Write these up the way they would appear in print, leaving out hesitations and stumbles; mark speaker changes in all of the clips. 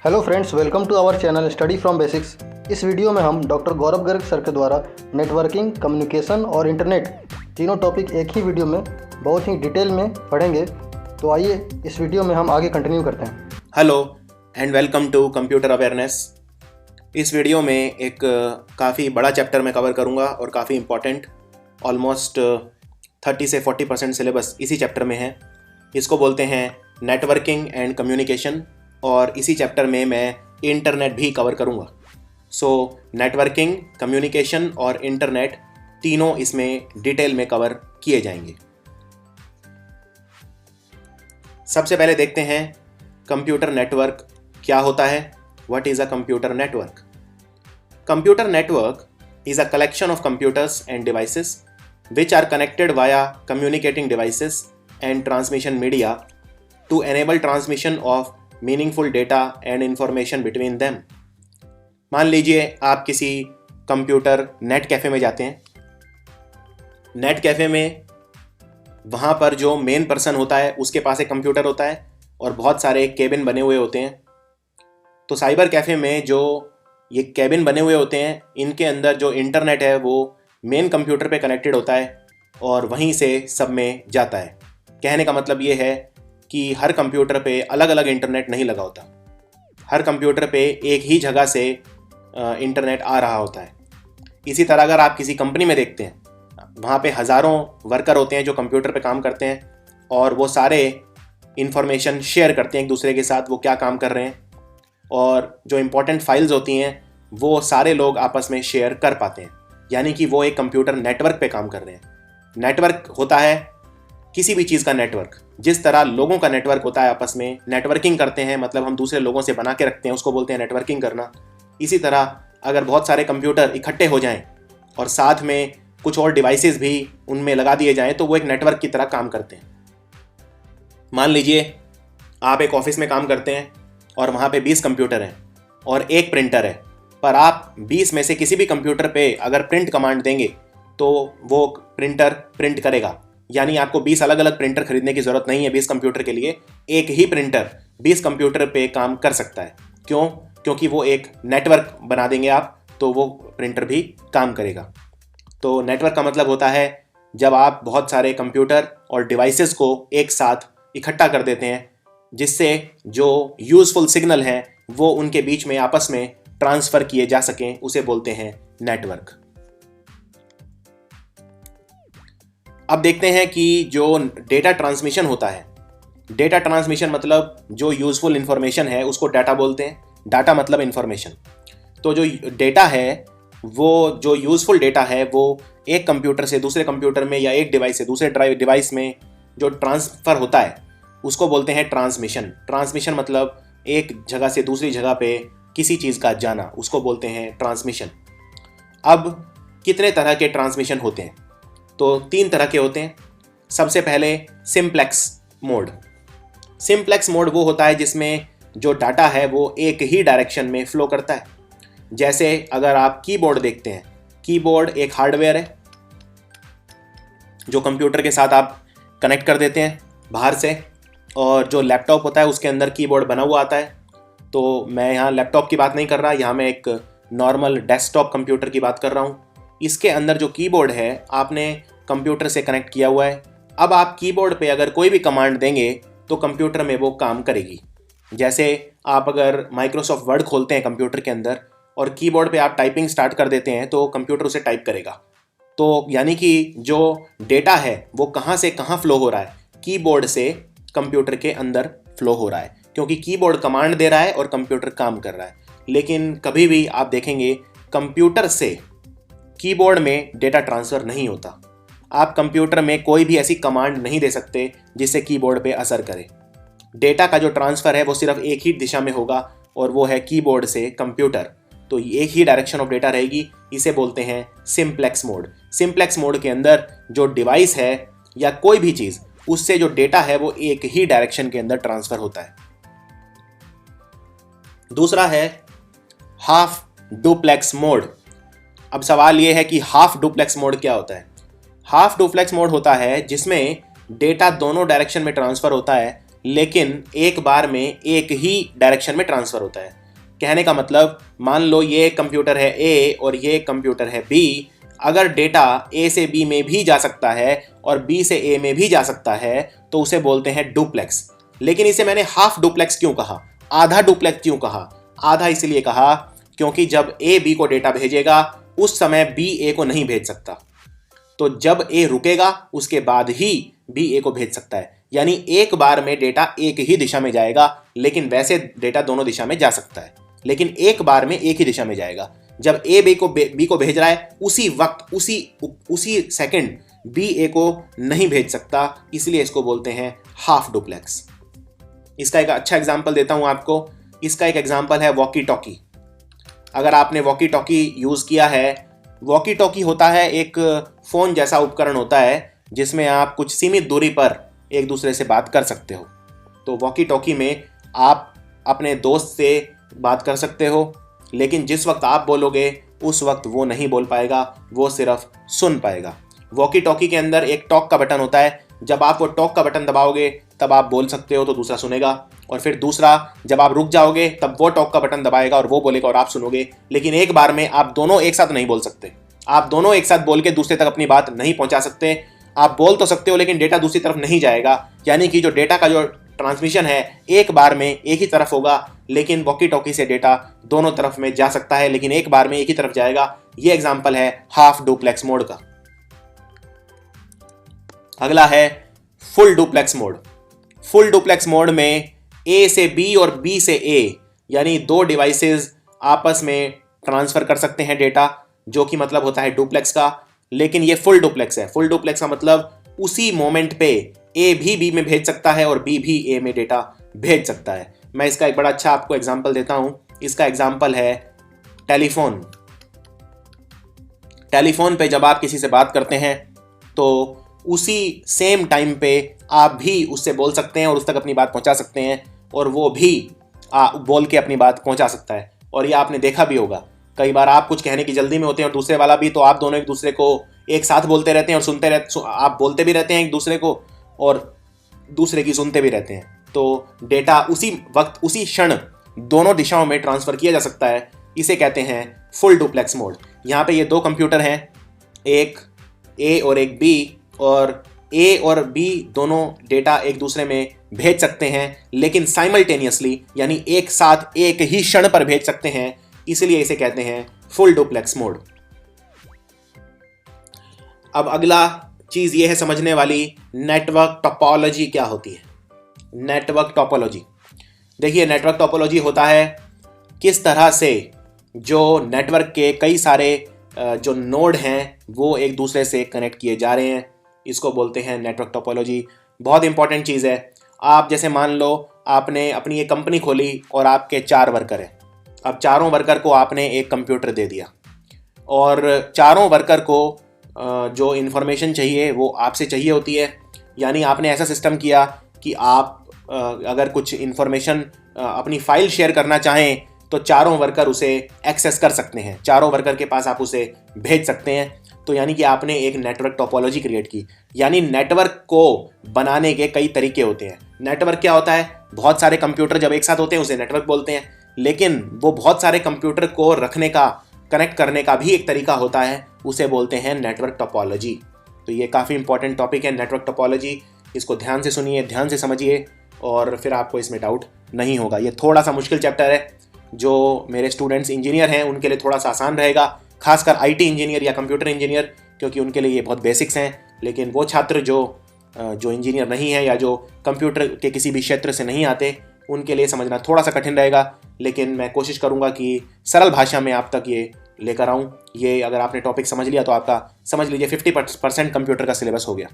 Speaker 1: Hello friends, welcome to our channel study from basics. इस video में हम doctor Gaurav Garg sir के द्वारा नेटवर्किंग, कम्युनिकेशन और इंटरनेट तीनों टॉपिक एक ही वीडियो में बहुत ही डिटेल में पढ़ेंगे। तो आइए इस वीडियो में हम आगे कंटिन्यू करते हैं।
Speaker 2: Hello and welcome to computer awareness. इस वीडियो में एक काफ़ी बड़ा चैप्टर मैं कवर करूंगा और काफ़ी इम्पॉर्टेंट, ऑलमोस्ट 30 से 40% सिलेबस इसी चैप्टर में है। इसको बोलते हैं नेटवर्किंग एंड कम्युनिकेशन, और इसी चैप्टर में मैं इंटरनेट भी कवर करूंगा। सो नेटवर्किंग, कम्युनिकेशन और इंटरनेट तीनों इसमें डिटेल में कवर किए जाएंगे। सबसे पहले देखते हैं कंप्यूटर नेटवर्क क्या होता है। What is a computer network? Computer network is a collection of computers and devices which are connected via communicating devices and transmission media to enable transmission of meaningful data and information between them। मान लीजिए आप किसी computer net cafe में जाते हैं। Net cafe में वहाँ पर जो मेन पर्सन होता है उसके पास एक कंप्यूटर होता है और बहुत सारे केबिन बने हुए होते हैं। तो साइबर कैफ़े में जो ये केबिन बने हुए होते हैं, इनके अंदर जो इंटरनेट है वो मेन कंप्यूटर पे कनेक्टेड होता है और वहीं से सब में जाता है। कहने का मतलब ये है कि हर कंप्यूटर पे अलग अलग इंटरनेट नहीं लगा होता। हर कंप्यूटर पे एक ही जगह से इंटरनेट आ रहा होता है। इसी तरह अगर आप किसी कंपनी में देखते हैं, वहाँ पे हज़ारों वर्कर होते हैं जो कंप्यूटर पे काम करते हैं और वो सारे इंफॉर्मेशन शेयर करते हैं एक दूसरे के साथ, वो क्या काम कर रहे हैं, और जो इम्पोर्टेंट फाइल्स होती हैं वो सारे लोग आपस में शेयर कर पाते हैं। यानी कि वो एक कंप्यूटर नेटवर्क पे काम कर रहे हैं। नेटवर्क होता है किसी भी चीज़ का नेटवर्क। जिस तरह लोगों का नेटवर्क होता है, आपस में नेटवर्किंग करते हैं, मतलब हम दूसरे लोगों से बना के रखते हैं, उसको बोलते हैं नेटवर्किंग करना। इसी तरह अगर बहुत सारे कंप्यूटर इकट्ठे हो जाएं और साथ में कुछ और डिवाइसेस भी उनमें लगा दिए जाएं तो वो एक नेटवर्क की तरह काम करते हैं। मान लीजिए आप एक ऑफिस में काम करते हैं और वहाँ पे 20 कंप्यूटर हैं और एक प्रिंटर है, पर आप 20 में से किसी भी कंप्यूटर पे अगर प्रिंट कमांड देंगे तो वो प्रिंटर प्रिंट करेगा। यानी आपको 20 अलग अलग प्रिंटर खरीदने की ज़रूरत नहीं है 20 कंप्यूटर के लिए। एक ही प्रिंटर 20 कंप्यूटर पे काम कर सकता है। क्यों? क्योंकि वो एक नेटवर्क बना देंगे आप, तो वो प्रिंटर भी काम करेगा। तो नेटवर्क का मतलब होता है जब आप बहुत सारे कंप्यूटर और डिवाइसेस को एक साथ इकट्ठा कर देते हैं, जिससे जो यूज़फुल सिग्नल है वो उनके बीच में आपस में ट्रांसफ़र किए जा सकें, उसे बोलते हैं नेटवर्क। अब देखते हैं कि जो डेटा ट्रांसमिशन होता है, डेटा ट्रांसमिशन मतलब जो यूज़फुल इंफॉर्मेशन है उसको डाटा बोलते हैं। डाटा मतलब इंफॉर्मेशन। तो जो डेटा है, वो जो यूज़फुल डेटा है वो एक कंप्यूटर से दूसरे कंप्यूटर में या एक डिवाइस से दूसरे डिवाइस में जो ट्रांसफ़र होता है उसको बोलते हैं ट्रांसमिशन। ट्रांसमिशन मतलब एक जगह से दूसरी जगह पे किसी चीज़ का जाना, उसको बोलते हैं ट्रांसमिशन। अब कितने तरह के ट्रांसमिशन होते हैं? तो 3 तरह के होते हैं। सबसे पहले सिंप्लेक्स मोड। सिंप्लेक्स मोड वो होता है जिसमें जो डाटा है वो एक ही डायरेक्शन में फ़्लो करता है। जैसे अगर आप कीबोर्ड देखते हैं, कीबोर्ड एक हार्डवेयर है जो कंप्यूटर के साथ आप कनेक्ट कर देते हैं बाहर से, और जो लैपटॉप होता है उसके अंदर कीबोर्ड बना हुआ आता है। तो मैं यहाँ लैपटॉप की बात नहीं कर रहा, यहाँ मैं एक नॉर्मल डेस्कटॉप कंप्यूटर की बात कर रहा हूँ। इसके अंदर जो कीबोर्ड है आपने कंप्यूटर से कनेक्ट किया हुआ है। अब आप कीबोर्ड पे अगर कोई भी कमांड देंगे तो कंप्यूटर में वो काम करेगी। जैसे आप अगर माइक्रोसॉफ्ट वर्ड खोलते हैं कंप्यूटर के अंदर और कीबोर्ड पे आप टाइपिंग स्टार्ट कर देते हैं तो कंप्यूटर उसे टाइप करेगा। तो यानी कि जो डेटा है वो कहाँ से कहाँ फ़्लो हो रहा है, कीबोर्ड से कंप्यूटर के अंदर फ़्लो हो रहा है, क्योंकि कीबोर्ड कमांड दे रहा है और कंप्यूटर काम कर रहा है। लेकिन कभी भी आप देखेंगे कंप्यूटर से कीबोर्ड में डेटा ट्रांसफ़र नहीं होता। आप कंप्यूटर में कोई भी ऐसी कमांड नहीं दे सकते जिससे कीबोर्ड पे असर करे। डेटा का जो ट्रांसफ़र है वो सिर्फ एक ही दिशा में होगा और वो है कीबोर्ड से कंप्यूटर। तो एक ही डायरेक्शन ऑफ डेटा रहेगी। इसे बोलते हैं सिंप्लेक्स मोड। सिंप्लेक्स मोड के अंदर जो डिवाइस है या कोई भी चीज़, उससे जो डेटा है वो एक ही डायरेक्शन के अंदर ट्रांसफ़र होता है। दूसरा है हाफ डुप्लेक्स मोड। अब सवाल ये है कि हाफ डुप्लेक्स मोड क्या होता है? हाफ डुप्लेक्स मोड होता है जिसमें डेटा दोनों डायरेक्शन में ट्रांसफ़र होता है, लेकिन एक बार में एक ही डायरेक्शन में ट्रांसफ़र होता है। कहने का मतलब, मान लो ये कंप्यूटर है ए और ये कंप्यूटर है बी। अगर डेटा ए से बी में भी जा सकता है और बी से ए में भी जा सकता है तो उसे बोलते हैं डुप्लेक्स। लेकिन इसे मैंने हाफ डुप्लेक्स क्यों कहा, आधा डुप्लेक्स क्यों कहा? आधा इसलिए कहा क्योंकि जब ए बी को डेटा भेजेगा उस समय बी ए को नहीं भेज सकता। तो जब ए रुकेगा उसके बाद ही बी ए को भेज सकता है। यानी एक बार में डेटा एक ही दिशा में जाएगा, लेकिन वैसे डेटा दोनों दिशा में जा सकता है, लेकिन एक बार में एक ही दिशा में जाएगा। जब ए बी को भेज रहा है उसी वक्त उसी सेकंड बी ए को नहीं भेज सकता, इसलिए इसको बोलते हैं हाफ डुप्लेक्स। इसका एक अच्छा एग्जांपल देता हूं आपको। इसका एक एग्जांपल है वॉकी टॉकी। अगर आपने वॉकी टॉकी यूज़ किया है, वॉकी टॉकी होता है एक फ़ोन जैसा उपकरण होता है जिसमें आप कुछ सीमित दूरी पर एक दूसरे से बात कर सकते हो। तो वॉकी टॉकी में आप अपने दोस्त से बात कर सकते हो, लेकिन जिस वक्त आप बोलोगे उस वक्त वो नहीं बोल पाएगा, वो सिर्फ सुन पाएगा। वॉकी टॉकी के अंदर एक टॉक का बटन होता है। जब आप वो टॉक का बटन दबाओगे तब आप बोल सकते हो तो दूसरा सुनेगा, और फिर दूसरा जब आप रुक जाओगे तब वो टॉक का बटन दबाएगा और वो बोलेगा और आप सुनोगे। लेकिन एक बार में आप दोनों एक साथ नहीं बोल सकते। आप दोनों एक साथ बोल के दूसरे तक अपनी बात नहीं पहुंचा सकते। आप बोल तो सकते हो लेकिन डेटा दूसरी तरफ नहीं जाएगा। यानी कि जो डेटा का जो ट्रांसमिशन है एक बार में एक ही तरफ होगा, लेकिन वॉकी टॉकी से डेटा दोनों तरफ में जा सकता है, लेकिन एक बार में एक ही तरफ जाएगा। ये एग्जाम्पल है हाफ डुप्लेक्स मोड का। अगला है full duplex mode. Full duplex mode में ए से बी और बी से ए, यानी दो डिवाइसेस आपस में ट्रांसफर कर सकते हैं डेटा, जो कि मतलब होता है डुप्लेक्स का। लेकिन ये फुल डुप्लेक्स है। फुल डुप्लेक्स का मतलब उसी मोमेंट पे ए भी बी में भेज सकता है और बी भी ए में डेटा भेज सकता है। मैं इसका एक बड़ा अच्छा आपको एग्जांपल देता हूं। इसका एग्जांपल है टेलीफोन। टेलीफोन पे जब आप किसी से बात करते हैं तो उसी सेम टाइम पे आप भी उससे बोल सकते हैं और उस तक अपनी बात पहुंचा सकते हैं, और वो भी बोल के अपनी बात पहुंचा सकता है। और ये आपने देखा भी होगा, कई बार आप कुछ कहने की जल्दी में होते हैं और दूसरे वाला भी, तो आप दोनों एक दूसरे को एक साथ बोलते रहते हैं और सुनते रहते, आप बोलते भी रहते हैं एक दूसरे को और दूसरे की सुनते भी रहते हैं। तो डेटा उसी वक्त उसी क्षण दोनों दिशाओं में ट्रांसफर किया जा सकता है। इसे कहते हैं फुल डुप्लेक्स मोड। यहाँ पे ये दो कंप्यूटर हैं, एक ए और एक बी, और ए और बी दोनों डेटा एक दूसरे में भेज सकते हैं, लेकिन साइमल्टेनियसली, यानी एक साथ एक ही क्षण पर भेज सकते हैं। इसलिए इसे कहते हैं फुल डुप्लेक्स मोड। अब अगला चीज ये है समझने वाली, नेटवर्क टोपोलॉजी क्या होती है। नेटवर्क टोपोलॉजी, देखिए नेटवर्क टोपोलॉजी होता है किस तरह से जो नेटवर्क के कई सारे जो नोड हैं वो एक दूसरे से कनेक्ट किए जा रहे हैं, इसको बोलते हैं नेटवर्क टोपोलॉजी। बहुत इंपॉर्टेंट चीज़ है। आप जैसे मान लो आपने अपनी एक कंपनी खोली और आपके 4 वर्कर हैं। अब चारों वर्कर को आपने एक कंप्यूटर दे दिया और चारों वर्कर को जो इन्फॉर्मेशन चाहिए वो आपसे चाहिए होती है। यानी आपने ऐसा सिस्टम किया कि आप अगर कुछ इन्फॉर्मेशन अपनी फाइल शेयर करना चाहें तो चारों वर्कर उसे एक्सेस कर सकते हैं, चारों वर्कर के पास आप उसे भेज सकते हैं। तो यानी कि आपने एक नेटवर्क टोपोलॉजी क्रिएट की। यानी नेटवर्क को बनाने के कई तरीके होते हैं। नेटवर्क क्या होता है? बहुत सारे कंप्यूटर जब एक साथ होते हैं उसे नेटवर्क बोलते हैं, लेकिन वो बहुत सारे कंप्यूटर को रखने का, कनेक्ट करने का भी एक तरीका होता है, उसे बोलते हैं नेटवर्क टोपोलॉजी। तो ये काफ़ी इंपॉर्टेंट टॉपिक है नेटवर्क टोपोलॉजी। इसको ध्यान से सुनिए, ध्यान से समझिए और फिर आपको इसमें डाउट नहीं होगा। ये थोड़ा सा मुश्किल चैप्टर है, जो मेरे स्टूडेंट्स इंजीनियर हैं उनके लिए थोड़ा सा आसान रहेगा, खासकर आईटी इंजीनियर या कंप्यूटर इंजीनियर, क्योंकि उनके लिए ये बहुत बेसिक्स हैं। लेकिन वो छात्र जो इंजीनियर नहीं है या जो कंप्यूटर के किसी भी क्षेत्र से नहीं आते, उनके लिए समझना थोड़ा सा कठिन रहेगा। लेकिन मैं कोशिश करूँगा कि सरल भाषा में आप तक ये लेकर आऊँ। ये अगर आपने टॉपिक समझ लिया तो आपका समझ लीजिए 50% कंप्यूटर का सिलेबस हो गया।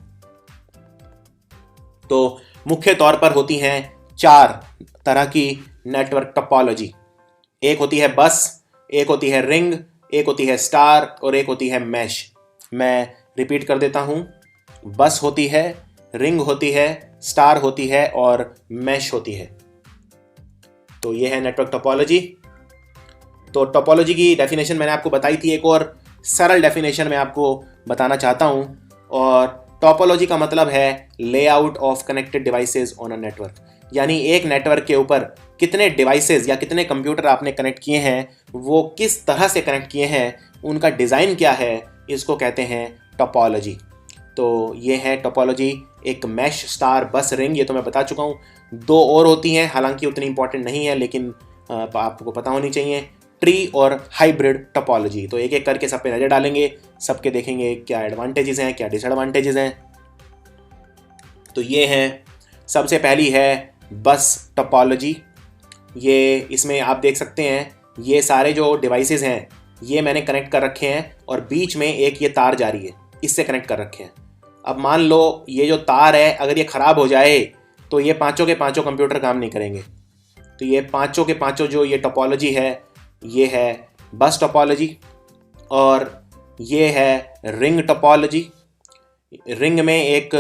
Speaker 2: तो मुख्य तौर पर होती हैं 4 तरह की नेटवर्क टोपोलॉजी। एक होती है बस, एक होती है रिंग, एक होती है स्टार और एक होती है मैश। मैं रिपीट कर देता हूं, बस होती है, रिंग होती है, स्टार होती है और मैश होती है। तो ये है नेटवर्क टोपोलॉजी। तो टोपोलॉजी की डेफिनेशन मैंने आपको बताई थी, एक और सरल डेफिनेशन मैं आपको बताना चाहता हूं। और टोपोलॉजी का मतलब है layout of connected devices on a network. यानी एक नेटवर्क के ऊपर कितने डिवाइसेस या कितने कंप्यूटर आपने कनेक्ट किए हैं, वो किस तरह से कनेक्ट किए हैं, उनका डिज़ाइन क्या है, इसको कहते हैं टोपोलॉजी। तो ये है टोपोलॉजी। एक मैश, स्टार, बस, रिंग, ये तो मैं बता चुका हूँ। दो और होती हैं, हालांकि उतनी इंपॉर्टेंट नहीं है, लेकिन आपको पता होनी चाहिए, ट्री और हाइब्रिड टोपोलॉजी। तो एक एक करके सब पे नज़र डालेंगे, सबके देखेंगे क्या एडवांटेजेस हैं, क्या डिसएडवांटेजेस हैं। तो ये हैं, सबसे पहली है बस टोपोलॉजी। ये इसमें आप देख सकते हैं, ये सारे जो डिवाइसेस हैं ये मैंने कनेक्ट कर रखे हैं और बीच में एक ये तार जा रही है, इससे कनेक्ट कर रखे हैं। अब मान लो ये जो तार है अगर ये ख़राब हो जाए तो ये पांचों के पांचों कंप्यूटर काम नहीं करेंगे। तो ये पांचों के पांचों जो ये टोपोलॉजी है, ये है बस टोपोलॉजी। और ये है रिंग टोपोलॉजी। रिंग में एक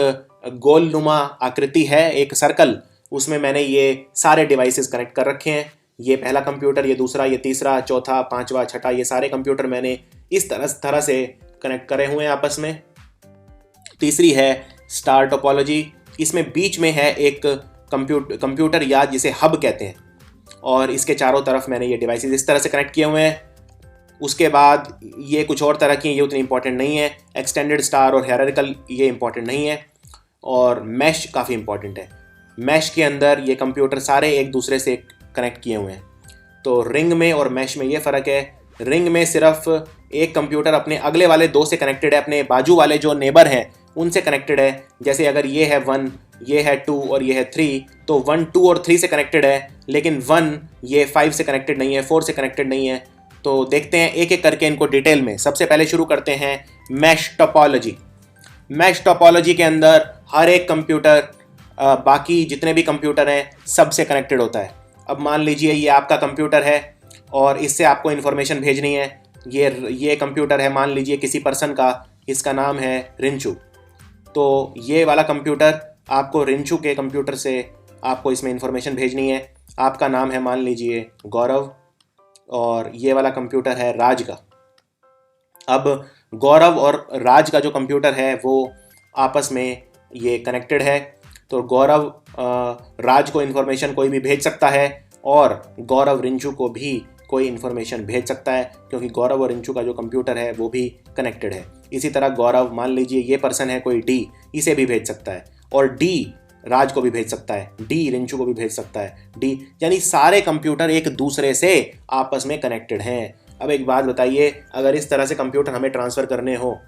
Speaker 2: गोलनुमा आकृति है, एक सर्कल, उसमें मैंने ये सारे डिवाइसेस कनेक्ट कर रखे हैं। ये पहला कंप्यूटर, ये दूसरा, ये तीसरा, चौथा, पांचवा, छठा, ये सारे कंप्यूटर मैंने इस तरह से कनेक्ट करे हुए हैं आपस में। तीसरी है स्टार टोपोलॉजी। इसमें बीच में है एक कंप्यूटर या जिसे हब कहते हैं, और इसके चारों तरफ मैंने ये डिवाइसेस इस तरह से कनेक्ट किए हुए हैं। उसके बाद ये कुछ और तरह की, ये उतनी इंपॉर्टेंट नहीं है। एक्सटेंडेड स्टार और हायरार्किकल, ये इंपॉर्टेंट नहीं है। और मैश काफ़ी इंपॉर्टेंट है। मैश के अंदर ये कंप्यूटर सारे एक दूसरे से कनेक्ट किए हुए हैं। तो रिंग में और मैश में ये फ़र्क है। रिंग में सिर्फ एक कंप्यूटर अपने अगले वाले दो से कनेक्टेड है, अपने बाजू वाले जो नेबर हैं उनसे कनेक्टेड है। जैसे अगर ये है 1, ये है 2 और ये है 3, तो 1, 2 और 3 से कनेक्टेड है, लेकिन 1 ये 5 से कनेक्टेड नहीं है, 4 से कनेक्टेड नहीं है। तो देखते हैं एक एक करके इनको डिटेल में। सबसे पहले शुरू करते हैं मैश टोपोलॉजी। मैश टोपोलॉजी के अंदर हर एक कंप्यूटर बाकी जितने भी कंप्यूटर हैं सबसे कनेक्टेड होता है। अब मान लीजिए ये आपका कंप्यूटर है और इससे आपको इन्फॉर्मेशन भेजनी है। ये कंप्यूटर है, मान लीजिए किसी पर्सन का, इसका नाम है रिंचू। तो ये वाला कंप्यूटर आपको रिंचू के कंप्यूटर से आपको इसमें इन्फॉर्मेशन भेजनी है। आपका नाम है मान लीजिए गौरव, और ये वाला कंप्यूटर है राज का। अब गौरव और राज का जो कंप्यूटर है वो आपस में ये कनेक्टेड है। तो गौरव राज को इन्फॉर्मेशन कोई भी भेज सकता है, और गौरव रिंचू को भी कोई इन्फॉर्मेशन भेज सकता है, क्योंकि गौरव और रिंचू का जो कंप्यूटर है वो भी कनेक्टेड है। इसी तरह गौरव, मान लीजिए ये पर्सन है कोई डी, इसे भी भेज सकता है, और डी राज को भी भेज सकता है, डी रिंचू को भी भेज सकता है, डी, यानी सारे कंप्यूटर एक दूसरे से आपस में कनेक्टेड हैं। अब एक बात बताइए, अगर इस तरह से कंप्यूटर हमें ट्रांसफ़र करने हो,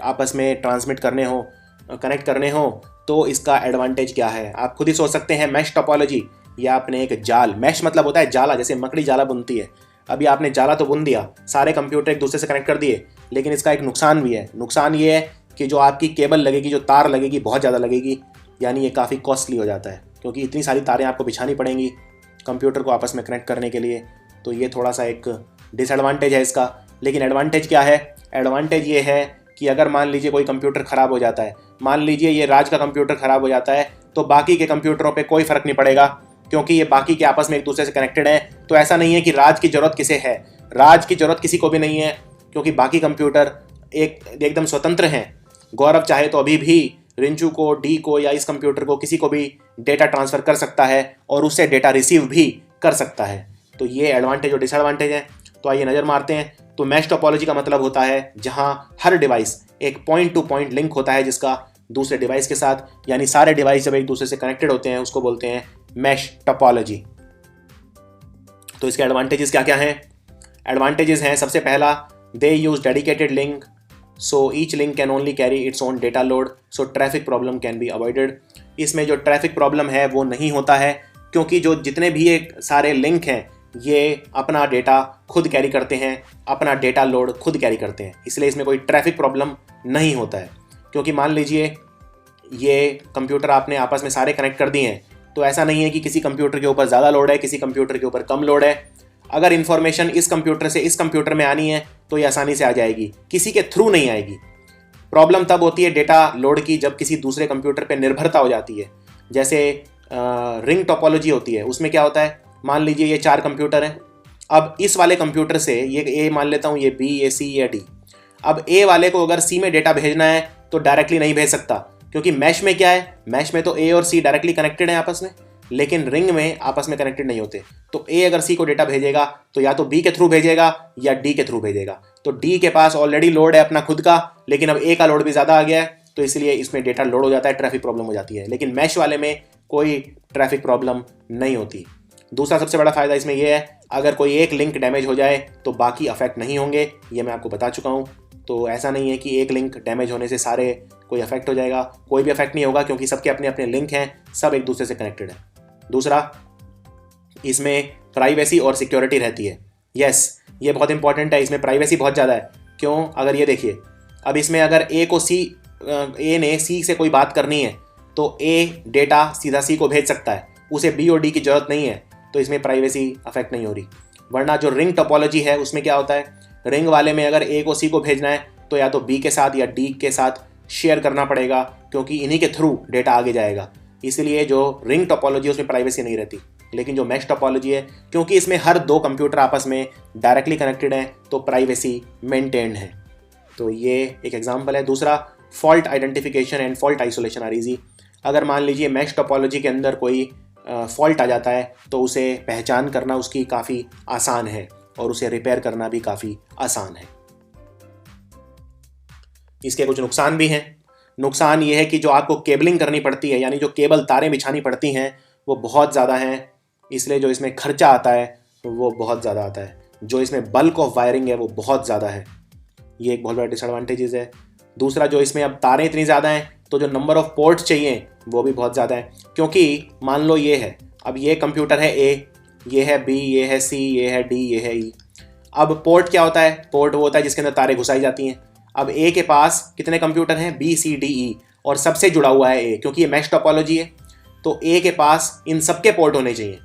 Speaker 2: आपस में ट्रांसमिट करने हो, कनेक्ट करने हो, तो इसका एडवांटेज क्या है? आप खुद ही सोच सकते हैं। मैश टोपोलॉजी, या आपने एक जाल, मैश मतलब होता है जाला, जैसे मकड़ी जाला बुनती है। अभी आपने जाला तो बुन दिया, सारे कंप्यूटर एक दूसरे से कनेक्ट कर दिए, लेकिन इसका एक नुकसान भी है। नुकसान ये है कि जो आपकी केबल लगेगी, जो तार लगेगी, बहुत ज़्यादा लगेगी, यानी ये काफ़ी कॉस्टली हो जाता है, क्योंकि इतनी सारी तारें आपको बिछानी पड़ेंगी कंप्यूटर को आपस में कनेक्ट करने के लिए। तो ये थोड़ा सा एक डिसएडवांटेज है इसका। लेकिन एडवांटेज क्या है? एडवांटेज ये है कि अगर मान लीजिए कोई कंप्यूटर ख़राब हो जाता है, मान लीजिए ये राज का कंप्यूटर ख़राब हो जाता है, तो बाकी के कंप्यूटरों पे कोई फ़र्क नहीं पड़ेगा, क्योंकि ये बाकी के आपस में एक दूसरे से कनेक्टेड हैं। तो ऐसा नहीं है कि राज की ज़रूरत किसे है, राज की ज़रूरत किसी को भी नहीं है, क्योंकि बाकी कंप्यूटर एकदम स्वतंत्र हैं। गौरव चाहे तो अभी भी रिंचू को, डी को, या इस कंप्यूटर को, किसी को भी डेटा ट्रांसफ़र कर सकता है और उससे डेटा रिसीव भी कर सकता है। तो ये एडवांटेज और डिसएडवांटेज है। तो आइए नज़र मारते हैं। तो मैश टोपोलॉजी का मतलब होता है जहां हर डिवाइस एक पॉइंट टू पॉइंट लिंक होता है जिसका दूसरे डिवाइस के साथ, यानी सारे डिवाइस जब एक दूसरे से कनेक्टेड होते हैं उसको बोलते हैं मैश टोपोलॉजी। तो इसके एडवांटेजेस क्या क्या हैं? एडवांटेजेस हैं, सबसे पहला, they use dedicated link, so each link can only carry its own data load, so traffic problem can be avoided. इसमें जो ट्रैफिक प्रॉब्लम है वो नहीं होता है, क्योंकि जो जितने भी एक सारे लिंक हैं ये अपना डेटा खुद कैरी करते हैं, अपना डेटा लोड खुद कैरी करते हैं, इसलिए इसमें कोई ट्रैफिक प्रॉब्लम नहीं होता है। क्योंकि मान लीजिए ये कंप्यूटर आपने आपस में सारे कनेक्ट कर दिए हैं, तो ऐसा नहीं है कि किसी कंप्यूटर के ऊपर ज़्यादा लोड है, किसी कंप्यूटर के ऊपर कम लोड है। अगर इन्फॉर्मेशन इस कंप्यूटर से इस कंप्यूटर में आनी है तो ये आसानी से आ जाएगी, किसी के थ्रू नहीं आएगी। प्रॉब्लम तब होती है डेटा लोड की जब किसी दूसरे कंप्यूटर पर निर्भरता हो जाती है। जैसे रिंग टोपोलॉजी होती है, उसमें क्या होता है, मान लीजिए ये 4 कंप्यूटर हैं। अब इस वाले कंप्यूटर से, ये ए मान लेता हूँ, ये बी, ये सी, ये डी। अब ए वाले को अगर सी में डेटा भेजना है तो डायरेक्टली नहीं भेज सकता, क्योंकि मैश में क्या है, मैश में तो ए और सी डायरेक्टली कनेक्टेड हैं आपस में। लेकिन रिंग में आपस में कनेक्टेड नहीं होते। तो ए अगर सी को डेटा भेजेगा तो या तो बी के थ्रू भेजेगा या डी के थ्रू भेजेगा। तो डी के पास ऑलरेडी लोड है अपना खुद का, लेकिन अब ए का लोड भी ज़्यादा आ गया है, तो इसलिए इसमें डेटा लोड हो जाता है, ट्रैफिक प्रॉब्लम हो जाती है। लेकिन मैश वाले में कोई ट्रैफिक प्रॉब्लम नहीं होती। दूसरा सबसे बड़ा फ़ायदा इसमें यह है, अगर कोई एक लिंक डैमेज हो जाए तो बाकी अफेक्ट नहीं होंगे, ये मैं आपको बता चुका हूँ। तो ऐसा नहीं है कि एक लिंक डैमेज होने से सारे कोई अफेक्ट हो जाएगा, कोई भी अफेक्ट नहीं होगा, क्योंकि सबके अपने अपने लिंक हैं, सब एक दूसरे से कनेक्टेड है। दूसरा, इसमें प्राइवेसी और सिक्योरिटी रहती है। यस, ये बहुत इंपॉर्टेंट है, इसमें प्राइवेसी बहुत ज़्यादा है। क्यों? अगर ये देखिए, अब इसमें अगर ए ने सी से कोई बात करनी है तो ए डेटा सीधा सी को भेज सकता है, उसे बी और डी की जरूरत नहीं है, तो इसमें प्राइवेसी अफेक्ट नहीं हो रही। वरना जो रिंग टोपोलॉजी है उसमें क्या होता है, रिंग वाले में अगर ए को सी को भेजना है तो या तो बी के साथ या डी के साथ शेयर करना पड़ेगा, क्योंकि इन्हीं के थ्रू डेटा आगे जाएगा। इसलिए जो रिंग टोपोलॉजी है उसमें प्राइवेसी नहीं रहती। लेकिन जो मैश टोपोलॉजी है, क्योंकि इसमें हर दो कंप्यूटर आपस में डायरेक्टली कनेक्टेड हैं, तो प्राइवेसी मेंटेन्ड है। तो ये एक एग्जांपल है। दूसरा, fault identification and fault isolation are easy. अगर मान लीजिए मैश टोपोलॉजी के अंदर कोई फॉल्ट आ जाता है तो उसे पहचान करना उसकी काफ़ी आसान है और उसे रिपेयर करना भी काफ़ी आसान है। इसके कुछ नुकसान भी हैं। नुकसान ये है कि जो आपको केबलिंग करनी पड़ती है, यानी जो केबल तारें बिछानी पड़ती हैं, वो बहुत ज़्यादा हैं, इसलिए जो इसमें खर्चा आता है वो बहुत ज़्यादा आता है। जो इसमें बल्क ऑफ वायरिंग है वो बहुत ज़्यादा है, ये एक बहुत बड़ा डिसएडवांटेजेस है। दूसरा, जो इसमें अब तारें इतनी ज़्यादा हैं तो जो नंबर ऑफ पोर्ट चाहिए वो भी बहुत ज़्यादा है। क्योंकि मान लो ये है, अब ये कंप्यूटर है ए, ये है बी, ये है सी, ये है डी, ये है ई। अब पोर्ट क्या होता है? पोर्ट वो होता है जिसके अंदर तारें घुसाई जाती हैं। अब ए के पास कितने कंप्यूटर हैं? बी, सी, डी, ई, और सबसे जुड़ा हुआ है ए, क्योंकि ये मैश टोपोलॉजी है। तो ए के पास इन सबके पोर्ट होने चाहिए।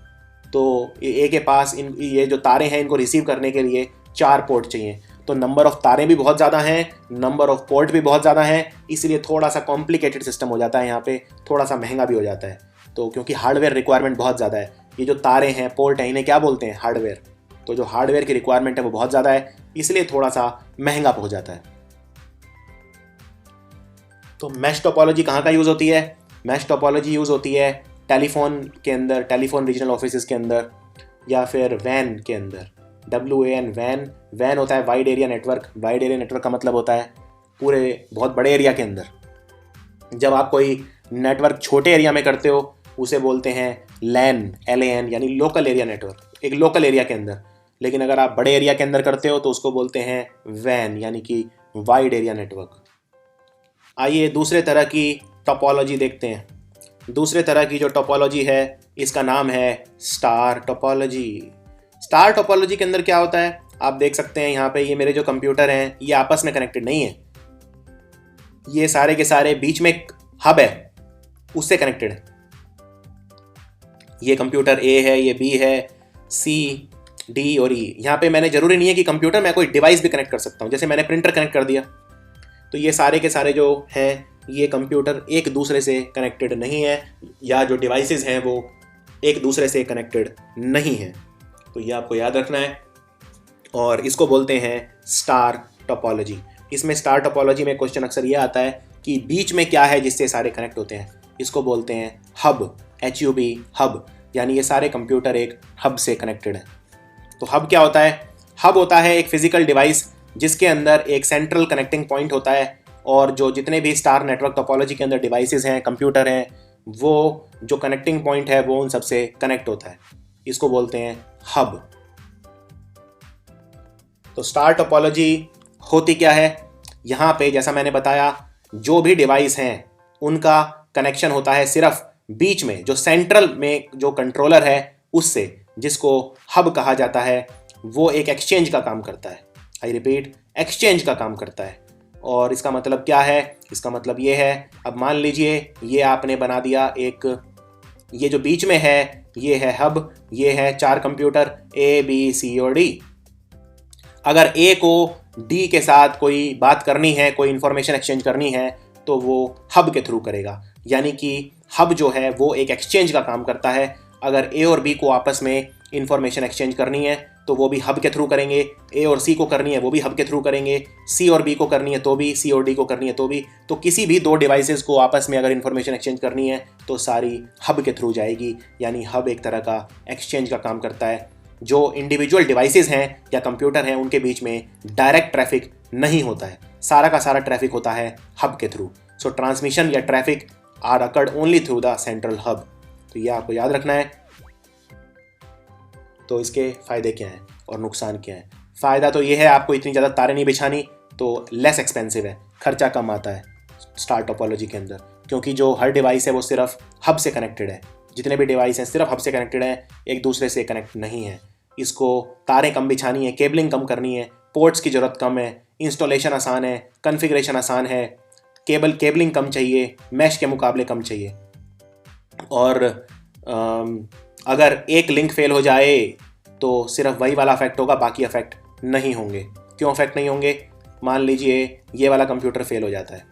Speaker 2: तो ए के पास ये जो तारें हैं इनको रिसीव करने के लिए 4 पोर्ट चाहिए। तो नंबर ऑफ तारें भी बहुत ज़्यादा हैं, नंबर ऑफ पोर्ट भी बहुत ज़्यादा हैं, इसलिए थोड़ा सा कॉम्प्लिकेटेड सिस्टम हो जाता है यहाँ पे, थोड़ा सा महंगा भी हो जाता है। तो क्योंकि हार्डवेयर रिक्वायरमेंट बहुत ज़्यादा है, ये जो तारें हैं, पोर्ट हैं, इन्हें क्या बोलते हैं? हार्डवेयर। तो जो हार्डवेयर की रिक्वायरमेंट है वो बहुत ज़्यादा है, इसलिए थोड़ा सा महंगा हो जाता है। तो मैश टोपोलॉजी कहाँ का यूज़ होती है? मैश टोपोलॉजी यूज़ होती है टेलीफोन के अंदर, टेलीफोन रीजनल ऑफिस के अंदर, या फिर वैन के अंदर। WAN, van. वैन होता है wide area network. Wide area network का मतलब होता है पूरे बहुत बड़े एरिया के अंदर। जब आप कोई नेटवर्क छोटे एरिया में करते हो उसे बोलते हैं LAN, LAN, यानी लोकल एरिया नेटवर्क, एक लोकल एरिया के अंदर। लेकिन अगर आप बड़े एरिया के अंदर करते हो तो उसको बोलते हैं वैन, यानी कि वाइड एरिया नेटवर्क। आइए दूसरे तरह की टोपोलॉजी देखते हैं। दूसरे तरह की जो टोपोलॉजी है इसका नाम है स्टार टोपोलॉजी। स्टार टोपोलॉजी के अंदर क्या होता है? आप देख सकते हैं यहाँ पे, ये मेरे जो कंप्यूटर हैं ये आपस में कनेक्टेड नहीं है, ये सारे के सारे बीच में एक हब है उससे कनेक्टेड है। ये कंप्यूटर ए है, ये बी है, सी, डी और ई। यहाँ पे मैंने जरूरी नहीं है कि कंप्यूटर, मैं कोई डिवाइस भी कनेक्ट कर सकता हूँ, जैसे मैंने प्रिंटर कनेक्ट कर दिया। तो ये सारे के सारे जो हैं ये कंप्यूटर एक दूसरे से कनेक्टेड नहीं है, या जो डिवाइसेस हैं वो एक दूसरे से कनेक्टेड नहीं हैं। तो ये आपको याद रखना है, और इसको बोलते हैं स्टार टोपोलॉजी। इसमें स्टार टोपोलॉजी में क्वेश्चन अक्सर ये आता है कि बीच में क्या है जिससे सारे कनेक्ट होते हैं। इसको बोलते हैं हब, HUB, हब, यानी ये सारे कंप्यूटर एक हब से कनेक्टेड हैं। तो हब क्या होता है? हब होता है एक फिजिकल डिवाइस जिसके अंदर एक सेंट्रल कनेक्टिंग पॉइंट होता है, और जो जितने भी स्टार नेटवर्क टोपोलॉजी के अंदर डिवाइसेस हैं, कंप्यूटर हैं, वो जो कनेक्टिंग पॉइंट है वो उन सबसे कनेक्ट होता है। इसको बोलते हैं हब। तो स्टार टोपोलॉजी होती क्या है? यहाँ पे जैसा मैंने बताया, जो भी डिवाइस हैं उनका कनेक्शन होता है सिर्फ बीच में, जो सेंट्रल में जो कंट्रोलर है उससे, जिसको हब कहा जाता है। वो एक एक्सचेंज का काम करता है। आई रिपीट, एक्सचेंज का काम करता है। और इसका मतलब क्या है? इसका मतलब ये है, अब मान लीजिए ये आपने बना दिया एक, ये जो बीच में है ये है हब, ये है 4 कंप्यूटर A, B, C और D। अगर A को D के साथ कोई बात करनी है, कोई इंफॉर्मेशन एक्सचेंज करनी है, तो वो हब के थ्रू करेगा। यानी कि हब जो है वो एक एक्सचेंज का काम करता है। अगर A और B को आपस में इंफॉर्मेशन एक्सचेंज करनी है तो वो भी हब के थ्रू करेंगे, ए और सी को करनी है वो भी हब के थ्रू करेंगे, सी और बी को करनी है तो भी, सी और डी को करनी है तो भी। तो किसी भी दो डिवाइसेस को आपस में अगर इंफॉर्मेशन एक्सचेंज करनी है तो सारी हब के थ्रू जाएगी, यानी हब एक तरह का एक्सचेंज का काम करता है। जो इंडिविजुअल डिवाइसेस हैं या कंप्यूटर हैं उनके बीच में डायरेक्ट ट्रैफिक नहीं होता है, सारा का सारा ट्रैफिक होता है हब के थ्रू। सो ट्रांसमिशन या traffic are occurred only through the central hub. तो ये आपको याद रखना है। तो इसके फ़ायदे क्या हैं और नुकसान क्या हैं? फ़ायदा तो ये है, आपको इतनी ज़्यादा तारें नहीं बिछानी, तो लेस एक्सपेंसिव है, खर्चा कम आता है स्टार टोपोलॉजी के अंदर, क्योंकि जो हर डिवाइस है वो सिर्फ हब से कनेक्टेड है। जितने भी डिवाइस हैं सिर्फ हब से कनेक्टेड हैं, एक दूसरे से कनेक्ट नहीं है। इसको तारें कम बिछानी है, केबलिंग कम करनी है, पोर्ट्स की ज़रूरत कम है, इंस्टॉलेशन आसान है, कॉन्फ़िगरेशन आसान है, केबलिंग कम चाहिए, मैश के मुकाबले कम चाहिए। और अगर एक लिंक फेल हो जाए तो सिर्फ वही वाला अफेक्ट होगा, बाकी अफेक्ट नहीं होंगे। क्यों अफेक्ट नहीं होंगे? मान लीजिए ये वाला कंप्यूटर फेल हो जाता है,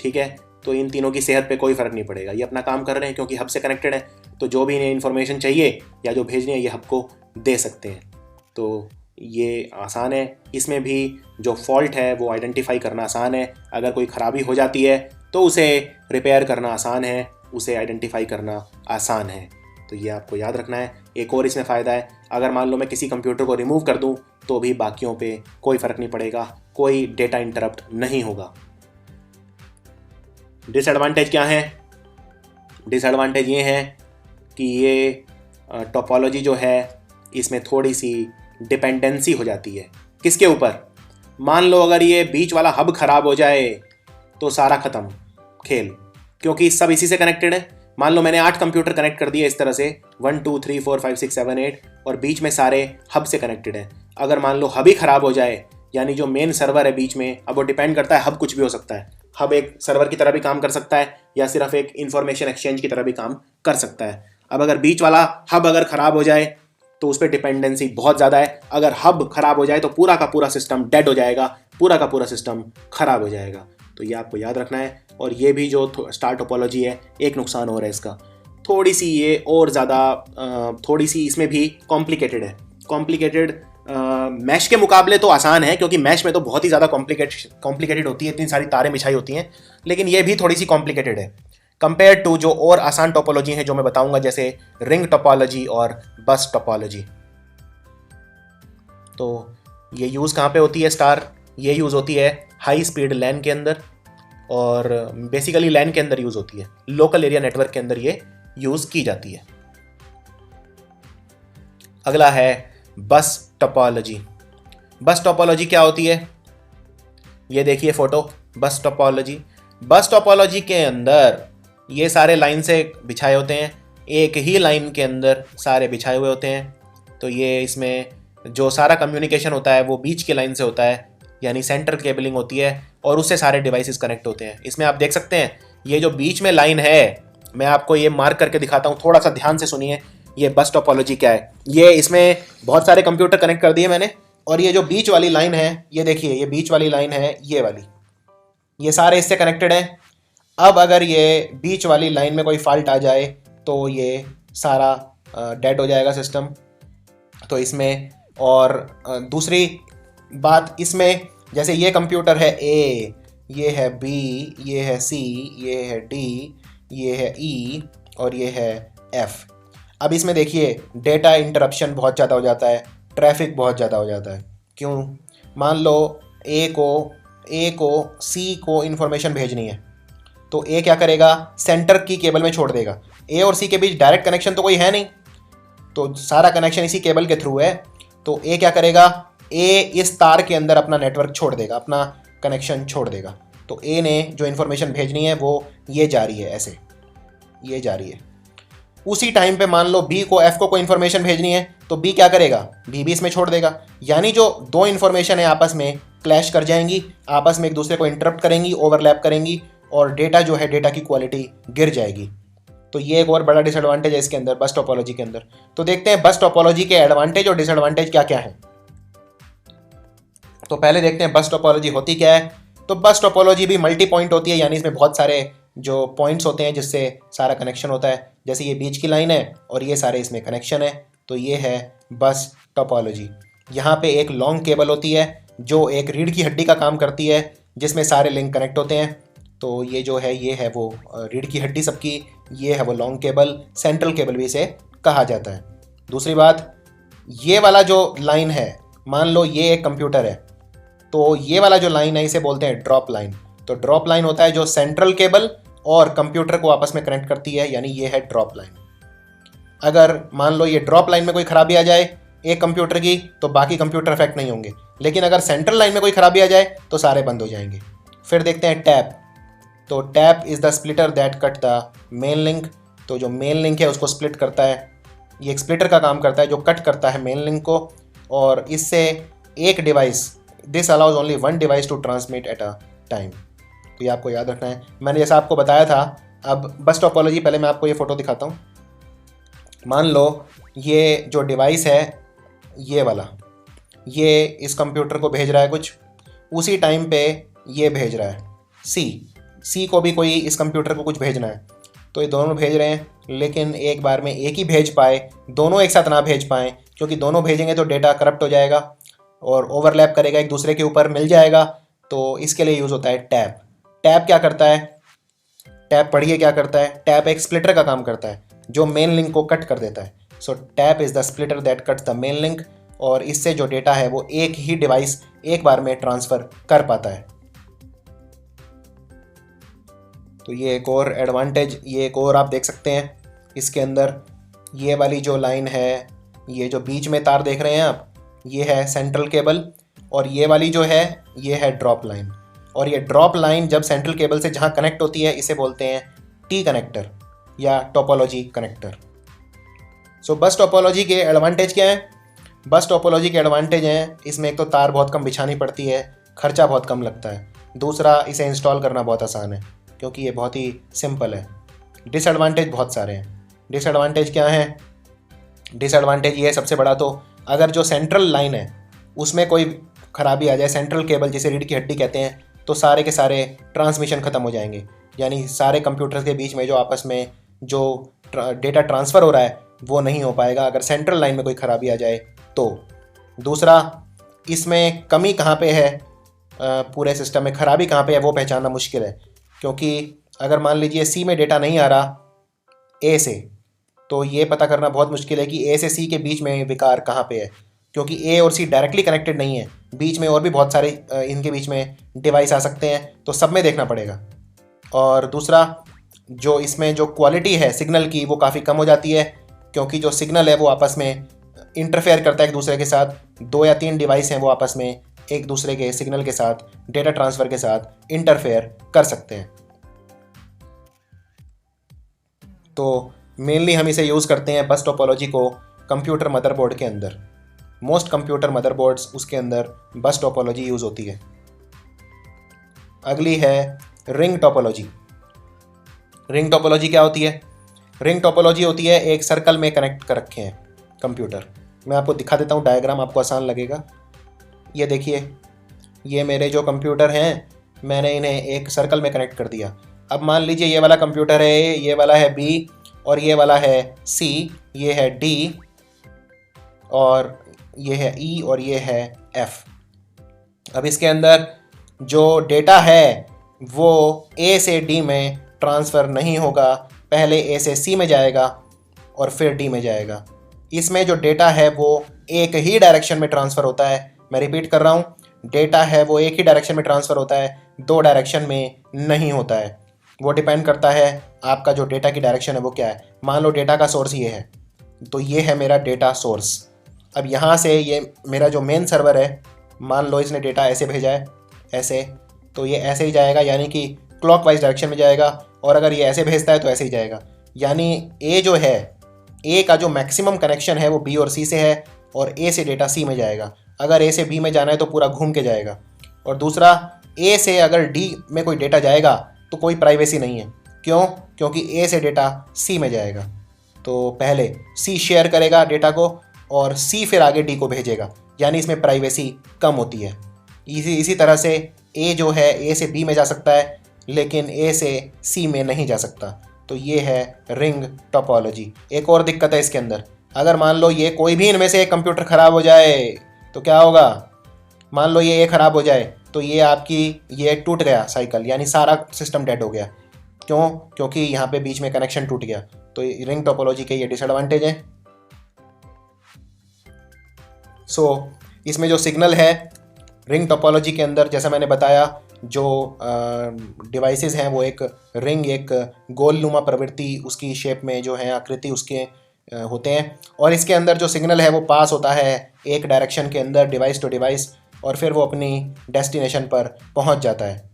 Speaker 2: ठीक है, तो इन तीनों की सेहत पे कोई फ़र्क नहीं पड़ेगा, ये अपना काम कर रहे हैं क्योंकि हब से कनेक्टेड है। तो जो भी इन्हें इन्फॉर्मेशन चाहिए या जो भेजनी है ये हब को दे सकते हैं। तो ये आसान है। इसमें भी जो फॉल्ट है वो आइडेंटिफाई करना आसान है। अगर कोई ख़राबी हो जाती है तो उसे रिपेयर करना आसान है, उसे आइडेंटिफाई करना आसान है। तो ये आपको याद रखना है। एक और इसमें फ़ायदा है, अगर मान लो मैं किसी कंप्यूटर को रिमूव कर दूं तो भी बाकियों पे कोई फ़र्क नहीं पड़ेगा, कोई डेटा इंटरप्ट नहीं होगा। डिसएडवांटेज क्या है? डिसएडवांटेज ये है कि ये टोपोलॉजी जो है इसमें थोड़ी सी डिपेंडेंसी हो जाती है। किसके ऊपर? मान लो अगर ये बीच वाला हब ख़राब हो जाए तो सारा ख़त्म खेल, क्योंकि सब इसी से कनेक्टेड है। मान लो मैंने 8 कंप्यूटर कनेक्ट कर दिए इस तरह से 1 2 3 4 5 6 7 8 और बीच में सारे हब से कनेक्टेड हैं। अगर मान लो हब ही ख़राब हो जाए, यानी जो मेन सर्वर है बीच में, अब वो डिपेंड करता है, हब कुछ भी हो सकता है। हब एक सर्वर की तरह भी काम कर सकता है या सिर्फ एक इंफॉर्मेशन एक्सचेंज की तरह भी काम कर सकता है। अब अगर बीच वाला हब अगर ख़राब हो जाए तो उस पर डिपेंडेंसी बहुत ज़्यादा है। अगर हब ख़राब हो जाए तो पूरा का पूरा सिस्टम डेड हो जाएगा, पूरा का पूरा सिस्टम ख़राब हो जाएगा। तो ये आपको याद रखना है। और ये भी जो स्टार टोपोलॉजी है, एक नुकसान और है इसका, थोड़ी सी ये और ज़्यादा थोड़ी सी इसमें भी कॉम्प्लिकेटेड है। कॉम्प्लिकेटेड मैश के मुकाबले तो आसान है, क्योंकि मैश में तो बहुत ही ज़्यादा कॉम्प्लिकेटेड होती है, इतनी सारी तारें बिछाई होती हैं, लेकिन ये भी थोड़ी सी कॉम्प्लिकेटेड है कंपेयर टू जो और आसान टोपोलॉजी हैं जो मैं बताऊंगा, जैसे रिंग टोपोलॉजी और बस टोपोलॉजी। तो ये यूज़ कहाँ पे होती है स्टार? ये यूज़ होती है हाई स्पीड लैन के अंदर, और बेसिकली लैन के अंदर यूज़ होती है, लोकल एरिया नेटवर्क के अंदर ये यूज़ की जाती है। अगला है बस टोपोलॉजी। बस टोपोलॉजी क्या होती है? ये देखिए फोटो, बस टोपोलॉजी। बस टोपोलॉजी के अंदर ये सारे लाइन से बिछाए होते हैं, एक ही लाइन के अंदर सारे बिछाए हुए होते हैं। तो ये इसमें जो सारा कम्युनिकेशन होता है वो बीच के लाइन से होता है, यानी सेंट्रल केबलिंग होती है, और उससे सारे डिवाइसेस कनेक्ट होते हैं। इसमें आप देख सकते हैं ये जो बीच में लाइन है, मैं आपको ये मार्क करके दिखाता हूँ, थोड़ा सा ध्यान से सुनिए। ये बस टोपोलॉजी क्या है? ये इसमें बहुत सारे कंप्यूटर कनेक्ट कर दिए मैंने, और ये जो बीच वाली लाइन है, ये देखिए, ये बीच वाली लाइन है, ये वाली, ये सारे इससे कनेक्टेड हैं। अब अगर ये बीच वाली लाइन में कोई फॉल्ट आ जाए तो ये सारा डेड हो जाएगा सिस्टम। तो इसमें और दूसरी बात, इसमें जैसे ये कंप्यूटर है ए, ये है बी, ये है सी, ये है डी, ये है ई और ये है एफ। अब इसमें देखिए डेटा इंटरप्शन बहुत ज़्यादा हो जाता है, ट्रैफिक बहुत ज़्यादा हो जाता है। क्यों? मान लो ए को सी को इन्फॉर्मेशन भेजनी है, तो ए क्या करेगा? सेंटर की केबल में छोड़ देगा। ए और सी के बीच डायरेक्ट कनेक्शन तो कोई है नहीं, तो सारा कनेक्शन इसी केबल के थ्रू है। तो ए क्या करेगा? ए इस तार के अंदर अपना नेटवर्क छोड़ देगा, अपना कनेक्शन छोड़ देगा। तो ए ने जो इन्फॉर्मेशन भेजनी है वो ये जा रही है, ऐसे ये जा रही है। उसी टाइम पे मान लो बी को एफ को कोई इन्फॉर्मेशन भेजनी है, तो बी क्या करेगा? बी भी इसमें छोड़ देगा। यानी जो दो इन्फॉर्मेशन है आपस में क्लैश कर जाएंगी, आपस में एक दूसरे को इंटरप्ट करेंगी, ओवरलैप करेंगी, और डेटा जो है, डेटा की क्वालिटी गिर जाएगी। तो ये एक और बड़ा डिसएडवांटेज है इसके अंदर, बस टोपोलॉजी के अंदर। तो देखते हैं बस टोपोलॉजी के एडवांटेज और डिसएडवांटेज क्या क्या है। तो पहले देखते हैं बस टोपोलॉजी होती क्या है। तो बस टोपोलॉजी भी मल्टी पॉइंट होती है, यानी इसमें बहुत सारे जो पॉइंट्स होते हैं जिससे सारा कनेक्शन होता है। जैसे ये बीच की लाइन है और ये सारे इसमें कनेक्शन है, तो ये है बस टोपोलॉजी। यहाँ पे एक लॉन्ग केबल होती है जो एक रीढ़ की हड्डी का काम करती है, जिसमें सारे लिंक कनेक्ट होते हैं। तो ये जो है ये है वो रीढ़ की हड्डी सबकी, ये है वो लॉन्ग केबल, सेंट्रल केबल भी इसे कहा जाता है। दूसरी बात, ये वाला जो लाइन है, मान लो ये एक कंप्यूटर है, तो ये वाला जो लाइन है इसे बोलते हैं ड्रॉप लाइन। तो ड्रॉप लाइन होता है जो सेंट्रल केबल और कंप्यूटर को आपस में कनेक्ट करती है, यानी ये है ड्रॉप लाइन। अगर मान लो ये ड्रॉप लाइन में कोई खराबी आ जाए एक कंप्यूटर की, तो बाकी कंप्यूटर अफेक्ट नहीं होंगे, लेकिन अगर सेंट्रल लाइन में कोई खराबी आ जाए तो सारे बंद हो जाएंगे। फिर देखते हैं टैप। तो tap is the splitter that cut the main link. तो जो मेन लिंक है उसको स्प्लिट करता है, ये एक स्प्लिटर का काम करता है जो कट करता है मेन लिंक को, और इससे एक device, this allows only one device to transmit at a time. तो ये आपको याद रखना है। मैंने जैसा आपको बताया था, अब बस टोपोलॉजी, पहले मैं आपको ये फ़ोटो दिखाता हूँ। मान लो ये जो डिवाइस है ये वाला, ये इस कंप्यूटर को भेज रहा है कुछ, उसी टाइम पे ये भेज रहा है सी को भी कोई इस कंप्यूटर को कुछ भेजना है, तो ये दोनों भेज रहे हैं, लेकिन एक बार में एक ही भेज पाए, दोनों एक साथ ना भेज पाएँ, क्योंकि दोनों भेजेंगे तो डेटा करप्ट हो जाएगा और ओवरलैप करेगा, एक दूसरे के ऊपर मिल जाएगा। तो इसके लिए यूज़ होता है टैप। टैप क्या करता है, टैप पढ़िए क्या करता है। टैप एक स्प्लिटर का काम करता है जो मेन लिंक को कट कर देता है। So tap is the splitter that cuts the main link, और इससे जो डेटा है वो एक ही डिवाइस एक बार में ट्रांसफ़र कर पाता है। तो ये एक और एडवांटेज, ये एक और आप देख सकते हैं इसके अंदर, ये वाली जो लाइन है, ये जो बीच में तार देख रहे हैं आप, ये है सेंट्रल केबल, और ये वाली जो है ये है ड्रॉप लाइन। और ये ड्रॉप लाइन जब सेंट्रल केबल से जहाँ कनेक्ट होती है इसे बोलते हैं टी कनेक्टर या टोपोलॉजी कनेक्टर। सो बस टोपोलॉजी के एडवांटेज क्या हैं? बस टोपोलॉजी के एडवांटेज हैं, इसमें एक तो तार बहुत कम बिछानी पड़ती है, खर्चा बहुत कम लगता है। दूसरा, इसे इंस्टॉल करना बहुत आसान है क्योंकि ये बहुत ही सिंपल है। डिसएडवांटेज बहुत सारे हैं। डिसएडवांटेज क्या हैं? डिसएडवांटेज ये है सबसे बड़ा, तो अगर जो सेंट्रल लाइन है उसमें कोई ख़राबी आ जाए, सेंट्रल केबल जिसे रीढ़ की हड्डी कहते हैं, तो सारे के सारे ट्रांसमिशन ख़त्म हो जाएंगे, यानी सारे कंप्यूटर्स के बीच में जो आपस में जो डेटा ट्रांसफ़र हो रहा है वो नहीं हो पाएगा अगर सेंट्रल लाइन में कोई ख़राबी आ जाए तो। दूसरा, इसमें कमी कहाँ पे है, पूरे सिस्टम में ख़राबी कहाँ पे है वो पहचानना मुश्किल है, क्योंकि अगर मान लीजिए सी में डेटा नहीं आ रहा ए से, तो ये पता करना बहुत मुश्किल है कि ए से सी के बीच में विकार कहाँ पे है, क्योंकि ए और सी डायरेक्टली कनेक्टेड नहीं है, बीच में और भी बहुत सारे इनके बीच में डिवाइस आ सकते हैं, तो सब में देखना पड़ेगा। और दूसरा, जो इसमें जो क्वालिटी है सिग्नल की वो काफ़ी कम हो जाती है, क्योंकि जो सिग्नल है वो आपस में इंटरफेयर करता है एक दूसरे के साथ। 2 या 3 डिवाइस हैं वो आपस में एक दूसरे के सिग्नल के साथ, डेटा ट्रांसफ़र के साथ इंटरफेयर कर सकते हैं। तो मेनली हम इसे यूज़ करते हैं बस टोपोलॉजी को कंप्यूटर मदरबोर्ड के अंदर। मोस्ट कंप्यूटर मदरबोर्ड्स उसके अंदर बस टोपोलॉजी यूज़ होती है। अगली है रिंग टोपोलॉजी। रिंग टोपोलॉजी क्या होती है? रिंग टोपोलॉजी होती है एक सर्कल में कनेक्ट कर रखे हैं कंप्यूटर। मैं आपको दिखा देता हूँ डायग्राम, आपको आसान लगेगा। ये देखिए, ये मेरे जो कंप्यूटर हैं मैंने इन्हें एक सर्कल में कनेक्ट कर दिया। अब मान लीजिए ये वाला कंप्यूटर है A, ये वाला है B और ये वाला है C, ये है D और ये है E और ये है F। अब इसके अंदर जो डेटा है वो A से D में ट्रांसफ़र नहीं होगा, पहले A से C में जाएगा और फिर D में जाएगा। इसमें जो डेटा है वो एक ही डायरेक्शन में ट्रांसफ़र होता है। मैं रिपीट कर रहा हूँ, डेटा है वो एक ही डायरेक्शन में ट्रांसफ़र होता है, 2 डायरेक्शन में नहीं होता है। वो डिपेंड करता है आपका जो डेटा की डायरेक्शन है वो क्या है। मान लो डेटा का सोर्स ये है, तो ये है मेरा डेटा सोर्स। अब यहाँ से ये मेरा जो मेन सर्वर है, मान लो इसने डेटा ऐसे भेजा है, ऐसे, तो ये ऐसे ही जाएगा, यानी कि क्लॉकवाइज डायरेक्शन में जाएगा। और अगर ये ऐसे भेजता है तो ऐसे ही जाएगा, यानी ए जो है, ए का जो मैक्सिमम कनेक्शन है वो बी और सी से है और ए से डेटा सी में जाएगा। अगर ए से बी में जाना है तो पूरा घूम के जाएगा। और दूसरा, ए से अगर डी में कोई डेटा जाएगा तो कोई प्राइवेसी नहीं है। क्यों? क्योंकि ए से डेटा सी में जाएगा, तो पहले सी शेयर करेगा डेटा को और सी फिर आगे डी को भेजेगा, यानी इसमें प्राइवेसी कम होती है। इसी तरह से ए जो है ए से बी में जा सकता है, लेकिन ए से सी में नहीं जा सकता। तो ये है रिंग टोपोलॉजी। एक और दिक्कत है इसके अंदर, अगर मान लो ये कोई भी इनमें से एक कंप्यूटर ख़राब हो जाए, तो क्या होगा, मान लो ये ख़राब हो जाए तो ये टूट गया साइकिल, यानी सारा सिस्टम डेड हो गया। क्यों? क्योंकि यहाँ पे बीच में कनेक्शन टूट गया। तो रिंग टोपोलॉजी के ये डिसएडवांटेज है। इसमें जो सिग्नल है रिंग टोपोलॉजी के अंदर, जैसा मैंने बताया, जो डिवाइसेस हैं वो एक रिंग, एक गोलनुमा प्रवृत्ति उसकी शेप में जो है आकृति उसके होते हैं, और इसके अंदर जो सिग्नल है वो पास होता है एक डायरेक्शन के अंदर डिवाइस टू डिवाइस, और फिर वो अपनी डेस्टिनेशन पर पहुंच जाता है।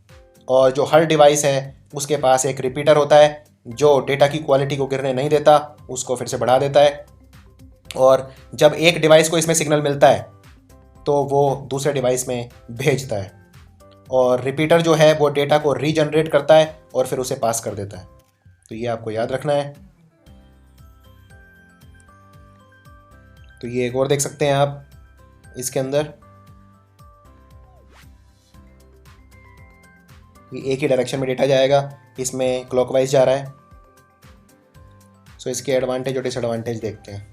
Speaker 2: और जो हर डिवाइस है उसके पास एक रिपीटर होता है जो डेटा की क्वालिटी को गिरने नहीं देता, उसको फिर से बढ़ा देता है। और जब एक डिवाइस को इसमें सिग्नल मिलता है तो वो दूसरे डिवाइस में भेजता है, और रिपीटर जो है वो डेटा को रीजनरेट करता है और फिर उसे पास कर देता है। तो ये आपको याद रखना है। तो ये एक और देख सकते हैं आप इसके अंदर, ये एक ही डायरेक्शन में डेटा जाएगा, इसमें क्लॉकवाइज जा रहा है। इसके एडवांटेज और डिसएडवांटेज देखते हैं।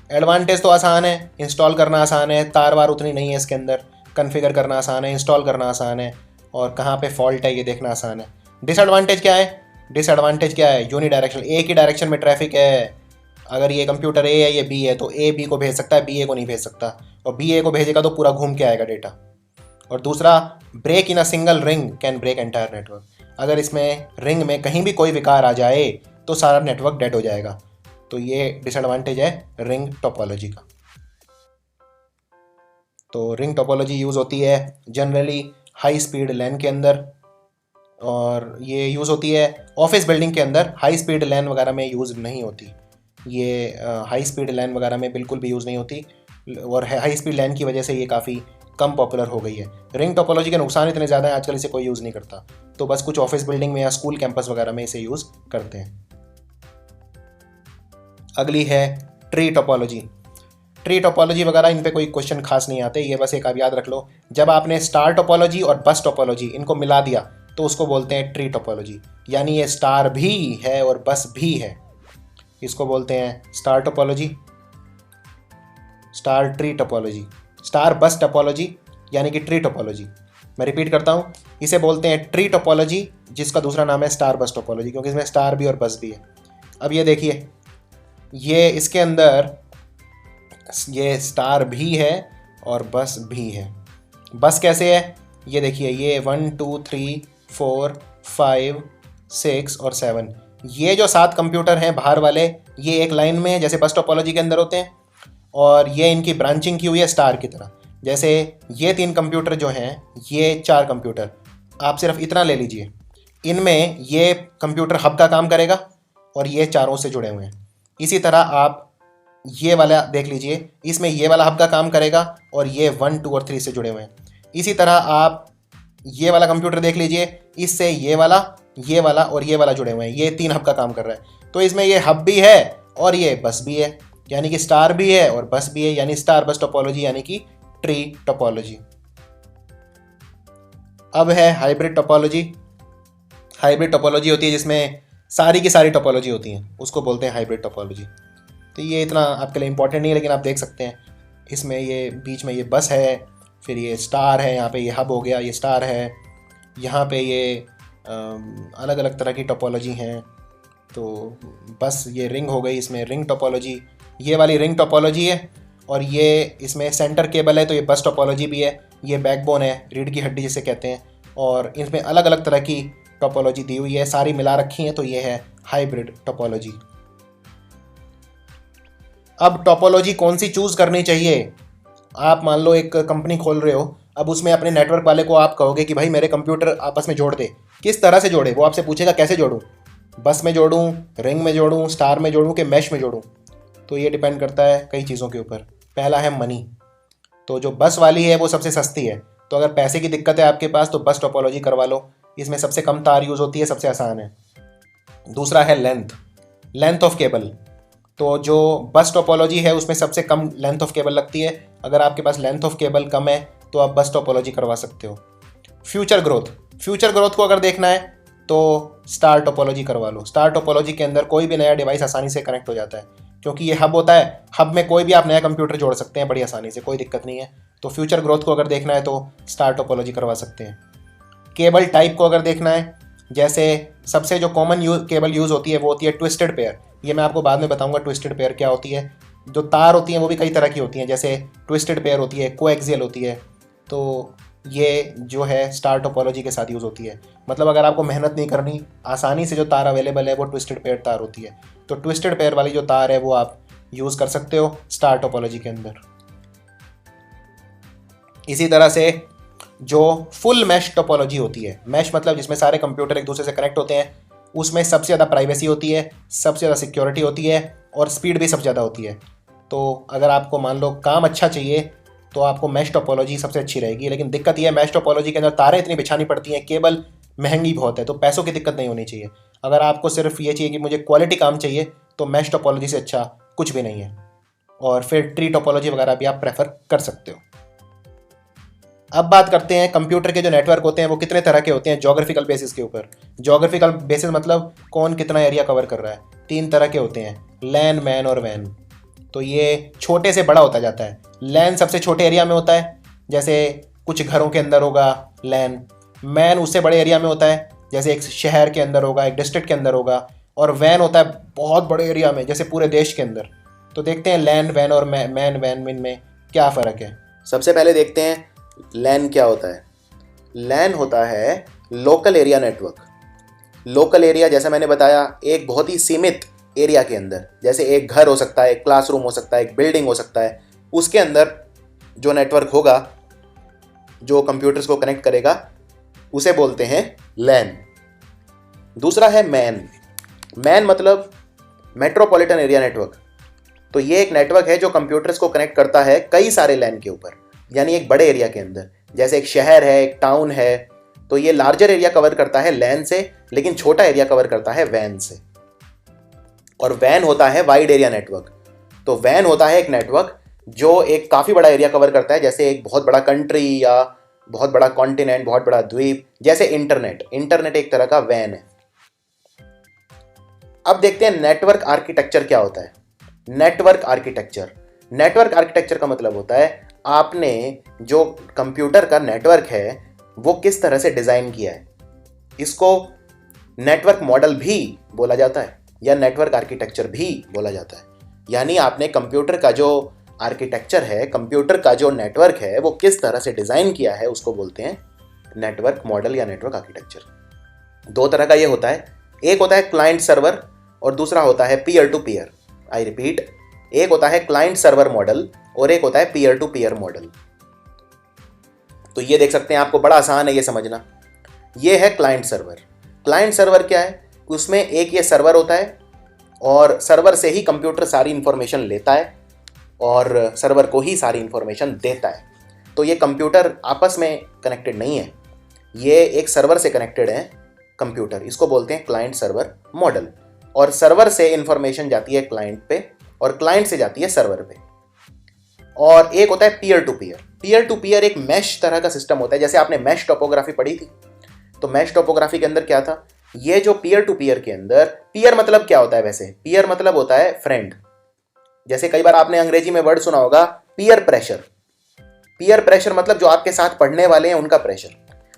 Speaker 2: एडवांटेज तो आसान है, इंस्टॉल करना आसान है, तार वार उतनी नहीं है इसके अंदर, कॉन्फ़िगर करना आसान है, इंस्टॉल करना आसान है, और कहाँ पे फॉल्ट है ये देखना आसान है। डिसएडवांटेज क्या है? डिसएडवांटेज क्या है? यूनी डायरेक्शन, एक ही डायरेक्शन में ट्रैफिक है। अगर ये कंप्यूटर ए है, ये बी है, तो ए बी को भेज सकता है, बी ए को नहीं भेज सकता, और बी ए को भेजेगा तो पूरा घूम के आएगा डेटा। और दूसरा, break in a single ring can break entire network. अगर इसमें रिंग में कहीं भी कोई विकार आ जाए तो सारा नेटवर्क डेड हो जाएगा। तो ये डिसएडवांटेज है रिंग टोपोलॉजी का। तो रिंग टोपोलॉजी यूज़ होती है जनरली हाई स्पीड लैन के अंदर, और ये यूज़ होती है ऑफिस बिल्डिंग के अंदर। हाई स्पीड लैन वगैरह में यूज़ नहीं होती ये, हाई स्पीड लैन वगैरह में बिल्कुल भी यूज़ नहीं होती, और हाई स्पीड लैन की वजह से ये काफ़ी कम पॉपुलर हो गई है। रिंग टोपोलॉजी के नुकसान इतने ज़्यादा हैं, आजकल इसे कोई यूज़ नहीं करता, तो बस कुछ ऑफिस बिल्डिंग में या स्कूल कैंपस वगैरह में इसे यूज़ करते हैं। अगली है ट्री टोपोलॉजी। ट्री टोपोलॉजी वगैरह इन पे कोई क्वेश्चन खास नहीं आते, ये बस एक आप याद रख लो, जब आपने स्टार टोपोलॉजी और बस टोपोलॉजी इनको मिला दिया तो उसको बोलते हैं ट्री टोपोलॉजी। यानी ये स्टार भी है और बस भी है, इसको बोलते हैं star topology, star tree topology, star बस टोपोलॉजी यानी कि ट्री टोपोलॉजी। मैं रिपीट करता हूँ, इसे बोलते हैं ट्री टोपोलॉजी, जिसका दूसरा नाम है स्टार बस टोपोलॉजी, क्योंकि इसमें स्टार भी और बस भी है। अब ये देखिए, ये इसके अंदर ये स्टार भी है और बस भी है। बस कैसे है? ये देखिए, ये 1 2 3 4 5 6 और 7, ये जो 7 कंप्यूटर हैं बाहर वाले, ये एक लाइन में है जैसे बस टोपोलॉजी के अंदर होते हैं, और ये इनकी ब्रांचिंग की हुई है स्टार की तरह। जैसे ये 3 कंप्यूटर जो हैं, ये 4 कंप्यूटर, आप सिर्फ इतना ले लीजिए, इनमें ये कंप्यूटर हब का काम करेगा और ये चारों से जुड़े हुए हैं। इसी तरह आप ये वाला देख लीजिए, इसमें ये वाला हब का काम करेगा और ये 1 2 और 3 से जुड़े हुए हैं। इसी तरह आप ये वाला कंप्यूटर देख लीजिए, इससे ये वाला और ये वाला जुड़े हुए हैं, ये 3 हब का काम कर रहा है। तो इसमें ये हब भी है और ये बस भी है, यानी कि स्टार भी है और बस भी है, यानी स्टार बस टोपोलॉजी यानी कि ट्री टोपोलॉजी। अब है हाइब्रिड टोपोलॉजी। हाइब्रिड टोपोलॉजी होती है जिसमें सारी की सारी टोपोलॉजी होती हैं, उसको बोलते हैं हाइब्रिड टोपोलॉजी। तो ये इतना आपके लिए इंपॉर्टेंट नहीं है, लेकिन आप देख सकते हैं इसमें ये बीच में ये बस है, फिर ये स्टार है, यहाँ पे ये हब हो गया, ये स्टार है, यहाँ पे ये अलग अलग तरह की टोपोलॉजी हैं। तो बस ये रिंग हो गई, इसमें रिंग टोपोलॉजी, ये वाली रिंग टोपोलॉजी है, और ये इसमें सेंटर केबल है तो ये बस टोपोलॉजी भी है, ये बैकबोन है, रीढ़ की हड्डी जिसे कहते हैं, और इसमें अलग अलग तरह की टोपोलॉजी दी हुई है, सारी मिला रखी हैं, तो ये है हाइब्रिड टोपोलॉजी। अब टोपोलॉजी कौन सी चूज़ करनी चाहिए? आप मान लो एक कंपनी खोल रहे हो, अब उसमें अपने नेटवर्क वाले को आप कहोगे कि भाई मेरे कंप्यूटर आपस में जोड़ दे। किस तरह से जोड़े? वो आपसे पूछेगा कैसे जोड़ूं, बस में जोड़ूं, रिंग में जोड़ूं, स्टार में जोड़ूं कि मैश में जोड़ूं। तो ये डिपेंड करता है कई चीज़ों के ऊपर। पहला है मनी, तो जो बस वाली है वो सबसे सस्ती है, तो अगर पैसे की दिक्कत है आपके पास तो बस टोपोलॉजी करवा लो, इसमें सबसे कम तार यूज़ होती है, सबसे आसान है। दूसरा है लेंथ ऑफ केबल, तो जो बस टोपोलॉजी है उसमें सबसे कम लेंथ ऑफ केबल लगती है। अगर आपके पास लेंथ ऑफ केबल कम है तो आप बस टोपोलॉजी करवा सकते हो। फ्यूचर ग्रोथ को अगर देखना है तो स्टार टोपोलॉजी करवा लो। स्टार टोपोलॉजी के अंदर कोई भी नया डिवाइस आसानी से कनेक्ट हो जाता है, क्योंकि ये हब होता है, हब में कोई भी आप नया कंप्यूटर जोड़ सकते हैं बड़ी आसानी से, कोई दिक्कत नहीं है। तो फ्यूचर ग्रोथ को अगर देखना है तो स्टार टोपोलॉजी करवा सकते हैं। केबल टाइप को अगर देखना है, जैसे सबसे जो कॉमन केबल यूज़ होती है वो होती है ट्विस्टेड पेयर। ये मैं आपको बाद में बताऊंगा ट्विस्टेड पेयर क्या होती है। जो तार होती हैं वो भी कई तरह की होती हैं, जैसे ट्विस्टेड पेयर होती है, कोएक्सियल होती है। तो ये जो है स्टार टोपोलॉजी के साथ यूज़ होती है। मतलब अगर आपको मेहनत नहीं करनी, आसानी से जो तार अवेलेबल है वो ट्विस्टेड पेयर तार होती है। तो ट्विस्टेड पेयर वाली जो तार है वो आप यूज़ कर सकते हो स्टार टोपोलॉजी के अंदर। इसी तरह से जो फुल मैश टोपोलॉजी होती है, मैश मतलब जिसमें सारे कंप्यूटर एक दूसरे से कनेक्ट होते हैं, उसमें सबसे ज़्यादा प्राइवेसी होती है, सबसे ज़्यादा सिक्योरिटी होती है और स्पीड भी सबसे ज़्यादा होती है। तो अगर आपको मान लो काम अच्छा चाहिए तो आपको मैश टोपोलॉजी सबसे अच्छी रहेगी। लेकिन दिक्कत यह है मैश टोपोलॉजी के अंदर तारें इतनी बिछानी पड़ती हैं, केबल महंगी बहुत है, तो पैसों की दिक्कत नहीं होनी चाहिए। अगर आपको सिर्फ ये चाहिए कि मुझे क्वालिटी काम चाहिए तो मैश टोपोलॉजी से अच्छा कुछ भी नहीं है। और फिर ट्री टोपोलॉजी वगैरह भी आप प्रेफर कर सकते हो। अब बात करते हैं कंप्यूटर के जो नेटवर्क होते हैं वो कितने तरह के होते हैं ज्योग्राफिकल बेसिस के ऊपर। ज्योग्राफिकल बेसिस मतलब कौन कितना एरिया कवर कर रहा है। 3 तरह के होते हैं, लैन, मैन और वैन। तो ये छोटे से बड़ा होता जाता है। लैन सबसे छोटे एरिया में होता है, जैसे कुछ घरों के अंदर होगा लैन। मैन उससे बड़े एरिया में होता है, जैसे एक शहर के अंदर होगा, एक डिस्ट्रिक्ट के अंदर होगा। और वैन होता है बहुत बड़े एरिया में, जैसे पूरे देश के अंदर। तो देखते हैं लैन, वैन और मैन वैन में क्या फ़र्क है।
Speaker 3: सबसे पहले देखते हैं लैन क्या होता है। लैन होता है local area network. Local area जैसा मैंने बताया, एक बहुत ही सीमित एरिया के अंदर, जैसे एक घर हो सकता है, एक क्लासरूम हो सकता है, एक बिल्डिंग हो सकता है, उसके अंदर जो नेटवर्क होगा, जो कंप्यूटर्स को कनेक्ट करेगा, उसे बोलते हैं लैन। दूसरा है मैन। मैन मतलब मेट्रोपॉलिटन एरिया नेटवर्क। तो ये एक नेटवर्क है जो कंप्यूटर्स को कनेक्ट करता है कई सारे लैन के ऊपर, यानी एक बड़े एरिया के अंदर। जैसे एक शहर है, एक टाउन है, तो ये लार्जर एरिया कवर करता है लैन से, लेकिन छोटा एरिया कवर करता है वैन से। और वैन होता है वाइड एरिया नेटवर्क। तो वैन होता है एक नेटवर्क जो एक काफ़ी बड़ा एरिया कवर करता है, जैसे एक बहुत बड़ा कंट्री या बहुत बड़ा कॉन्टिनेंट, बहुत बड़ा द्वीप, जैसे इंटरनेट। इंटरनेट एक तरह का वैन है। अब देखते हैं नेटवर्क आर्किटेक्चर क्या होता है। नेटवर्क आर्किटेक्चर का मतलब होता है आपने जो कंप्यूटर का नेटवर्क है वो किस तरह से डिज़ाइन किया है। इसको नेटवर्क मॉडल भी बोला जाता है या नेटवर्क आर्किटेक्चर भी बोला जाता है। यानी आपने कंप्यूटर का जो आर्किटेक्चर है, कंप्यूटर का जो नेटवर्क है, वो किस तरह से डिज़ाइन किया है, उसको बोलते हैं नेटवर्क मॉडल या नेटवर्क आर्किटेक्चर। 2 तरह का ये होता है, एक होता है क्लाइंट सर्वर और दूसरा होता है peer to peer. I repeat, एक होता है क्लाइंट सर्वर मॉडल और एक होता है पीयर टू पीयर मॉडल। तो ये देख सकते हैं, आपको बड़ा आसान है ये समझना। ये है क्लाइंट सर्वर। क्लाइंट सर्वर क्या है? उसमें एक ये सर्वर होता है और सर्वर से ही कंप्यूटर सारी इंफॉर्मेशन लेता है और सर्वर को ही सारी इंफॉर्मेशन देता है। तो ये कंप्यूटर आपस में कनेक्टेड नहीं है, ये एक सर्वर से कनेक्टेड है कंप्यूटर। इसको बोलते हैं क्लाइंट सर्वर मॉडल। और सर्वर से इंफॉर्मेशन जाती है क्लाइंट पे और क्लाइंट से जाती है सर्वर पे। और एक होता है peer to peer. Peer to peer एक मैश तरह का सिस्टम होता है। जैसे आपने मैश टोपोग्राफी पढ़ी थी, तो मैश टोपोग्राफी के अंदर क्या था, ये जो पीयर टू पीयर के अंदर, पीयर मतलब क्या होता है वैसे? पीयर मतलब होता है फ्रेंड। जैसे कई बार आपने अंग्रेजी में वर्ड सुना होगा पीयर प्रेशर। पीयर प्रेशर मतलब जो आपके साथ पढ़ने वाले हैं उनका प्रेशर।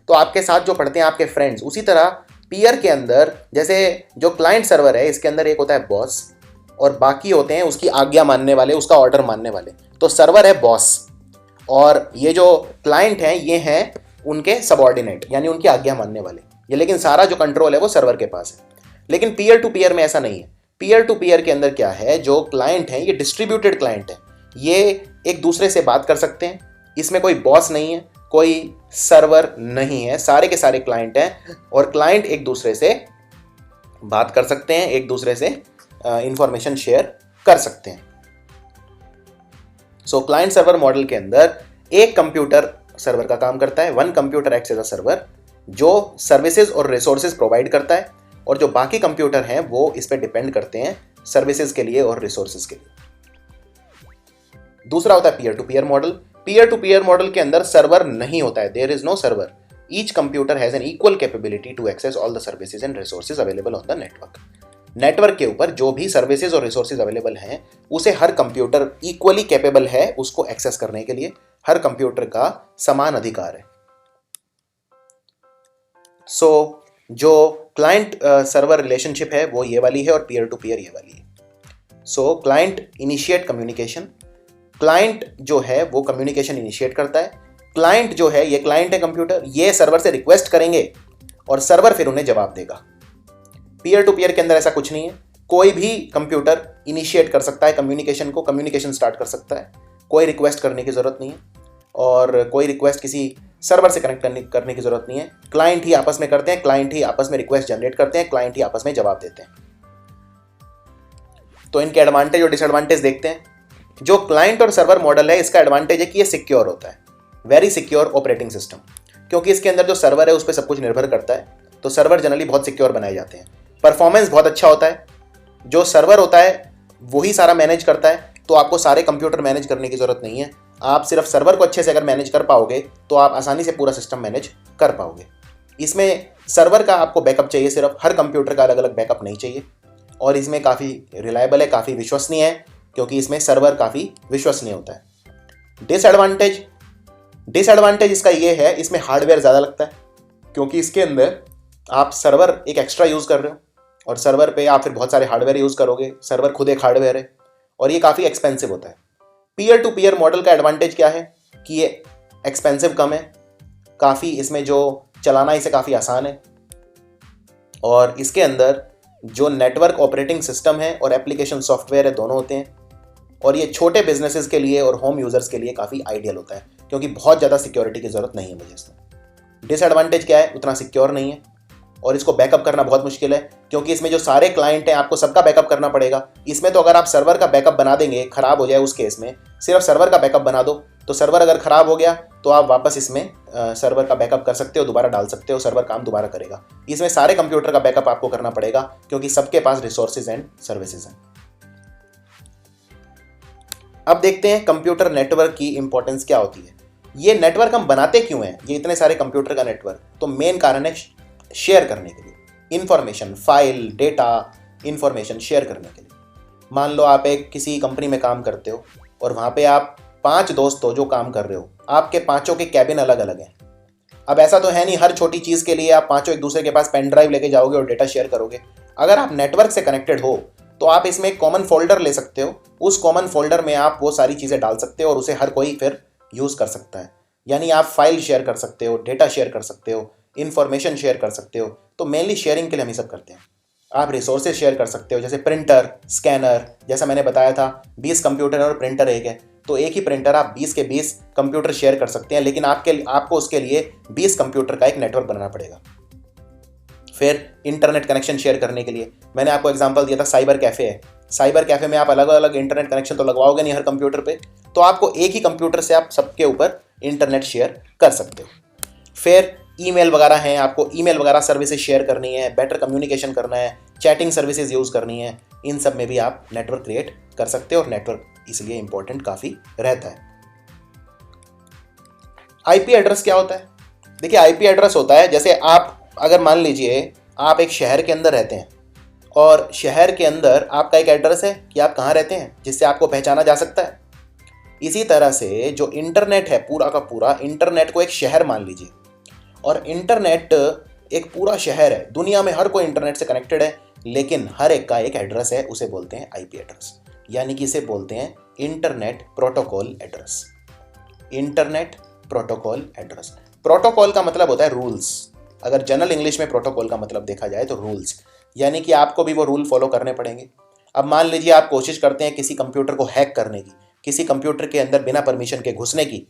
Speaker 3: तो आपके साथ जो पढ़ते हैं आपके फ्रेंड्स। उसी तरह पीयर के अंदर, जैसे जो क्लाइंट सर्वर है, इसके अंदर एक होता है बॉस और बाकी होते हैं उसकी आज्ञा मानने वाले, उसका ऑर्डर मानने वाले। तो सर्वर है बॉस और ये जो क्लाइंट हैं ये हैं उनके सबऑर्डिनेट, यानी उनकी आज्ञा मानने वाले। ये लेकिन सारा जो कंट्रोल है वो सर्वर के पास है। लेकिन पीयर टू पीयर में ऐसा नहीं है। पीयर टू पीयर के अंदर क्या है, जो क्लाइंट हैं ये डिस्ट्रीब्यूटेड क्लाइंट है। ये एक दूसरे से बात कर सकते हैं, इसमें कोई बॉस नहीं है, कोई सर्वर नहीं है, सारे के सारे क्लाइंट हैं और क्लाइंट एक दूसरे से बात कर सकते हैं, एक दूसरे से इंफॉर्मेशन शेयर कर सकते हैं। सो क्लाइंट सर्वर मॉडल के अंदर एक कंप्यूटर सर्वर का काम करता है, one computer acts as a server, जो सर्विसेज और रिसोर्सेज प्रोवाइड करता है और जो बाकी कंप्यूटर हैं वो इस पर डिपेंड करते हैं सर्विसेज के लिए और रिसोर्सेज के लिए। दूसरा होता है peer to peer model. Peer to peer model के अंदर सर्वर नहीं होता है, there is no server. Each computer has an equal capability to access all the services and resources available on the network. Network के ऊपर जो भी services और रिसोर्सेज अवेलेबल हैं उसे हर कंप्यूटर इक्वली कैपेबल है उसको एक्सेस करने के लिए, हर कंप्यूटर का समान अधिकार है। सो जो क्लाइंट सर्वर रिलेशनशिप है वो ये वाली है और पीयर टू पीयर ये वाली है। सो क्लाइंट इनिशिएट कम्युनिकेशन, क्लाइंट जो है वो कम्युनिकेशन इनिशिएट करता है। क्लाइंट जो है, ये क्लाइंट है कंप्यूटर, ये सर्वर से रिक्वेस्ट करेंगे और सर्वर फिर उन्हें जवाब देगा। पीयर टू पीयर के अंदर ऐसा कुछ नहीं है, कोई भी कंप्यूटर इनिशिएट कर सकता है कम्युनिकेशन को, कम्युनिकेशन स्टार्ट कर सकता है, कोई रिक्वेस्ट करने की ज़रूरत नहीं है और कोई रिक्वेस्ट किसी सर्वर से कनेक्ट करने की ज़रूरत नहीं है। क्लाइंट ही आपस में करते हैं, क्लाइंट ही आपस में रिक्वेस्ट जनरेट करते हैं, क्लाइंट ही आपस में जवाब देते हैं। तो इनके एडवांटेज और डिसएडवांटेज देखते हैं। जो क्लाइंट और सर्वर मॉडल है इसका एडवांटेज है कि ये सिक्योर होता है, वेरी सिक्योर ऑपरेटिंग सिस्टम, क्योंकि इसके अंदर जो सर्वर है उस पर सब कुछ निर्भर करता है, तो सर्वर जनरली बहुत सिक्योर बनाए जाते हैं। परफॉर्मेंस बहुत अच्छा होता है, जो सर्वर होता है वही सारा मैनेज करता है, तो आपको सारे कंप्यूटर मैनेज करने की ज़रूरत नहीं है। आप सिर्फ सर्वर को अच्छे से अगर मैनेज कर पाओगे तो आप आसानी से पूरा सिस्टम मैनेज कर पाओगे। इसमें सर्वर का आपको बैकअप चाहिए, सिर्फ हर कंप्यूटर का अलग अलग बैकअप नहीं चाहिए, और इसमें काफ़ी रिलायबल है, काफ़ी विश्वसनीय है, क्योंकि इसमें सर्वर काफ़ी विश्वसनीय होता है। डिसएडवांटेज इसका ये है, इसमें हार्डवेयर ज़्यादा लगता है, क्योंकि इसके अंदर आप सर्वर एक एक्स्ट्रा यूज़ कर रहे हो और सर्वर पे आप फिर बहुत सारे हार्डवेयर यूज़ करोगे, सर्वर खुद एक हार्डवेयर है और ये काफ़ी एक्सपेंसिव होता है। पीयर टू पीयर मॉडल का एडवांटेज क्या है कि ये एक्सपेंसिव कम है, काफ़ी इसमें जो चलाना इसे काफ़ी आसान है, और इसके अंदर जो नेटवर्क ऑपरेटिंग सिस्टम है और एप्लीकेशन सॉफ्टवेयर है दोनों होते हैं, और ये छोटे बिजनेसेस के लिए और होम यूज़र्स के लिए काफ़ी आइडियल होता है, क्योंकि बहुत ज़्यादा सिक्योरिटी की ज़रूरत नहीं है मुझे इसमें। डिसएडवांटेज क्या है, उतना सिक्योर नहीं है और इसको बैकअप करना बहुत मुश्किल है, क्योंकि इसमें जो सारे क्लाइंट हैं आपको सबका बैकअप करना पड़ेगा। इसमें तो अगर आप सर्वर का बैकअप बना देंगे, ख़राब हो जाए उस केस में सिर्फ सर्वर का बैकअप बना दो, तो सर्वर अगर ख़राब हो गया तो आप वापस इसमें सर्वर का बैकअप कर सकते हो, दोबारा डाल सकते हो, सर्वर काम दोबारा करेगा। इसमें सारे कंप्यूटर का बैकअप आपको करना पड़ेगा, क्योंकि सबके पास रिसोर्सेज एंड सर्विसेज हैं। अब देखते हैं कंप्यूटर नेटवर्क की इंपॉर्टेंस क्या होती है। ये नेटवर्क हम बनाते क्यों हैं, ये इतने सारे कंप्यूटर का नेटवर्क? तो मेन कारण है शेयर करने के लिए, information, file, data, information share करने के लिए। मान लो आप एक किसी कंपनी में काम करते हो और वहाँ पे आप 5 दोस्त हो जो काम कर रहे हो, आपके पांचों के कैबिन अलग अलग हैं। अब ऐसा तो है नहीं हर छोटी चीज़ के लिए आप पांचों एक दूसरे के पास पेन ड्राइव लेके जाओगे और डेटा शेयर करोगे। अगर आप नेटवर्क से कनेक्टेड हो तो आप इसमें एक कॉमन फोल्डर ले सकते हो, उस कॉमन फोल्डर में आप वो सारी चीज़ें डाल सकते हो और उसे हर कोई फिर यूज़ कर सकता है। यानी आप फाइल शेयर कर सकते हो, डेटा शेयर कर सकते हो, इंफॉर्मेशन शेयर कर सकते हो। तो मेनली शेयरिंग के लिए हम ये सब करते हैं। आप रिसोर्सेज शेयर कर सकते हो, जैसे प्रिंटर, स्कैनर, जैसा मैंने बताया था 20 कंप्यूटर और प्रिंटर एक है, तो एक ही प्रिंटर आप 20 के 20 कंप्यूटर शेयर कर सकते हैं, लेकिन आपको उसके लिए 20 कंप्यूटर का एक नेटवर्क बनाना पड़ेगा। फिर इंटरनेट कनेक्शन शेयर करने के लिए मैंने आपको एग्जांपल दिया था, साइबर कैफ़े है। साइबर कैफ़े में आप अलग अलग इंटरनेट कनेक्शन तो लगवाओगे नहीं हर कंप्यूटर पे, तो आपको एक ही कंप्यूटर से आप सबके ऊपर इंटरनेट शेयर कर सकते हो। फिर ईमेल वगैरह हैं, आपको ईमेल वगैरह सर्विसेज शेयर करनी है, बेटर कम्युनिकेशन करना है, चैटिंग सर्विसेज यूज़ करनी है, इन सब में भी आप नेटवर्क क्रिएट कर सकते हो और नेटवर्क इसलिए इंपॉर्टेंट काफ़ी रहता है। आईपी एड्रेस क्या होता है? देखिए, आईपी एड्रेस होता है, जैसे आप अगर मान लीजिए आप एक शहर के अंदर रहते हैं और शहर के अंदर आपका एक एड्रेस है कि आप कहाँ रहते हैं, जिससे आपको पहचाना जा सकता है। इसी तरह से जो इंटरनेट है, पूरा का पूरा इंटरनेट को एक शहर मान लीजिए, और इंटरनेट एक पूरा शहर है, दुनिया में हर कोई इंटरनेट से कनेक्टेड है, लेकिन हर एक का एक एड्रेस है, उसे बोलते हैं आईपी एड्रेस, यानी कि इसे बोलते हैं internet protocol address. Internet protocol address, protocol का मतलब होता है रूल्स। अगर जनरल इंग्लिश में प्रोटोकॉल का मतलब देखा जाए तो रूल्स, यानी कि आपको भी वो रूल फॉलो करने पड़ेंगे। अब मान लीजिए आप कोशिश करते हैं किसी कंप्यूटर को हैक करने की, किसी कंप्यूटर के अंदर बिना परमिशन के घुसने की,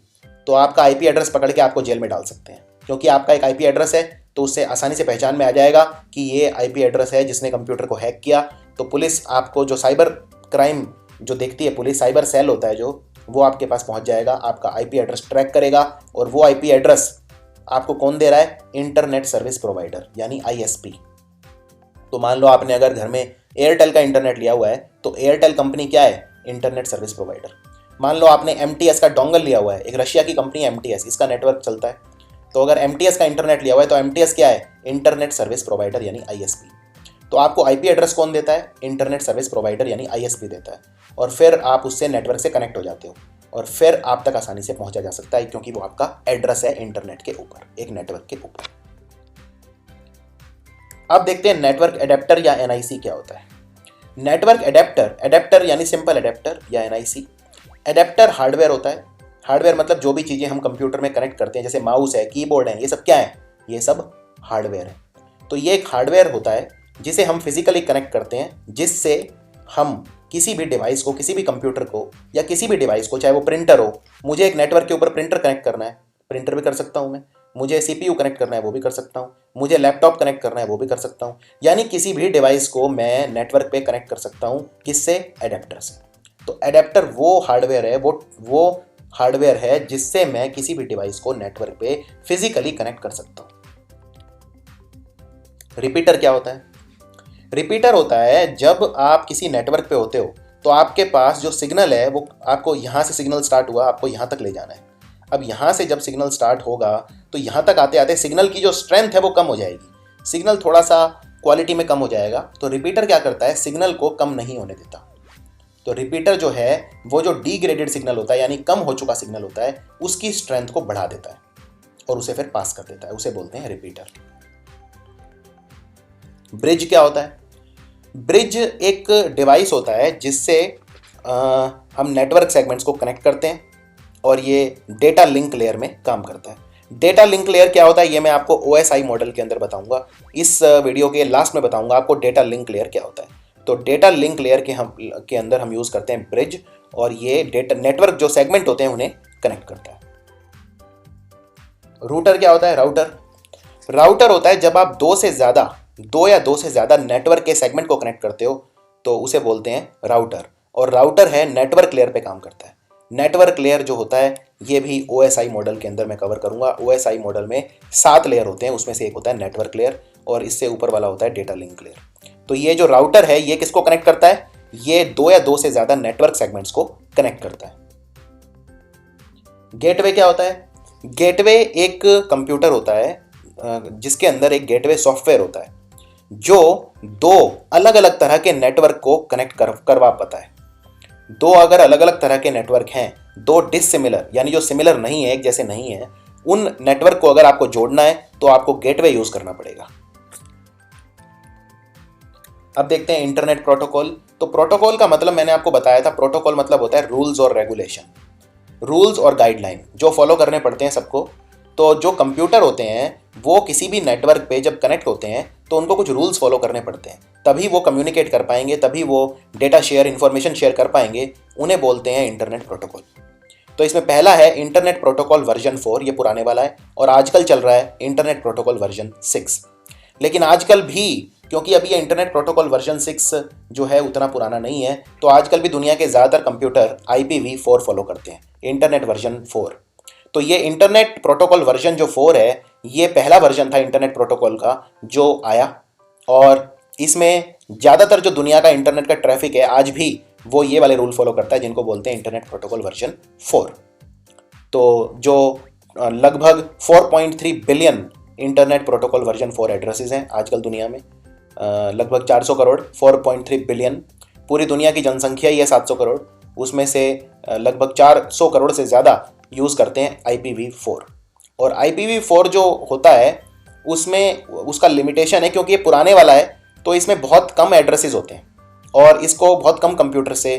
Speaker 3: तो आपका आईपी एड्रेस पकड़ के आपको जेल में डाल सकते हैं, क्योंकि आपका एक आईपी एड्रेस है, तो उससे आसानी से पहचान में आ जाएगा कि ये आईपी एड्रेस है जिसने कंप्यूटर को हैक किया। तो पुलिस आपको, जो साइबर क्राइम जो देखती है पुलिस, साइबर सेल होता है जो, वो आपके पास पहुंच जाएगा, आपका आईपी एड्रेस ट्रैक करेगा, और वो आईपी एड्रेस आपको कौन दे रहा है? इंटरनेट सर्विस प्रोवाइडर, यानी आईएसपी। तो मान लो आपने अगर घर में एयरटेल का इंटरनेट लिया हुआ है, तो एयरटेल कंपनी क्या है? Internet service provider. मान लो आपने एमटीएस का डोंगल लिया हुआ है, एक रशिया की कंपनी एमटीएस, इसका नेटवर्क चलता है, तो अगर एमटीएस का इंटरनेट लिया हुआ है तो एमटीएस क्या है? इंटरनेट सर्विस प्रोवाइडर, यानी आईएसपी। तो आपको आईपी एड्रेस कौन देता है? इंटरनेट सर्विस प्रोवाइडर यानी आईएसपी देता है, और फिर आप उससे नेटवर्क से कनेक्ट हो जाते हो और फिर आप तक आसानी से पहुंचा जा सकता है, क्योंकि वो आपका एड्रेस है इंटरनेट के ऊपर, एक नेटवर्क के ऊपर। अब देखते हैं नेटवर्क एडेप्टर या एनआईसी क्या होता है। नेटवर्क एडेप्टर यानी सिंपल एडेप्टर या एनआईसी। एडेप्टर हार्डवेयर होता है। हार्डवेयर मतलब जो भी चीज़ें हम कंप्यूटर में कनेक्ट करते हैं, जैसे माउस है, कीबोर्ड है, ये सब क्या है? ये सब हार्डवेयर है। तो ये एक हार्डवेयर होता है जिसे हम फिजिकली कनेक्ट करते हैं, जिससे हम किसी भी डिवाइस को, किसी भी कंप्यूटर को या किसी भी डिवाइस को, चाहे वो प्रिंटर हो, मुझे एक नेटवर्क के ऊपर प्रिंटर कनेक्ट करना है, प्रिंटर भी कर सकता हूँ मैं। मुझे सीपीयू कनेक्ट करना है, वो भी कर सकता हूँ। मुझे लैपटॉप कनेक्ट करना है, वो भी कर सकता हूँ। यानी किसी भी डिवाइस को मैं नेटवर्क पे कनेक्ट कर सकता हूँ। किससे? एडेप्टर से। तो एडेप्टर वो हार्डवेयर है, वो हार्डवेयर है जिससे मैं किसी भी डिवाइस को नेटवर्क पे फिजिकली कनेक्ट कर सकता हूँ। रिपीटर क्या होता है? रिपीटर होता है जब आप किसी नेटवर्क पे होते हो तो आपके पास जो सिग्नल है वो आपको यहाँ से सिग्नल स्टार्ट हुआ, आपको यहाँ तक ले जाना है। अब यहाँ से जब सिग्नल स्टार्ट होगा तो यहाँ तक आते आते सिग्नल की जो स्ट्रेंथ है वो कम हो जाएगी, सिग्नल थोड़ा सा क्वालिटी में कम हो जाएगा। तो रिपीटर क्या करता है? सिग्नल को कम नहीं होने देता। तो रिपीटर जो है वो जो डिग्रेडेड सिग्नल होता है, यानी कम हो चुका सिग्नल होता है, उसकी स्ट्रेंथ को बढ़ा देता है और उसे फिर पास कर देता है, उसे बोलते हैं रिपीटर। ब्रिज क्या होता है? ब्रिज एक डिवाइस होता है जिससे हम नेटवर्क सेगमेंट्स को कनेक्ट करते हैं और ये डेटा लिंक लेयर में काम करता है। डेटा लिंक लेयर क्या होता है ये मैं आपको OSI मॉडल के अंदर बताऊंगा। इस वीडियो के लास्ट में बताऊंगा आपको डेटा लिंक लेयर क्या होता है। तो डेटा लिंक लेयर के अंदर हम यूज़ करते हैं ब्रिज, और ये डेटा नेटवर्क जो सेगमेंट होते हैं उन्हें कनेक्ट करता है। रूटर क्या होता है? राउटर होता है जब आप दो या दो से ज़्यादा नेटवर्क के सेगमेंट को कनेक्ट करते हो तो उसे बोलते हैं राउटर, और राउटर है नेटवर्क लेयर पे काम करता है। नेटवर्क लेयर जो होता है ये भी OSI मॉडल के अंदर मैं कवर करूंगा। OSI मॉडल में 7 लेयर होते हैं, उसमें से एक होता है नेटवर्क लेयर और इससे ऊपर वाला होता है डेटा लिंक लेयर। तो ये जो राउटर है ये किसको कनेक्ट करता है? ये 2 या 2 से ज़्यादा नेटवर्क सेगमेंट्स को कनेक्ट करता है। गेटवे क्या होता है? गेटवे एक कंप्यूटर होता है जिसके अंदर एक गेटवे सॉफ्टवेयर होता है जो 2 अलग अलग तरह के नेटवर्क को कनेक्ट करवा पाता है। 2 अगर अलग अलग तरह के नेटवर्क हैं, 2 डिसिमिलर यानी जो सिमिलर नहीं है, एक जैसे नहीं है, उन नेटवर्क को अगर आपको जोड़ना है तो आपको गेटवे यूज करना पड़ेगा। अब देखते हैं इंटरनेट प्रोटोकॉल। तो प्रोटोकॉल का मतलब मैंने आपको बताया था, प्रोटोकॉल मतलब होता है रूल्स और रेगुलेशन, रूल्स और गाइडलाइन जो फॉलो करने पड़ते हैं सबको। तो जो कंप्यूटर होते हैं वो किसी भी नेटवर्क पे जब कनेक्ट होते हैं तो उनको कुछ रूल्स फॉलो करने पड़ते हैं, तभी वो कम्युनिकेट कर पाएंगे, तभी वो डेटा शेयर, इन्फॉर्मेशन शेयर कर पाएंगे। उन्हें बोलते हैं इंटरनेट प्रोटोकॉल। तो इसमें पहला है इंटरनेट प्रोटोकॉल वर्जन 4, ये पुराने वाला है, और आजकल चल रहा है इंटरनेट प्रोटोकॉल वर्जन 6। लेकिन आजकल भी, क्योंकि अभी ये इंटरनेट प्रोटोकॉल वर्जन 6 जो है उतना पुराना नहीं है, तो आजकल भी दुनिया के ज़्यादातर कंप्यूटर IPv4 फॉलो करते हैं, इंटरनेट वर्जन 4। तो ये इंटरनेट प्रोटोकॉल वर्जन जो 4 है ये पहला वर्जन था इंटरनेट प्रोटोकॉल का जो आया, और इसमें ज़्यादातर जो दुनिया का इंटरनेट का ट्रैफिक है आज भी वो ये वाले रूल फॉलो करता है जिनको बोलते हैं इंटरनेट प्रोटोकॉल वर्जन 4। तो जो लगभग 4.3 billion internet protocol version 4 addresses हैं आजकल दुनिया में, लगभग 400 करोड़, 4.3 बिलियन। पूरी दुनिया की जनसंख्या ही है 700 करोड़, उसमें से लगभग 400 करोड़ से ज़्यादा यूज़ करते हैं IPv4। और IPv4 जो होता है उसमें उसका लिमिटेशन है, क्योंकि ये पुराने वाला है तो इसमें बहुत कम एड्रेसेस होते हैं और इसको बहुत कम कंप्यूटर से,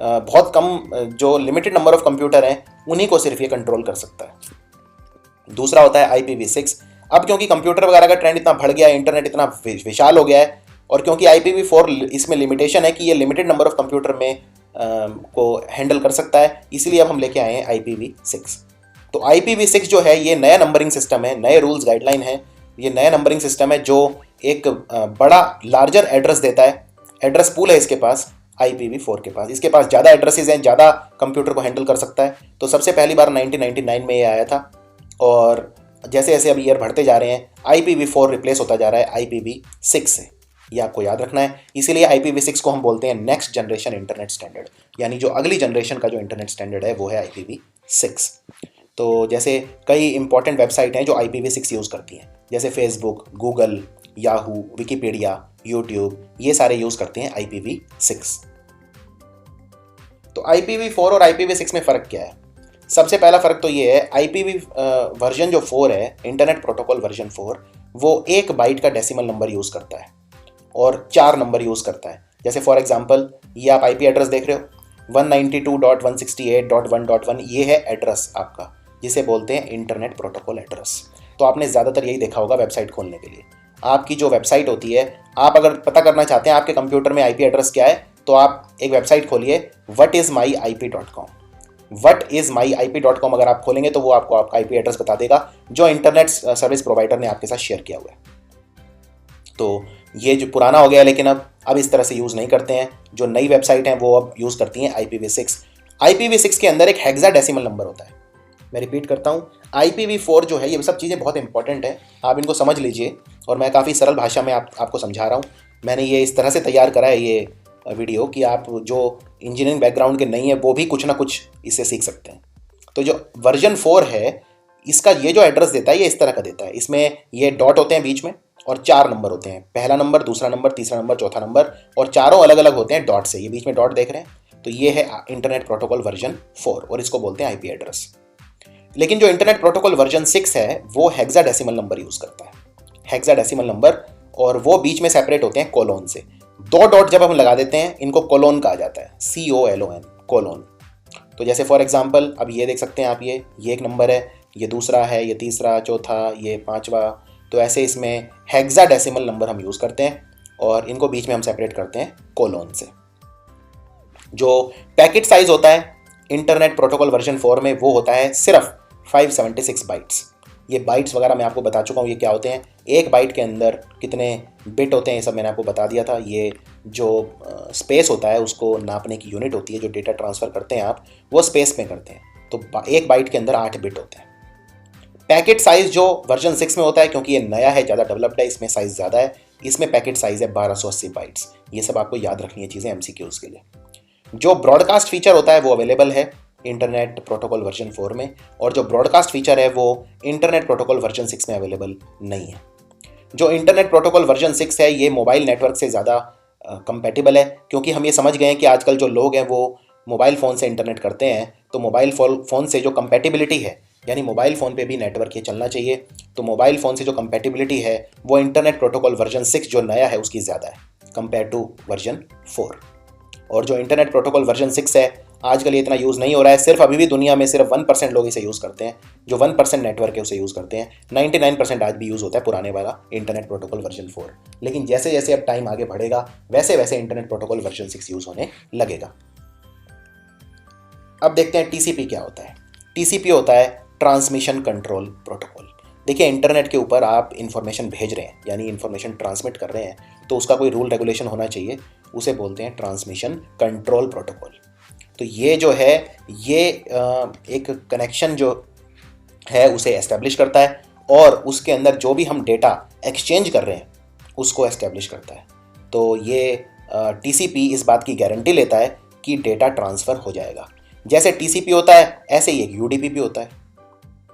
Speaker 3: बहुत कम जो लिमिटेड नंबर ऑफ कंप्यूटर हैं उन्हीं को सिर्फ ये कंट्रोल कर सकता है। दूसरा होता है IPv6। अब क्योंकि कंप्यूटर वगैरह का ट्रेंड इतना बढ़ गया है, इंटरनेट इतना विशाल हो गया है, और क्योंकि IPv4 इसमें लिमिटेशन है कि ये लिमिटेड नंबर ऑफ कंप्यूटर में को हैंडल कर सकता है, इसलिए अब हम लेके आए हैं IPv6। तो IPv6 जो है ये नया नंबरिंग सिस्टम है, नए रूल्स गाइडलाइन है। ये नया नंबरिंग सिस्टम है जो एक बड़ा लार्जर एड्रेस देता है, एड्रेस पूल है इसके पास IPv4 के पास। इसके पास ज़्यादा एड्रेसेस हैं, ज़्यादा कंप्यूटर को हैंडल कर सकता है। तो सबसे पहली बार 1999 में ये आया था, और जैसे जैसे अब ईयर बढ़ते जा रहे हैं IPv4 रिप्लेस होता जा रहा है IPv6 से, ये आपको याद रखना है। इसीलिए IPv6 को हम बोलते हैं नेक्स्ट जनरेशन इंटरनेट स्टैंडर्ड, यानी जो अगली जनरेशन का जो इंटरनेट स्टैंडर्ड है वो है IPv6। तो जैसे कई इंपॉर्टेंट वेबसाइट हैं जो IPv6 यूज़ करती हैं, जैसे Facebook, Google, Yahoo, Wikipedia, YouTube, ये सारे यूज़ करते हैं IPv6। तो IPv4 और IPv6 में फ़र्क क्या है? सबसे पहला फ़र्क तो ये है, IPv वर्जन जो 4 है, इंटरनेट प्रोटोकॉल वर्जन 4, वो 1 बाइट का डेसिमल नंबर यूज़ करता है और 4 नंबर यूज़ करता है। जैसे फॉर एग्जांपल ये आप IP एड्रेस देख रहे हो 192.168.1.1, ये है एड्रेस आपका, जिसे बोलते हैं इंटरनेट प्रोटोकॉल एड्रेस। तो आपने ज़्यादातर यही देखा होगा वेबसाइट खोलने के लिए। आपकी जो वेबसाइट होती है, आप अगर पता करना चाहते हैं आपके कंप्यूटर में IP एड्रेस क्या है, तो आप एक वेबसाइट खोलिए whatismyip.com। whatismyip.com अगर आप खोलेंगे तो वो आपको आपका IP एड्रेस बता देगा जो इंटरनेट सर्विस प्रोवाइडर ने आपके साथ शेयर किया हुआ है। तो ये जो पुराना हो गया है, लेकिन अब इस तरह से यूज़ नहीं करते हैं। जो नई वेबसाइट हैं वो अब यूज़ करती हैं IPv6। IPv6 के अंदर एक हेक्साडेसिमल नंबर होता है। मैं रिपीट करता हूँ, IPv4 जो है, ये सब चीज़ें बहुत इंपॉर्टेंट हैं, आप इनको समझ लीजिए। और मैं काफ़ी सरल भाषा में आपको समझा रहा हूँ। मैंने ये इस तरह से तैयार करा है ये वीडियो कि आप जो इंजीनियरिंग बैकग्राउंड के नहीं है वो भी कुछ ना कुछ इससे सीख सकते हैं। तो जो वर्जन 4 है, इसका ये जो एड्रेस देता है ये इस तरह का देता है। इसमें ये डॉट होते हैं बीच में और 4 नंबर होते हैं, पहला नंबर, दूसरा नंबर, तीसरा नंबर, चौथा नंबर, और चारों अलग अलग होते हैं डॉट से। ये बीच में डॉट देख रहे हैं, तो ये है इंटरनेट प्रोटोकॉल वर्जन 4 और इसको बोलते हैं IP एड्रेस। लेकिन जो इंटरनेट प्रोटोकॉल वर्जन 6 है वो हेक्साडेसिमल नंबर यूज़ करता है, हेक्साडेसिमल नंबर, और वो बीच में सेपरेट होते हैं कोलोन से। 2 डॉट जब हम लगा देते हैं, इनको कोलोन कहा जाता है, COLON, कोलोन। तो जैसे फॉर एग्जांपल अब ये देख सकते हैं आप, ये एक नंबर है, ये दूसरा है, ये तीसरा, चौथा, ये पांचवा। तो ऐसे इसमें हेक्साडेसिमल नंबर हम यूज़ करते हैं और इनको बीच में हम सेपरेट करते हैं कोलोन से। जो पैकेट साइज होता है इंटरनेट प्रोटोकॉल वर्जन 4 में, वो होता है सिर्फ 576 बाइट्स। ये बाइट्स वगैरह मैं आपको बता चुका हूँ ये क्या होते हैं। एक बाइट के अंदर कितने बिट होते हैं ये सब मैंने आपको बता दिया था। ये जो स्पेस होता है उसको नापने की यूनिट होती है, जो डेटा ट्रांसफ़र करते हैं आप, वो स्पेस में करते हैं। तो एक बाइट के अंदर 8 बिट होते हैं। पैकेट साइज़ जो वर्जन 6 में होता है, क्योंकि ये नया है, ज़्यादा डेवलप्ड है, इसमें साइज़ ज़्यादा है, इसमें पैकेट साइज़ है 1280 बाइट्स। ये सब आपको याद रखनी है चीज़ें MCQs के लिए। जो ब्रॉडकास्ट फीचर होता है वो अवेलेबल है इंटरनेट प्रोटोकॉल वर्जन 4 में, और जो ब्रॉडकास्ट फीचर है वो इंटरनेट प्रोटोकॉल वर्जन 6 में अवेलेबल नहीं है। जो इंटरनेट प्रोटोकॉल वर्जन 6 है ये मोबाइल नेटवर्क से ज़्यादा कंपैटिबल है, क्योंकि हम ये समझ गए हैं कि आजकल जो लोग हैं वो मोबाइल फ़ोन से इंटरनेट करते हैं। तो मोबाइल फ़ोन से जो कंपैटिबिलिटी है, यानी मोबाइल फ़ोन पे भी नेटवर्क ये चलना चाहिए, तो मोबाइल फ़ोन से जो कंपैटिबिलिटी है वो इंटरनेट प्रोटोकॉल वर्जन 6 जो नया है उसकी ज़्यादा है कंपेयर टू वर्जन 4। और जो इंटरनेट प्रोटोकॉल वर्जन 6 है आजकल ये इतना यूज़ नहीं हो रहा है, सिर्फ अभी भी दुनिया में सिर्फ 1% लोग इसे यूज़ करते हैं। जो 1% नेटवर्क है उसे यूज़ करते हैं। 99% आज भी यूज़ होता है पुराने वाला इंटरनेट प्रोटोकॉल वर्जन 4। लेकिन जैसे जैसे अब टाइम आगे बढ़ेगा वैसे वैसे इंटरनेट प्रोटोकॉल वर्जन 6 यूज़ होने लगेगा। अब देखते हैं TCP क्या होता है। TCP होता है ट्रांसमिशन कंट्रोल प्रोटोकॉल। देखिए, इंटरनेट के ऊपर आप इंफॉर्मेशन भेज रहे हैं, यानी इंफॉर्मेशन ट्रांसमिट कर रहे हैं, तो उसका कोई रूल रेगुलेशन होना चाहिए, उसे बोलते हैं ट्रांसमिशन कंट्रोल प्रोटोकॉल। तो ये जो है ये एक कनेक्शन जो है उसे एस्टेब्लिश करता है, और उसके अंदर जो भी हम डेटा एक्सचेंज कर रहे हैं उसको एस्टेब्लिश करता है। तो ये TCP इस बात की गारंटी लेता है कि डेटा ट्रांसफ़र हो जाएगा। जैसे TCP होता है ऐसे ही एक UDP भी होता है।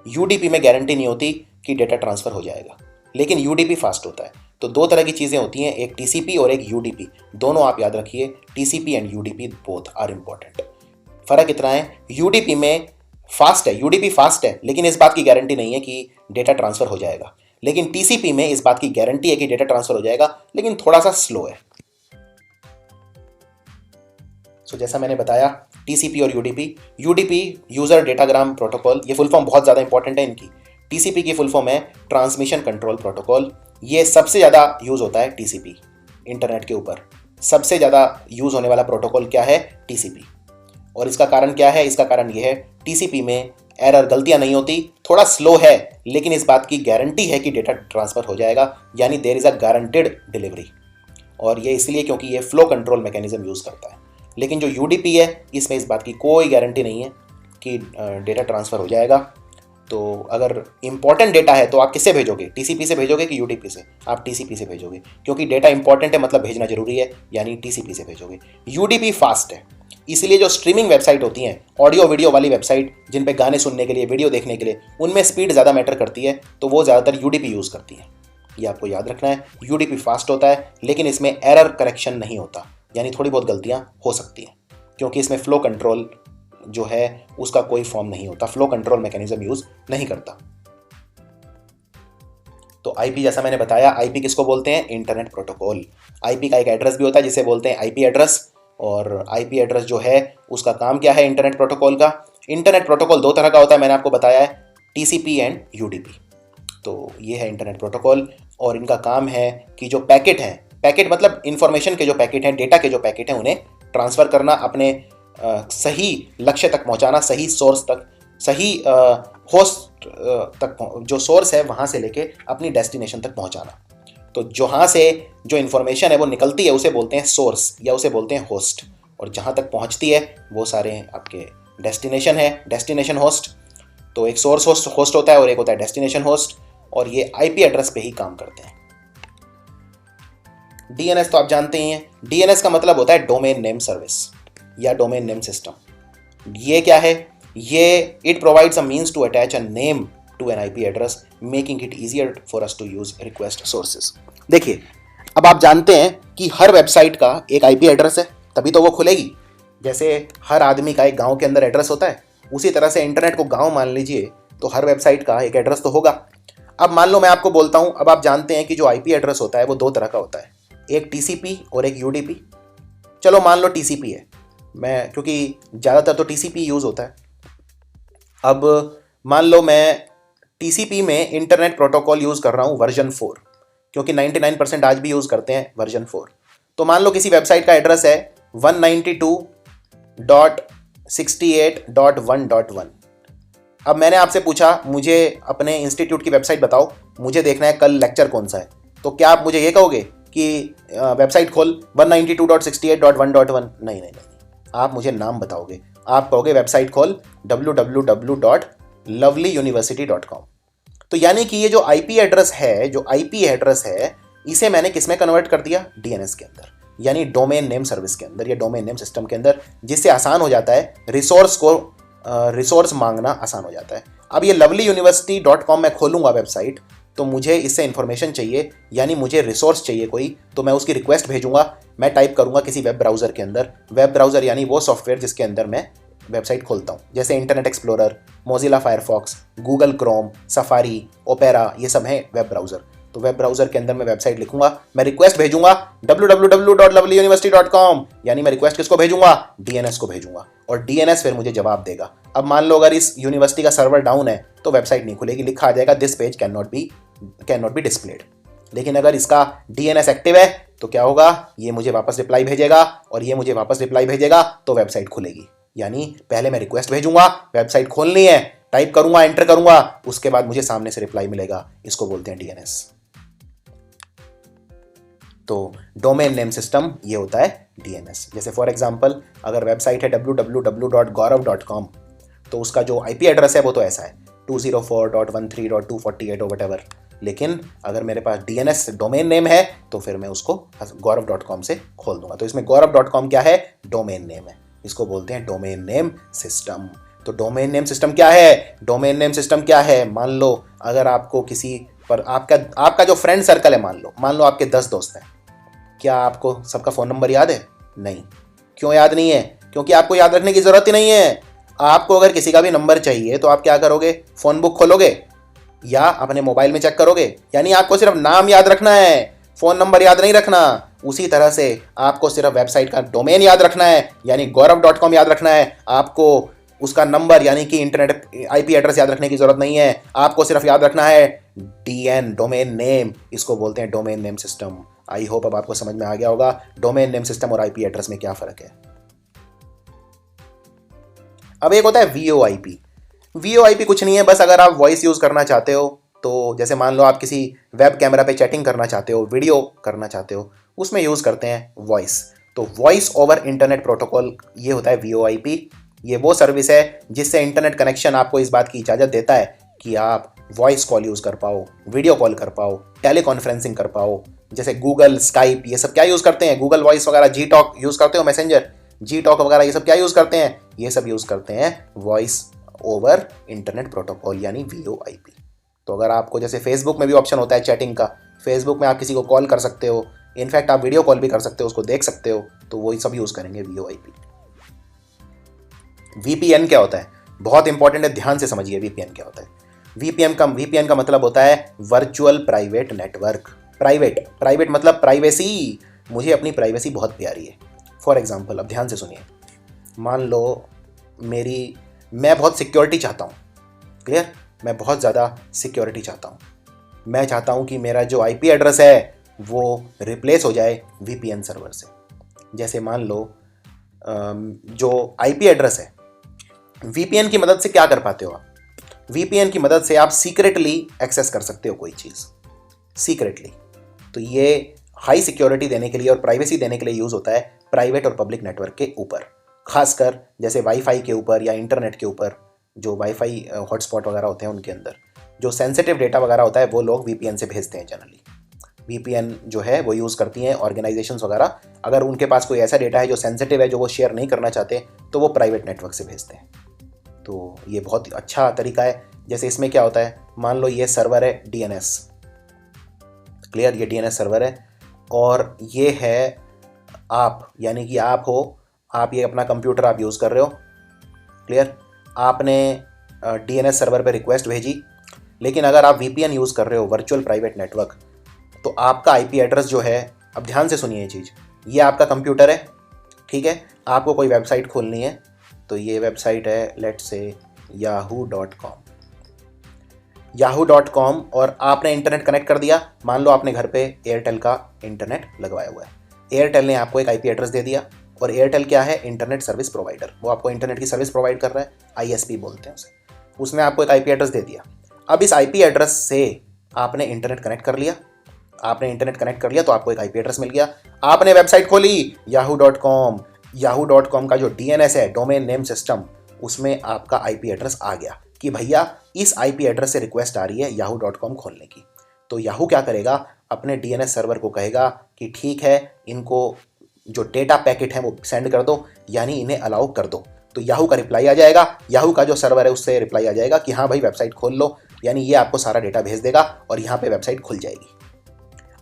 Speaker 3: UDP में गारंटी नहीं होती कि डेटा ट्रांसफ़र हो जाएगा, लेकिन UDP फास्ट होता है। तो 2 तरह की चीज़ें होती हैं, एक TCP और एक UDP। दोनों आप याद रखिए, TCP and UDP both are important. फ़र्क इतना है, UDP में फास्ट है, UDP फास्ट है, लेकिन इस बात की गारंटी नहीं है कि डेटा ट्रांसफ़र हो जाएगा। लेकिन TCP में इस बात की गारंटी है कि डेटा ट्रांसफ़र हो जाएगा, लेकिन थोड़ा सा स्लो है। तो जैसा मैंने बताया, TCP और UDP यूज़र डेटाग्राम प्रोटोकॉल, ये फुल फॉर्म बहुत ज़्यादा इंपॉर्टेंट है इनकी। TCP की फुल फॉर्म है ट्रांसमिशन कंट्रोल प्रोटोकॉल। ये सबसे ज़्यादा यूज़ होता है TCP। इंटरनेट के ऊपर सबसे ज़्यादा यूज़ होने वाला प्रोटोकॉल क्या है? TCP। और इसका कारण क्या है? इसका कारण ये है, TCP में एरर, गलतियाँ नहीं होती, थोड़ा स्लो है, लेकिन इस बात की गारंटी है कि डेटा ट्रांसफ़र हो जाएगा, यानी there is a guaranteed delivery. और ये इसलिए क्योंकि ये फ्लो कंट्रोल मैकेनिज्म यूज़ करता है। लेकिन जो UDP है इसमें इस बात की कोई गारंटी नहीं है कि डेटा ट्रांसफ़र हो जाएगा। तो अगर इंपॉर्टेंट डेटा है तो आप किससे भेजोगे? TCP से भेजोगे कि UDP से? आप TCP से भेजोगे, क्योंकि डेटा इंपॉर्टेंट है, मतलब भेजना जरूरी है, यानी TCP से भेजोगे। UDP फास्ट है, इसलिए जो स्ट्रीमिंग वेबसाइट होती हैं, ऑडियो वीडियो वाली वेबसाइट, जिन पे गाने सुनने के लिए, वीडियो देखने के लिए, उनमें स्पीड ज़्यादा मैटर करती है, तो वो ज़्यादातर UDP यूज़ करती है। ये आपको याद रखना है। यूडीपी फास्ट होता है, लेकिन इसमें एरर करेक्शन नहीं होता, यानी थोड़ी बहुत गलतियां हो सकती हैं, क्योंकि इसमें फ्लो कंट्रोल जो है उसका कोई फॉर्म नहीं होता, फ्लो कंट्रोल मैकेनिज्म यूज नहीं करता। तो आईपी जैसा मैंने बताया, आईपी किसको बोलते हैं? Internet protocol. आईपी का एक एड्रेस भी होता है जिसे बोलते हैं आईपी एड्रेस, और आईपी एड्रेस जो है उसका काम क्या है इंटरनेट प्रोटोकॉल का? इंटरनेट प्रोटोकॉल दो तरह का होता है, मैंने आपको बताया है, टीसीपी एंड यूडीपी। तो ये है इंटरनेट प्रोटोकॉल, और इनका काम है कि जो पैकेट हैं, पैकेट मतलब इंफॉर्मेशन के जो पैकेट हैं, डेटा के जो पैकेट हैं, उन्हें ट्रांसफ़र करना, अपने सही लक्ष्य तक पहुंचाना, सही सोर्स तक, सही होस्ट तक, जो सोर्स है वहाँ से लेके अपनी डेस्टिनेशन तक पहुंचाना। तो जहाँ से जो इन्फॉर्मेशन है वो निकलती है उसे बोलते हैं सोर्स या उसे बोलते हैं होस्ट, और जहाँ तक पहुँचती है वो सारे आपके डेस्टिनेशन है, डेस्टिनेशन होस्ट। तो एक सोर्स होस्ट होता है और एक होता है डेस्टिनेशन होस्ट, और ये आईपी एड्रेस पे ही काम करते हैं। डीएनएस तो आप जानते ही हैं, डीएनएस का मतलब होता है डोमेन नेम सर्विस या डोमेन नेम सिस्टम। ये क्या है? ये it provides a means to attach a name to an IP address, making it easier for us to use request sources. देखिए, अब आप जानते हैं कि हर वेबसाइट का एक आईपी एड्रेस है, तभी तो वो खुलेगी। जैसे हर आदमी का एक गांव के अंदर एड्रेस होता है, उसी तरह से इंटरनेट को गांव मान लीजिए, तो हर वेबसाइट का एक एड्रेस तो होगा। अब मान लो मैं आपको बोलता हूं, अब आप जानते हैं कि जो आईपी एड्रेस होता है वो दो तरह का होता है, एक टीसीपी और एक यूडीपी। चलो मान लो टीसीपी है, मैं क्योंकि ज़्यादातर तो टीसीपी यूज़ होता है। अब मान लो मैं टीसीपी में इंटरनेट प्रोटोकॉल यूज़ कर रहा हूँ वर्जन 4, क्योंकि 99% आज भी यूज़ करते हैं वर्जन 4। तो मान लो किसी वेबसाइट का एड्रेस है 192.68.1.1। अब मैंने आपसे पूछा मुझे अपने इंस्टीट्यूट की वेबसाइट बताओ, मुझे देखना है कल लेक्चर कौन सा है, तो क्या आप मुझे ये कहोगे कि वेबसाइट खोल 192.68.1.1? नहीं नहीं नहीं, आप मुझे नाम बताओगे, आप कहोगे वेबसाइट खोल www.lovelyuniversity.com। तो यानी कि ये जो आईपी एड्रेस है, जो आईपी एड्रेस है, इसे मैंने किस में कन्वर्ट कर दिया? डीएनएस के अंदर, यानी डोमेन नेम सर्विस के अंदर या डोमेन नेम सिस्टम के अंदर, जिससे आसान हो जाता है रिसोर्स मांगना आसान हो जाता है। अब ये lovelyuniversity.com मैं खोलूंगा वेबसाइट, तो मुझे इससे इन्फॉर्मेशन चाहिए, यानी मुझे रिसोर्स चाहिए कोई, तो मैं उसकी रिक्वेस्ट भेजूंगा, मैं टाइप करूंगा किसी वेब ब्राउज़र के अंदर। वेब ब्राउज़र यानी वो सॉफ्टवेयर जिसके अंदर मैं वेबसाइट खोलता हूँ, जैसे internet explorer, Mozilla Firefox, Google Chrome, safari, opera, ये सब हैं वेब ब्राउज़र। तो वेब ब्राउज़र के अंदर मैं वेबसाइट लिखूंगा, मैं रिक्वेस्ट भेजूंगा www.lovelyuniversity.com, यानी मैं रिक्वेस्ट किसको भेजूंगा? डीएनएस को भेजूंगा, और डीएनएस फिर मुझे जवाब देगा। अब मान लो अगर इस यूनिवर्सिटी का सर्वर डाउन है तो वेबसाइट नहीं खुलेगी, लिखा आ जाएगा this page can not be displayed. लेकिन अगर इसका डीएनएस एक्टिव है तो क्या होगा? ये मुझे वापस रिप्लाई भेजेगा, और ये मुझे वापस रिप्लाई भेजेगा, तो वेबसाइट खुलेगी। यानी पहले मैं रिक्वेस्ट भेजूंगा, वेबसाइट खोलनी है, टाइप करूंगा, एंटर करूंगा, उसके बाद मुझे सामने से रिप्लाई मिलेगा। इसको बोलते हैं डीएनएस। तो डोमेन नेम सिस्टम ये होता है डीएनएस। जैसे फॉर एग्जांपल अगर वेबसाइट है www.gaurav.com, तो उसका जो आईपी एड्रेस है वो तो ऐसा है 204.13.248 और वटेवर। लेकिन अगर मेरे पास डीएनएस डोमेन नेम है तो फिर मैं उसको gaurav.com से खोल दूंगा। तो इसमें gaurav.com क्या है? डोमेन नेम है, इसको बोलते हैं डोमेन नेम सिस्टम। तो डोमेन नेम सिस्टम क्या है? डोमेन नेम सिस्टम क्या है? मान लो अगर आपको किसी पर आपका जो फ्रेंड सर्कल है, मान लो आपके 10 दोस्त हैं, क्या आपको सबका फ़ोन नंबर याद है? नहीं। क्यों याद नहीं है? क्योंकि आपको याद रखने की ज़रूरत ही नहीं है। आपको अगर किसी का भी नंबर चाहिए तो आप क्या करोगे? फ़ोन बुक खोलोगे या अपने मोबाइल में चेक करोगे। यानी आपको सिर्फ नाम याद रखना है, फ़ोन नंबर याद नहीं रखना। उसी तरह से आपको सिर्फ वेबसाइट का डोमेन याद रखना है, यानी gaurav.com याद रखना है। आपको उसका नंबर यानी कि इंटरनेट आईपी एड्रेस याद रखने की ज़रूरत नहीं है। आपको सिर्फ याद रखना है डीएन, डोमेन नेम। इसको बोलते हैं domain name system. I hope अब आपको समझ में आ गया होगा डोमेन नेम सिस्टम और आईपी एड्रेस में क्या फ़र्क है। अब एक होता है वीओआईपी। वीओआईपी कुछ नहीं है, बस अगर आप वॉइस यूज़ करना चाहते हो, तो जैसे मान लो आप किसी वेब कैमरा पे चैटिंग करना चाहते हो, वीडियो करना चाहते हो, उसमें यूज़ करते हैं वॉइस। तो वॉइस ओवर इंटरनेट प्रोटोकॉल ये होता है वीओआईपी। ये वो सर्विस है जिससे इंटरनेट कनेक्शन आपको इस बात की इजाज़त देता है कि आप वॉइस कॉल यूज़ कर पाओ, वीडियो कॉल कर पाओ, टेली कॉन्फ्रेंसिंग कर पाओ। जैसे गूगल, स्काइप, ये सब क्या यूज़ करते हैं? गूगल वॉइस वगैरह, जी टॉक यूज़ करते हो, मैसेंजर, जी टॉक वगैरह, ये सब क्या यूज़ करते हैं? ये सब यूज़ करते हैं वॉइस ओवर इंटरनेट प्रोटोकॉल यानी वीओआईपी। तो अगर आपको जैसे फेसबुक में भी ऑप्शन होता है चैटिंग का, फेसबुक में आप किसी को कॉल कर सकते हो, इनफैक्ट आप वीडियो कॉल भी कर सकते हो, उसको देख सकते हो, तो वही सब यूज़ करेंगे VoIP। VPN क्या होता है? बहुत इंपॉर्टेंट है, ध्यान से समझिए VPN क्या होता है। VPN का मतलब होता है वर्चुअल प्राइवेट नेटवर्क। प्राइवेट मतलब प्राइवेसी। मुझे अपनी प्राइवेसी बहुत प्यारी है। फॉर एग्जाम्पल, अब ध्यान से सुनिए, मान लो मैं बहुत सिक्योरिटी चाहता हूँ, क्लियर, मैं बहुत ज़्यादा सिक्योरिटी चाहता हूँ। मैं चाहता हूँ कि मेरा जो IP एड्रेस है वो रिप्लेस हो जाए VPN सर्वर से। जैसे मान लो जो IP एड्रेस है, VPN की मदद से क्या कर पाते हो आप? VPN की मदद से आप सीक्रेटली एक्सेस कर सकते हो कोई चीज़, सीक्रेटली। तो ये हाई सिक्योरिटी देने के लिए और प्राइवेसी देने के लिए यूज़ होता है प्राइवेट और पब्लिक नेटवर्क के ऊपर, खासकर जैसे वाईफाई के ऊपर या इंटरनेट के ऊपर। जो वाईफाई हॉटस्पॉट वगैरह होते हैं उनके अंदर जो सेंसिटिव डेटा वगैरह होता है वो लोग VPN से भेजते हैं जनरली। VPN जो है वो यूज़ करती हैं ऑर्गेनाइजेशंस वगैरह। अगर उनके पास कोई ऐसा डेटा है जो सेंसिटिव है, जो वो शेयर नहीं करना चाहते, तो वो प्राइवेट नेटवर्क से भेजते हैं। तो ये बहुत अच्छा तरीका है। जैसे इसमें क्या होता है, मान लो ये सर्वर है DNS, क्लियर, ये DNS सर्वर है और ये है आप, यानी कि आप हो, आप ये अपना कंप्यूटर आप यूज़ कर रहे हो, क्लियर। आपने DNS सर्वर पे रिक्वेस्ट भेजी, लेकिन अगर आप VPN यूज़ कर रहे हो, वर्चुअल प्राइवेट नेटवर्क, तो आपका IP एड्रेस जो है, अब ध्यान से सुनिए ये चीज़, ये आपका कंप्यूटर है, ठीक है। आपको कोई वेबसाइट खोलनी है, तो ये वेबसाइट है लेट्स से yahoo.com, और आपने इंटरनेट कनेक्ट कर दिया। मान लो आपने घर पे एयरटेल का इंटरनेट लगवाया हुआ है, एयरटेल ने आपको एक IP एड्रेस दे दिया, और एयरटेल क्या है, इंटरनेट सर्विस प्रोवाइडर, वो आपको इंटरनेट की सर्विस प्रोवाइड कर रहा है, ISP बोलते हैं उसे। उसने आपको एक IP एड्रेस दे दिया। अब इस IP एड्रेस से आपने इंटरनेट कनेक्ट कर लिया, तो आपको एक IP एड्रेस मिल गया। आपने वेबसाइट खोली yahoo.com का जो DNS है, डोमेन नेम सिस्टम, उसमें आपका IP एड्रेस आ गया कि भैया इस IP एड्रेस से रिक्वेस्ट आ रही है yahoo.com खोलने की। तो याहू क्या करेगा, अपने DNS सर्वर को कहेगा कि ठीक है, इनको जो डेटा पैकेट है वो सेंड कर दो, यानी इन्हें अलाउ कर दो। तो याहू का रिप्लाई आ जाएगा, याहू का जो सर्वर है उससे रिप्लाई आ जाएगा कि हाँ भाई वेबसाइट खोल लो, यानी ये आपको सारा डेटा भेज देगा और यहाँ पे वेबसाइट खुल जाएगी।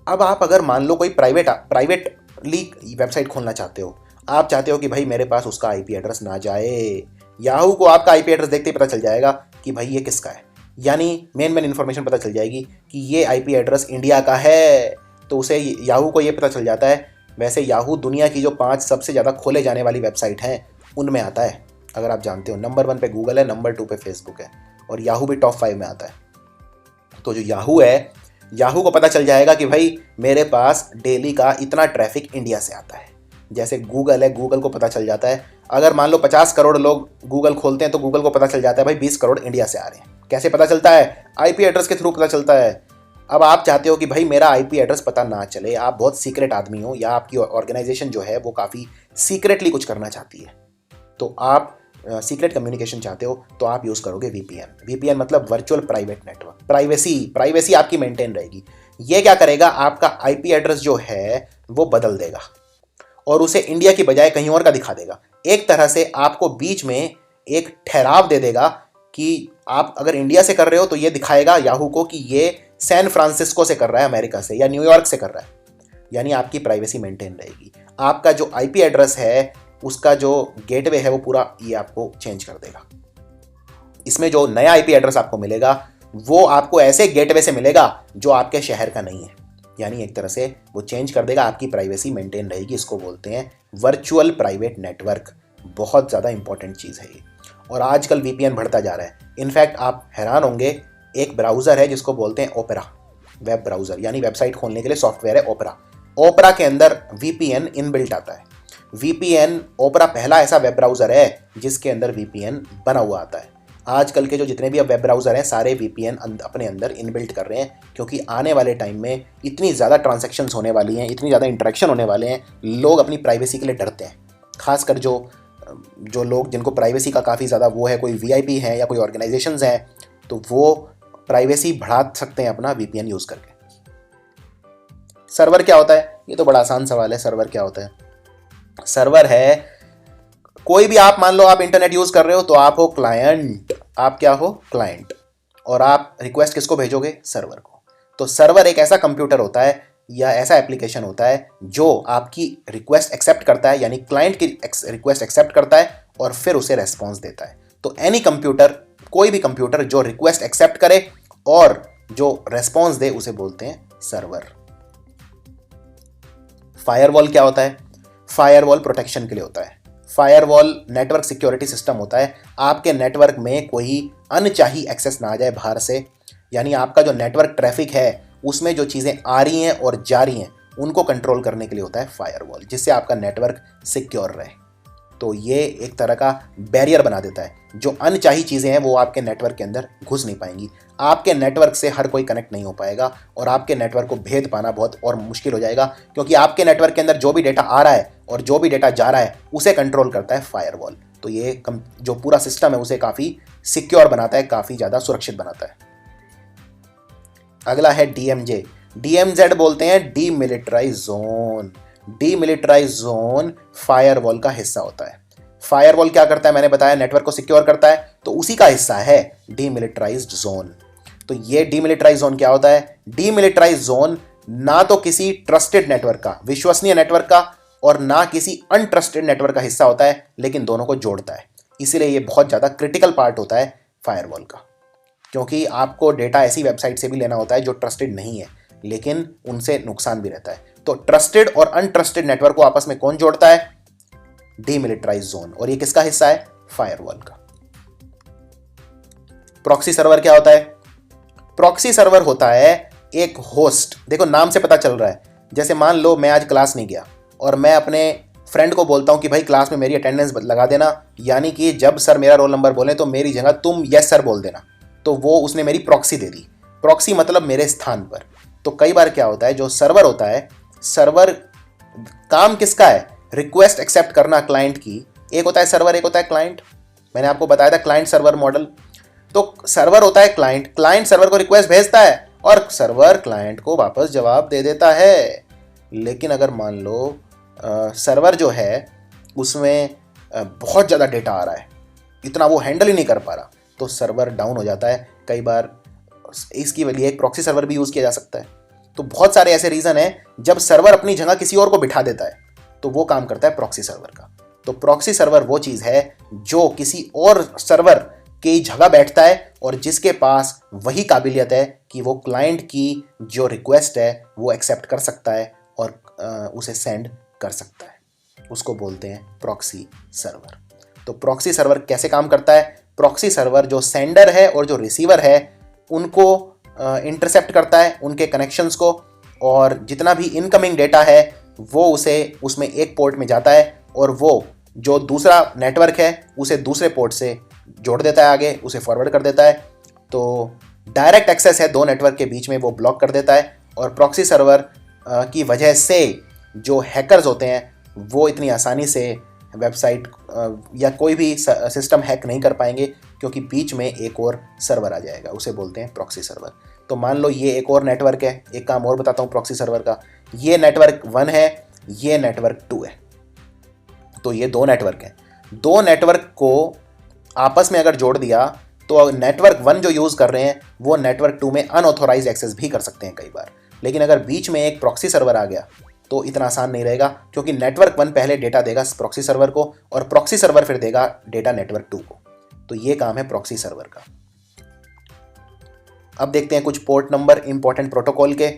Speaker 3: अब आप अगर मान लो कोई प्राइवेटली वेबसाइट खोलना चाहते हो, आप चाहते हो कि भाई मेरे पास उसका IP एड्रेस ना जाए, याहू को आपका IP एड्रेस देखते ही पता चल जाएगा कि भाई ये किसका है, यानी मेन इन्फॉर्मेशन पता चल जाएगी कि ये IP एड्रेस इंडिया का है। तो उसे, याहू को ये पता चल जाता है। वैसे याहू दुनिया की जो 5 सबसे ज़्यादा खोले जाने वाली वेबसाइट हैं उनमें आता है, अगर आप जानते हो। नंबर 1 पे गूगल है, नंबर 2 पे फेसबुक है, और याहू भी टॉप 5 में आता है। तो जो याहू है, याहू को पता चल जाएगा कि भाई मेरे पास डेली का इतना ट्रैफिक इंडिया से आता है। जैसे गूगल है, गूगल को पता चल जाता है, अगर मान लो 50 करोड़ लोग गूगल खोलते हैं तो गूगल को पता चल जाता है भाई 20 करोड़ इंडिया से आ रहे हैं। कैसे पता चलता है? IP एड्रेस के थ्रू पता चलता है। अब आप चाहते हो कि भाई मेरा IP एड्रेस पता ना चले, आप बहुत सीक्रेट आदमी हो, या आपकी ऑर्गेनाइजेशन जो है वो काफ़ी सीक्रेटली कुछ करना चाहती है, तो आप सीक्रेट कम्युनिकेशन चाहते हो, तो आप यूज़ करोगे VPN मतलब वर्चुअल प्राइवेट नेटवर्क। प्राइवेसी आपकी मेंटेन रहेगी। ये क्या करेगा, आपका IP एड्रेस जो है वो बदल देगा और उसे इंडिया की बजाय कहीं और का दिखा देगा। एक तरह से आपको बीच में एक ठहराव दे देगा कि आप अगर इंडिया से कर रहे हो तो ये दिखाएगा याहू को कि ये सैन फ्रांसिस्को से कर रहा है, अमेरिका से, या न्यूयॉर्क से कर रहा है, यानी आपकी प्राइवेसी मेंटेन रहेगी। आपका जो IP एड्रेस है उसका जो गेटवे है वो पूरा ये आपको चेंज कर देगा। इसमें जो नया IP एड्रेस आपको मिलेगा वो आपको ऐसे गेटवे से मिलेगा जो आपके शहर का नहीं है, यानी एक तरह से वो चेंज कर देगा, आपकी प्राइवेसी मेंटेन रहेगी। इसको बोलते हैं वर्चुअल प्राइवेट नेटवर्क। बहुत ज़्यादा इंपॉर्टेंट चीज़ है ये, और आजकल VPN बढ़ता जा रहा है। इनफैक्ट आप हैरान होंगे, एक ब्राउज़र है जिसको बोलते हैं ओपेरा, वेब ब्राउज़र, यानी वेबसाइट खोलने के लिए सॉफ्टवेयर है ओपेरा के अंदर VPN इनबिल्ट आता है। ओपेरा पहला ऐसा वेब ब्राउज़र है जिसके अंदर VPN बना हुआ आता है। आजकल के जो जितने भी अब वेब ब्राउज़र हैं सारे VPN अपने अंदर इनबिल्ट कर रहे हैं, क्योंकि आने वाले टाइम में इतनी ज़्यादा ट्रांजैक्शंस होने वाली हैं, इतनी ज़्यादा इंटरेक्शन होने वाले हैं, लोग अपनी प्राइवेसी के लिए डरते हैं। खासकर जो लोग जिनको प्राइवेसी का काफ़ी ज़्यादा वो है, कोई VIP है या कोई ऑर्गेनाइजेशंस हैं, तो वो प्राइवेसी बढ़ा सकते हैं अपना VPN यूज़ करके। सर्वर क्या होता है? ये तो बड़ा आसान सवाल है। सर्वर क्या होता है? सर्वर है कोई भी, आप मान लो आप इंटरनेट यूज़ कर रहे हो तो आप हो क्लाइंट, आप क्या हो? क्लाइंट, और आप रिक्वेस्ट किसको भेजोगे? सर्वर को। तो सर्वर एक ऐसा कंप्यूटर होता है या ऐसा एप्लीकेशन होता है जो आपकी रिक्वेस्ट एक्सेप्ट करता है, यानी क्लाइंट की रिक्वेस्ट एक्सेप्ट करता है और फिर उसे रेस्पॉन्स देता है। तो एनी कंप्यूटर, कोई भी कंप्यूटर जो रिक्वेस्ट एक्सेप्ट करे और जो रेस्पॉन्स दे उसे बोलते हैं सर्वर। फायरवॉल क्या होता है? फायरवॉल प्रोटेक्शन के लिए होता है। फायरवॉल नेटवर्क सिक्योरिटी सिस्टम होता है। आपके नेटवर्क में कोई अनचाही एक्सेस ना आ जाए बाहर से, यानी आपका जो नेटवर्क ट्रैफिक है उसमें जो चीज़ें आ रही हैं और जा रही हैं उनको कंट्रोल करने के लिए होता है फायरवॉल, जिससे आपका नेटवर्क सिक्योर रहे। तो ये एक तरह का बैरियर बना देता है, जो अनचाही चीज़ें हैं वो आपके नेटवर्क के अंदर घुस नहीं पाएंगी। आपके नेटवर्क से हर कोई कनेक्ट नहीं हो पाएगा और आपके नेटवर्क को भेद पाना बहुत और मुश्किल हो जाएगा, क्योंकि आपके नेटवर्क के अंदर जो भी डेटा आ रहा है और जो भी डेटा जा रहा है उसे कंट्रोल करता है फायरवॉल। तो ये जो पूरा सिस्टम है उसे काफ़ी सिक्योर बनाता है, काफ़ी ज़्यादा सुरक्षित बनाता है। अगला है डीएमजे। डीएमजेड बोलते हैं demilitarise zone. Demilitarise zone firewall का हिस्सा होता है। फायरवॉल क्या करता है? मैंने बताया नेटवर्क को सिक्योर करता है, तो उसी का हिस्सा है डीमिलिटराइज्ड जोन। तो ये डीमिलिटराइज जोन क्या होता है? डीमिलिटराइज जोन ना तो किसी ट्रस्टेड नेटवर्क का, विश्वसनीय नेटवर्क का, और ना किसी अनट्रस्टेड नेटवर्क का हिस्सा होता है, लेकिन दोनों को जोड़ता है। इसीलिए ये बहुत ज़्यादा क्रिटिकल पार्ट होता है फायरवॉल का, क्योंकि आपको डेटा ऐसी वेबसाइट से भी लेना होता है जो ट्रस्टेड नहीं है, लेकिन उनसे नुकसान भी रहता है। तो ट्रस्टेड और अनट्रस्टेड नेटवर्क को आपस में कौन जोड़ता है? Demilitarise zone. और ये किसका हिस्सा है? फायरवॉल का। प्रॉक्सी सर्वर क्या होता है? प्रॉक्सी सर्वर होता है एक होस्ट। देखो नाम से पता चल रहा है, जैसे मान लो मैं आज क्लास नहीं गया और मैं अपने फ्रेंड को बोलता हूं कि भाई क्लास में मेरी अटेंडेंस लगा देना, यानी कि जब सर मेरा रोल नंबर बोले तो मेरी जगह तुम यस सर बोल देना। तो वो उसने मेरी प्रॉक्सी दे दी। प्रॉक्सी मतलब मेरे स्थान पर। तो कई बार क्या होता है, जो सर्वर होता है, सर्वर काम किसका है? रिक्वेस्ट एक्सेप्ट करना क्लाइंट की। एक होता है सर्वर, एक होता है क्लाइंट। मैंने आपको बताया था क्लाइंट सर्वर मॉडल। तो सर्वर होता है क्लाइंट, क्लाइंट सर्वर को रिक्वेस्ट भेजता है और सर्वर क्लाइंट को वापस जवाब दे देता है। लेकिन अगर मान लो सर्वर जो है उसमें बहुत ज़्यादा डेटा आ रहा है, इतना वो हैंडल ही नहीं कर पा रहा, तो सर्वर डाउन हो जाता है। कई बार इसकी वजह एक प्रॉक्सी सर्वर भी यूज़ किया जा सकता है। तो बहुत सारे ऐसे रीज़न हैं जब सर्वर अपनी जगह किसी और को बिठा देता है, तो वो काम करता है प्रॉक्सी सर्वर का। तो प्रॉक्सी सर्वर वो चीज़ है जो किसी और सर्वर की जगह बैठता है और जिसके पास वही काबिलियत है कि वो क्लाइंट की जो रिक्वेस्ट है वो एक्सेप्ट कर सकता है और उसे सेंड कर सकता है। उसको बोलते हैं प्रॉक्सी सर्वर। तो प्रॉक्सी सर्वर कैसे काम करता है? प्रॉक्सी सर्वर जो सेंडर है और जो रिसीवर है उनको इंटरसेप्ट करता है, उनके कनेक्शंस को, और जितना भी इनकमिंग डेटा है वो उसे उसमें एक पोर्ट में जाता है और वो जो दूसरा नेटवर्क है उसे दूसरे पोर्ट से जोड़ देता है, आगे उसे फॉरवर्ड कर देता है। तो डायरेक्ट एक्सेस है दो नेटवर्क के बीच में, वो ब्लॉक कर देता है। और प्रॉक्सी सर्वर की वजह से जो हैकर्स होते हैं वो इतनी आसानी से वेबसाइट या कोई भी सिस्टम हैक नहीं कर पाएंगे, क्योंकि बीच में एक और सर्वर आ जाएगा, उसे बोलते हैं प्रॉक्सी सर्वर। तो मान लो ये एक और नेटवर्क है, एक काम और बताता हूँ प्रॉक्सी सर्वर का। ये नेटवर्क 1 है, ये नेटवर्क 2 है। तो ये दो नेटवर्क हैं। दो नेटवर्क को आपस में अगर जोड़ दिया तो नेटवर्क 1 जो यूज़ कर रहे हैं वो नेटवर्क 2 में अनऑथोराइज एक्सेस भी कर सकते हैं कई बार। लेकिन अगर बीच में एक प्रॉक्सी सर्वर आ गया तो इतना आसान नहीं रहेगा, क्योंकि नेटवर्क 1 पहले डेटा देगा प्रॉक्सी सर्वर को और प्रॉक्सी सर्वर फिर देगा डेटा नेटवर्क 2 को। तो ये काम है प्रॉक्सी सर्वर का। अब देखते हैं कुछ पोर्ट नंबर इंपॉर्टेंट प्रोटोकॉल के।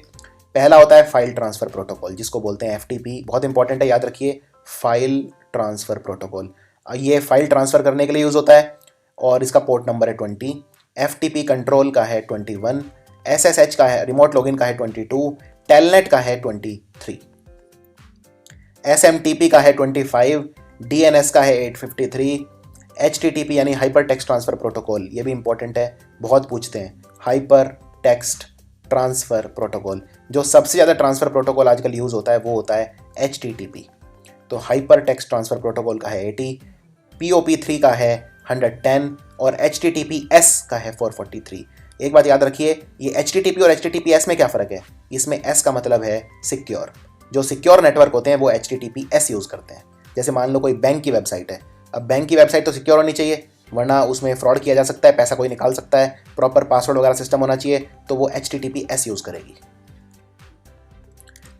Speaker 3: पहला होता है फाइल ट्रांसफर प्रोटोकॉल, जिसको बोलते हैं FTP। बहुत इंपॉर्टेंट है, याद रखिए, फाइल ट्रांसफर प्रोटोकॉल। ये फाइल ट्रांसफर करने के लिए यूज़ होता है और इसका पोर्ट नंबर है 20। FTP कंट्रोल का है 21, SSH का है, रिमोट लॉगिन का है 22, टेलनेट का है 23, SMTP का है 25, DNS का है 853, HTTP यानी हाइपर टेक्स्ट ट्रांसफ़र प्रोटोकॉल, ये भी इंपॉर्टेंट है, बहुत पूछते हैं। हाइपर टेक्स्ट ट्रांसफ़र प्रोटोकॉल, जो सबसे ज़्यादा ट्रांसफ़र प्रोटोकॉल आजकल यूज़ होता है वो होता है HTTP। तो हाइपर टेक्स्ट ट्रांसफ़र प्रोटोकॉल का है 80, POP3 का है 110 और HTTPS का है 443। एक बात याद रखिए, ये HTTP और HTTPS में क्या फ़र्क है? इसमें S का मतलब है सिक्योर। जो सिक्योर नेटवर्क होते हैं वो HTTPS यूज़ करते हैं। जैसे मान लो कोई बैंक की वेबसाइट है, अब बैंक की वेबसाइट तो सिक्योर होनी चाहिए, वरना उसमें फ्रॉड किया जा सकता है, पैसा कोई निकाल सकता है। प्रॉपर पासवर्ड वगैरह सिस्टम होना चाहिए, तो वो HTTPS यूज़ करेगी।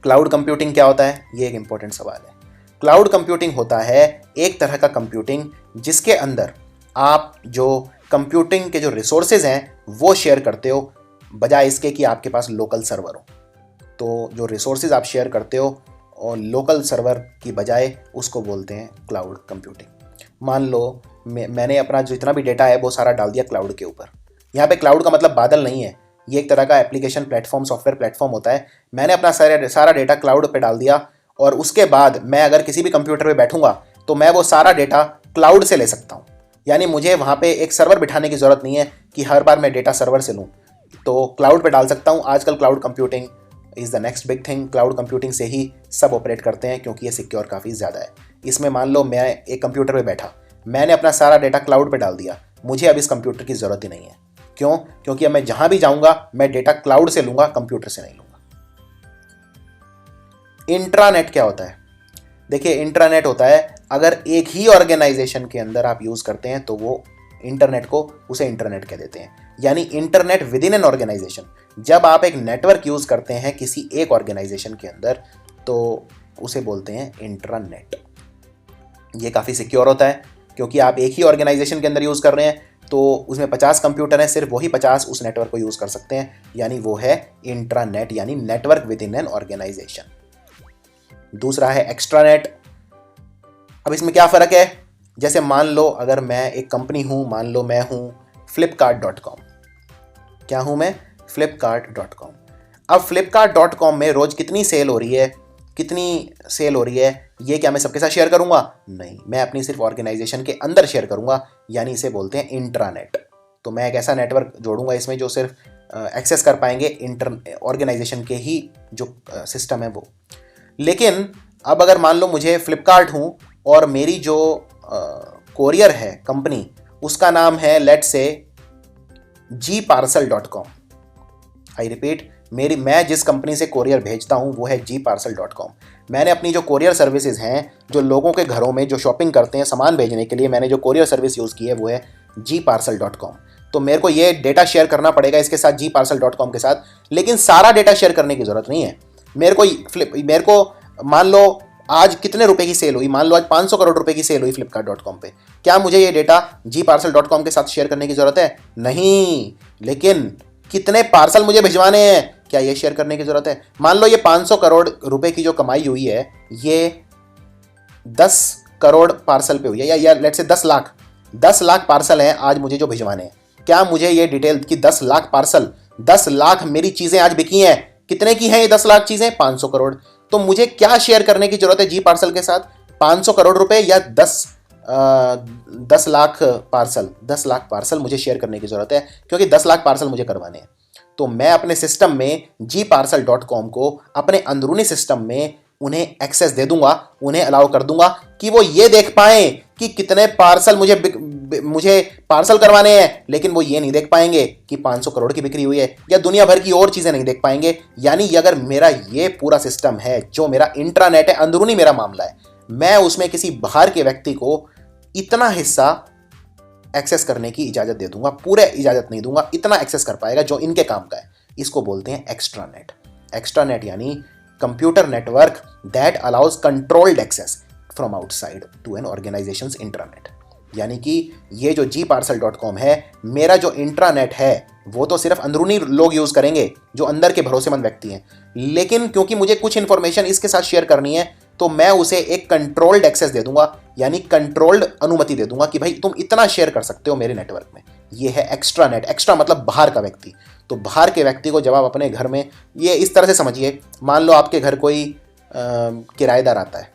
Speaker 3: क्लाउड कंप्यूटिंग क्या होता है, ये एक इंपॉर्टेंट सवाल है। क्लाउड कंप्यूटिंग होता है एक तरह का कंप्यूटिंग जिसके अंदर आप जो कंप्यूटिंग के जो रिसोर्सेज हैं वो शेयर करते हो, बजाय इसके कि आपके पास लोकल सर्वर हो। तो जो रिसोर्सेज आप शेयर करते हो और लोकल सर्वर की बजाय, उसको बोलते हैं क्लाउड कंप्यूटिंग। मान लो मैंने अपना जो जितना भी डेटा है वो सारा डाल दिया क्लाउड के ऊपर। यहाँ पे क्लाउड का मतलब बादल नहीं है, ये एक तरह का एप्लीकेशन प्लेटफॉर्म, सॉफ्टवेयर प्लेटफॉर्म होता है। मैंने अपना सारा डेटा क्लाउड पे डाल दिया और उसके बाद मैं अगर किसी भी कंप्यूटर पे बैठूंगा तो मैं वो सारा डेटा क्लाउड से ले सकता हूँ। यानी मुझे वहाँ पे एक सर्वर बिठाने की ज़रूरत नहीं है कि हर बार मैं डेटा सर्वर से लूँ, तो क्लाउड पे डाल सकता हूँ। आजकल cloud computing is the next big thing. Cloud computing से ही सब ऑपरेट करते हैं क्योंकि ये सिक्योर काफ़ी ज़्यादा है। इसमें मान लो मैं एक कंप्यूटर पे बैठा, मैंने अपना सारा डेटा क्लाउड पे डाल दिया, मुझे अब इस कंप्यूटर की ज़रूरत ही नहीं है। क्यों? क्योंकि अब मैं जहाँ भी जाऊँगा मैं डेटा क्लाउड से लूँगा, कंप्यूटर से नहीं लूँगा। इंट्रानेट क्या होता है? देखिए, इंट्रानेट होता है अगर एक ही ऑर्गेनाइजेशन के अंदर आप यूज़ करते हैं तो वो इंटरनेट को, उसे इंटरनेट कह देते हैं। यानी internet within an organization. जब आप एक नेटवर्क यूज़ करते हैं किसी एक ऑर्गेनाइजेशन के अंदर तो उसे बोलते हैं इंट्रानेट। ये काफ़ी सिक्योर होता है क्योंकि आप एक ही ऑर्गेनाइजेशन के अंदर यूज़ कर रहे हैं, तो उसमें 50 कंप्यूटर हैं, सिर्फ वही 50 उस नेटवर्क को यूज़ कर सकते हैं, यानी वो है इंट्रानेट, यानी network within an organization. दूसरा है एक्स्ट्रानेट। अब इसमें क्या फ़र्क है? जैसे मान लो अगर मैं एक कंपनी हूँ, मान लो मैं हूँ flipkart.com। क्या हूँ मैं? flipkart.com। अब flipkart.com में रोज़ कितनी सेल हो रही है, ये क्या मैं सबके साथ शेयर करूँगा? नहीं, मैं अपनी सिर्फ ऑर्गेनाइजेशन के अंदर शेयर करूँगा, यानी इसे बोलते हैं इंट्रानेट। तो मैं एक ऐसा नेटवर्क जोड़ूंगा इसमें जो सिर्फ एक्सेस कर पाएंगे ऑर्गेनाइजेशन के ही जो सिस्टम है वो। लेकिन अब अगर मान लो मुझे फ्लिपकार्ट हूँ और मेरी जो कोरियर है कंपनी, उसका नाम है let's say gparcel.com। I repeat, मैं जिस कंपनी से कोरियर भेजता हूँ वो है gparcel.com। मैंने अपनी जो कोरियर सर्विसेज हैं, जो लोगों के घरों में जो शॉपिंग करते हैं सामान भेजने के लिए, मैंने जो कोरियर सर्विस यूज़ की है वो है gparcel.com। तो मेरे को ये डेटा शेयर करना पड़ेगा इसके साथ, gparcel.com के साथ। लेकिन सारा डेटा शेयर करने की ज़रूरत नहीं है मेरे को। मान लो आज कितने रुपए की सेल हुई, मान लो आज 500 करोड़ रुपए की सेल हुई flipkart.com पे। क्या मुझे ये डेटा gparcel.com के साथ शेयर करने की ज़रूरत है? नहीं। लेकिन कितने पार्सल मुझे भिजवाने हैं, क्या ये शेयर करने की ज़रूरत है? मान लो ये 500 करोड़ रुपए की जो कमाई हुई है ये 10 करोड़ पार्सल पे हुई है, या लेट्स से 10 लाख पार्सल हैं आज मुझे जो भिजवाने हैं। क्या मुझे ये डिटेल कि 10 लाख पार्सल, 10 लाख मेरी चीज़ें आज बिकी हैं, कितने की हैं ये 10 लाख चीज़ें? 500 करोड़। तो मुझे क्या शेयर करने की जरूरत है gparcel के साथ? 500 करोड़ रुपए या 10 लाख पार्सल? 10 लाख पार्सल मुझे शेयर करने की जरूरत है क्योंकि 10 लाख पार्सल मुझे करवाने हैं। तो मैं अपने सिस्टम में gparcel.com को अपने अंदरूनी सिस्टम में उन्हें एक्सेस दे दूंगा, उन्हें अलाउ कर दूंगा कि वो ये देख पाएं कि कितने पार्सल मुझे पार्सल करवाने हैं, लेकिन वो ये नहीं देख पाएंगे कि 500 करोड़ की बिक्री हुई है, या दुनिया भर की और चीज़ें नहीं देख पाएंगे। यानी अगर मेरा ये पूरा सिस्टम है जो मेरा इंट्रानेट है, अंदरूनी मेरा मामला है, मैं उसमें किसी बाहर के व्यक्ति को इतना हिस्सा एक्सेस करने की इजाज़त दे दूंगा, पूरे इजाज़त नहीं दूंगा, इतना एक्सेस कर पाएगा जो इनके काम का है। इसको बोलते हैं एक्स्ट्रानेट। एक्स्ट्रानेट यानी computer network that allows controlled access from outside to an organization's intranet. यानी कि ये जो gparcel.com है, मेरा जो इंट्रानेट है वो तो सिर्फ अंदरूनी लोग यूज़ करेंगे जो अंदर के भरोसेमंद व्यक्ति हैं, लेकिन क्योंकि मुझे कुछ इंफॉर्मेशन इसके साथ शेयर करनी है तो मैं उसे एक कंट्रोल्ड एक्सेस दे दूंगा, यानी कंट्रोल्ड अनुमति दे दूंगा कि भाई तुम इतना शेयर कर सकते हो मेरे नेटवर्क में। ये है एक्स्ट्रानेट। एक्स्ट्रा मतलब बाहर का व्यक्ति। तो बाहर के व्यक्ति को जब आप अपने घर में, ये इस तरह से समझिए, मान लो आपके घर कोई किराएदार आता है,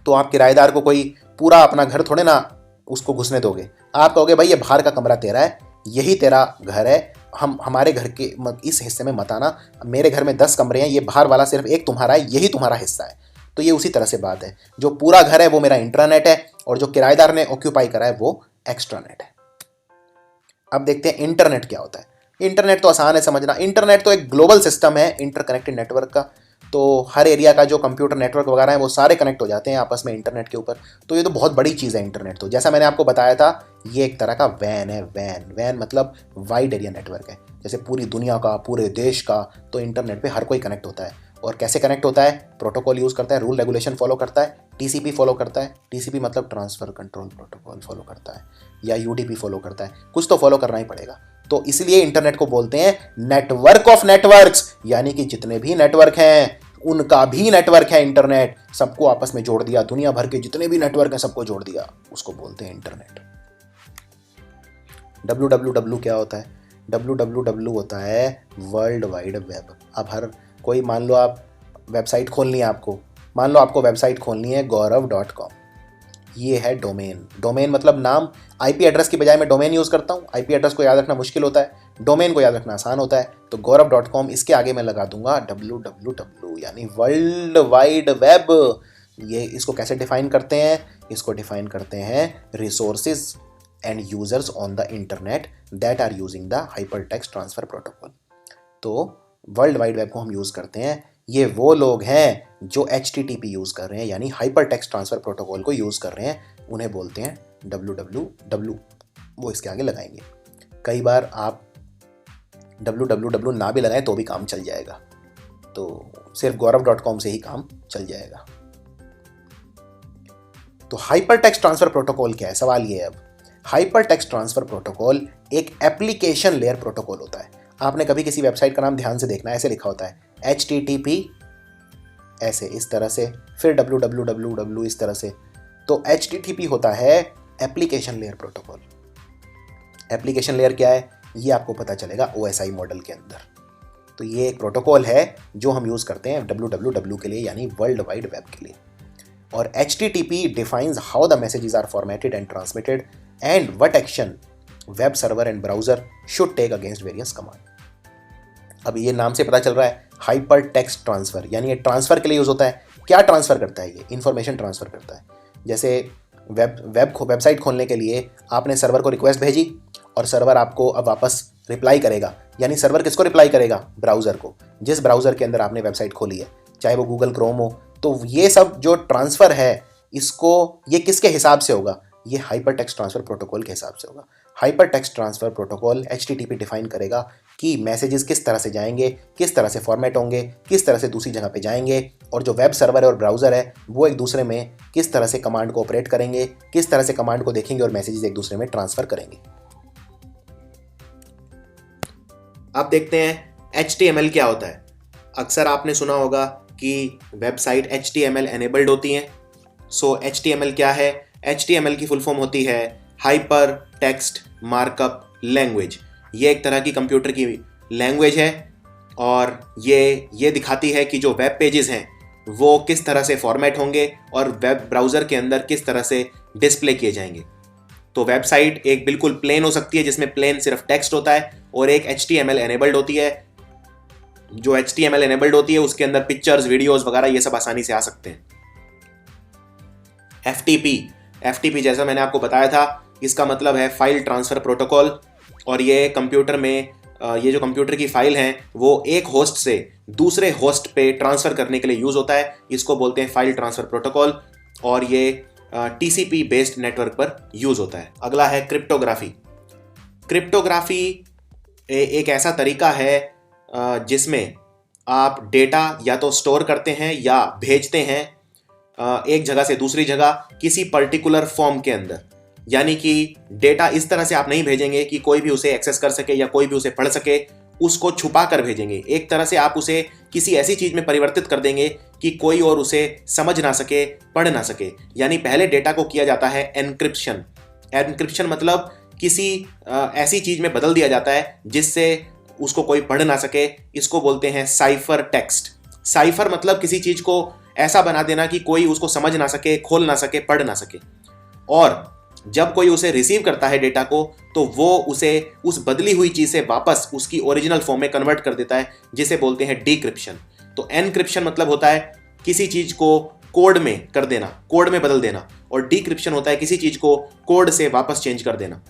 Speaker 3: तो आप किराएदार को कोई पूरा अपना घर थोड़े ना उसको घुसने दोगे। आप कहोगे भाई ये बाहर का कमरा तेरा है, यही तेरा घर है, हमारे घर के इस हिस्से में मत आना, मेरे घर में 10 कमरे हैं, ये बाहर वाला सिर्फ एक तुम्हारा है, यही तुम्हारा हिस्सा है। तो ये उसी तरह से बात है, जो पूरा घर है वो मेरा इंट्रानेट है और जो किराएदार ने ऑक्यूपाई करा है वो एक्स्ट्रानेट है। अब देखते हैं इंटरनेट क्या होता है। इंटरनेट तो आसान है समझना। इंटरनेट तो एक ग्लोबल सिस्टम है इंटरकनेक्टेड नेटवर्क का। तो हर एरिया का जो कंप्यूटर नेटवर्क वगैरह है वो सारे कनेक्ट हो जाते हैं आपस में इंटरनेट के ऊपर। तो ये तो बहुत बड़ी चीज़ है इंटरनेट। तो जैसा मैंने आपको बताया था, ये एक तरह का वैन है। वैन मतलब वाइड एरिया नेटवर्क है, जैसे पूरी दुनिया का, पूरे देश का। तो इंटरनेट पे हर कोई कनेक्ट होता है। और कैसे कनेक्ट होता है? प्रोटोकॉल यूज़ करता है, रूल रेगुलेशन फॉलो करता है, टीसीपी फॉलो करता है। टीसीपी मतलब ट्रांसफ़र कंट्रोल प्रोटोकॉल फॉलो करता है, या यूडीपी फॉलो करता है। कुछ तो फॉलो करना ही पड़ेगा। तो इसलिए इंटरनेट को बोलते हैं नेटवर्क ऑफ नेटवर्क्स, यानी कि जितने भी नेटवर्क हैं उनका भी नेटवर्क है इंटरनेट। सबको आपस में जोड़ दिया, दुनिया भर के जितने भी नेटवर्क हैं सबको जोड़ दिया, उसको बोलते हैं इंटरनेट। www क्या होता है? www होता है वर्ल्ड वाइड वेब। अब हर कोई, मान लो आप वेबसाइट खोलनी है आपको, मान लो आपको वेबसाइट खोलनी है gaurav.com। ये है डोमेन। डोमेन मतलब नाम। आईपी एड्रेस की बजाय मैं डोमेन यूज़ करता हूँ। आईपी एड्रेस को याद रखना मुश्किल होता है, डोमेन को याद रखना आसान होता है। तो gaurav.com, इसके आगे मैं लगा दूंगा www, यानी वर्ल्ड वाइड वेब। ये इसको कैसे डिफाइन करते हैं? इसको डिफाइन करते हैं resources and users on the internet that are using the hypertext transfer protocol. तो वर्ल्ड वाइड वेब को हम यूज़ करते हैं, ये वो लोग हैं जो HTTP यूज़ कर रहे हैं, यानी हाइपर टेक्स्ट ट्रांसफ़र प्रोटोकॉल को यूज़ कर रहे हैं, उन्हें बोलते हैं www। वो इसके आगे लगाएंगे। कई बार आप www ना भी लगाएं तो भी काम चल जाएगा। तो सिर्फ gaurav.com से ही काम चल जाएगा। तो हाइपर टेक्स्ट ट्रांसफ़र प्रोटोकॉल क्या है? सवाल ये है अब। हाइपर टेक्स्ट ट्रांसफ़र प्रोटोकॉल एक एप्लीकेशन लेयर प्रोटोकॉल होता है। आपने कभी किसी वेबसाइट का नाम ध्यान से देखना, ऐसे लिखा होता है HTTP, ऐसे इस तरह से, फिर www इस तरह से। तो HTTP होता है application layer protocol. Application layer क्या है ये आपको पता चलेगा OSI मॉडल के अंदर। तो ये एक प्रोटोकॉल है जो हम यूज़ करते हैं www के लिए, यानी वर्ल्ड वाइड वेब के लिए। और HTTP defines how the messages are formatted and transmitted and what action web server and browser should take against various command. अब ये नाम से पता चल रहा है हाइपर टेक्स्ट ट्रांसफ़र, यानी ये ट्रांसफ़र के लिए यूज़ होता है। क्या ट्रांसफ़र करता है? ये इन्फॉर्मेशन ट्रांसफ़र करता है। जैसे वेबसाइट खोलने के लिए आपने सर्वर को रिक्वेस्ट भेजी और सर्वर आपको अब वापस रिप्लाई करेगा, यानी सर्वर किसको रिप्लाई करेगा? ब्राउज़र को, जिस ब्राउज़र के अंदर आपने वेबसाइट खोली है, चाहे वो गूगल क्रोम हो। तो ये सब जो ट्रांसफ़र है, इसको ये किसके हिसाब से होगा? ये हाइपर टेक्स्ट ट्रांसफ़र प्रोटोकॉल के हिसाब से होगा। Hyper text transfer protocol HTTP define करेगा कि मैसेजेस किस तरह से जाएंगे, किस तरह से फॉर्मेट होंगे, किस तरह से दूसरी जगह पे जाएंगे, और जो वेब सर्वर है और ब्राउज़र है वो एक दूसरे में किस तरह से कमांड को ऑपरेट करेंगे, किस तरह से कमांड को देखेंगे और मैसेजेस एक दूसरे में ट्रांसफ़र करेंगे।
Speaker 2: अब देखते हैं HTML क्या होता है। अक्सर आपने सुना होगा कि वेबसाइट HTML एनेबल्ड होती हैं। सो HTML क्या है? HTML की फुल फॉर्म होती है हाइपर टेक्स्ट मार्कअप लैंग्वेज। ये एक तरह की कंप्यूटर की लैंग्वेज है और ये दिखाती है कि जो वेब पेजेस हैं वो किस तरह से फॉर्मेट होंगे और वेब ब्राउज़र के अंदर किस तरह से डिस्प्ले किए जाएंगे। तो वेबसाइट एक बिल्कुल प्लेन हो सकती है जिसमें प्लेन सिर्फ टेक्स्ट होता है, और एक HTML एनेबल्ड होती है। जो HTML एनेबल्ड होती है उसके अंदर पिक्चर्स, वीडियोस वगैरह ये सब आसानी से आ सकते हैं। FTP जैसा मैंने आपको बताया था, इसका मतलब है फाइल ट्रांसफ़र प्रोटोकॉल। और ये कंप्यूटर में ये जो कंप्यूटर की फाइल हैं वो एक होस्ट से दूसरे होस्ट पे ट्रांसफ़र करने के लिए यूज़ होता है। इसको बोलते हैं फाइल ट्रांसफ़र प्रोटोकॉल, और ये TCP बेस्ड नेटवर्क पर यूज़ होता है। अगला है क्रिप्टोग्राफी। क्रिप्टोग्राफी एक ऐसा तरीका है जिसमें आप डेटा या तो स्टोर करते हैं या भेजते हैं एक जगह से दूसरी जगह किसी पर्टिकुलर फॉर्म के अंदर। यानी कि डेटा इस तरह से आप नहीं भेजेंगे कि कोई भी उसे एक्सेस कर सके या कोई भी उसे पढ़ सके, उसको छुपा कर भेजेंगे। एक तरह से आप उसे किसी ऐसी चीज़ में परिवर्तित कर देंगे कि कोई और उसे समझ ना सके, पढ़ ना सके। यानी पहले डेटा को किया जाता है एनक्रिप्शन। एनक्रिप्शन मतलब किसी ऐसी चीज़ में बदल दिया जाता है जिससे उसको कोई पढ़ ना सके। इसको बोलते हैं साइफर टेक्स्ट। साइफर मतलब किसी चीज़ को ऐसा बना देना कि कोई उसको समझ ना सके, खोल ना सके, पढ़ ना सके। और जब कोई उसे रिसीव करता है डेटा को, तो वो उसे उस बदली हुई चीज़ से वापस उसकी ओरिजिनल फॉर्म में कन्वर्ट कर देता है, जिसे बोलते हैं डिक्रिप्शन। तो एनक्रिप्शन मतलब होता है किसी चीज़ को कोड में कर देना, कोड में बदल देना, और डिक्रिप्शन होता है किसी चीज़ को कोड से वापस चेंज कर देना।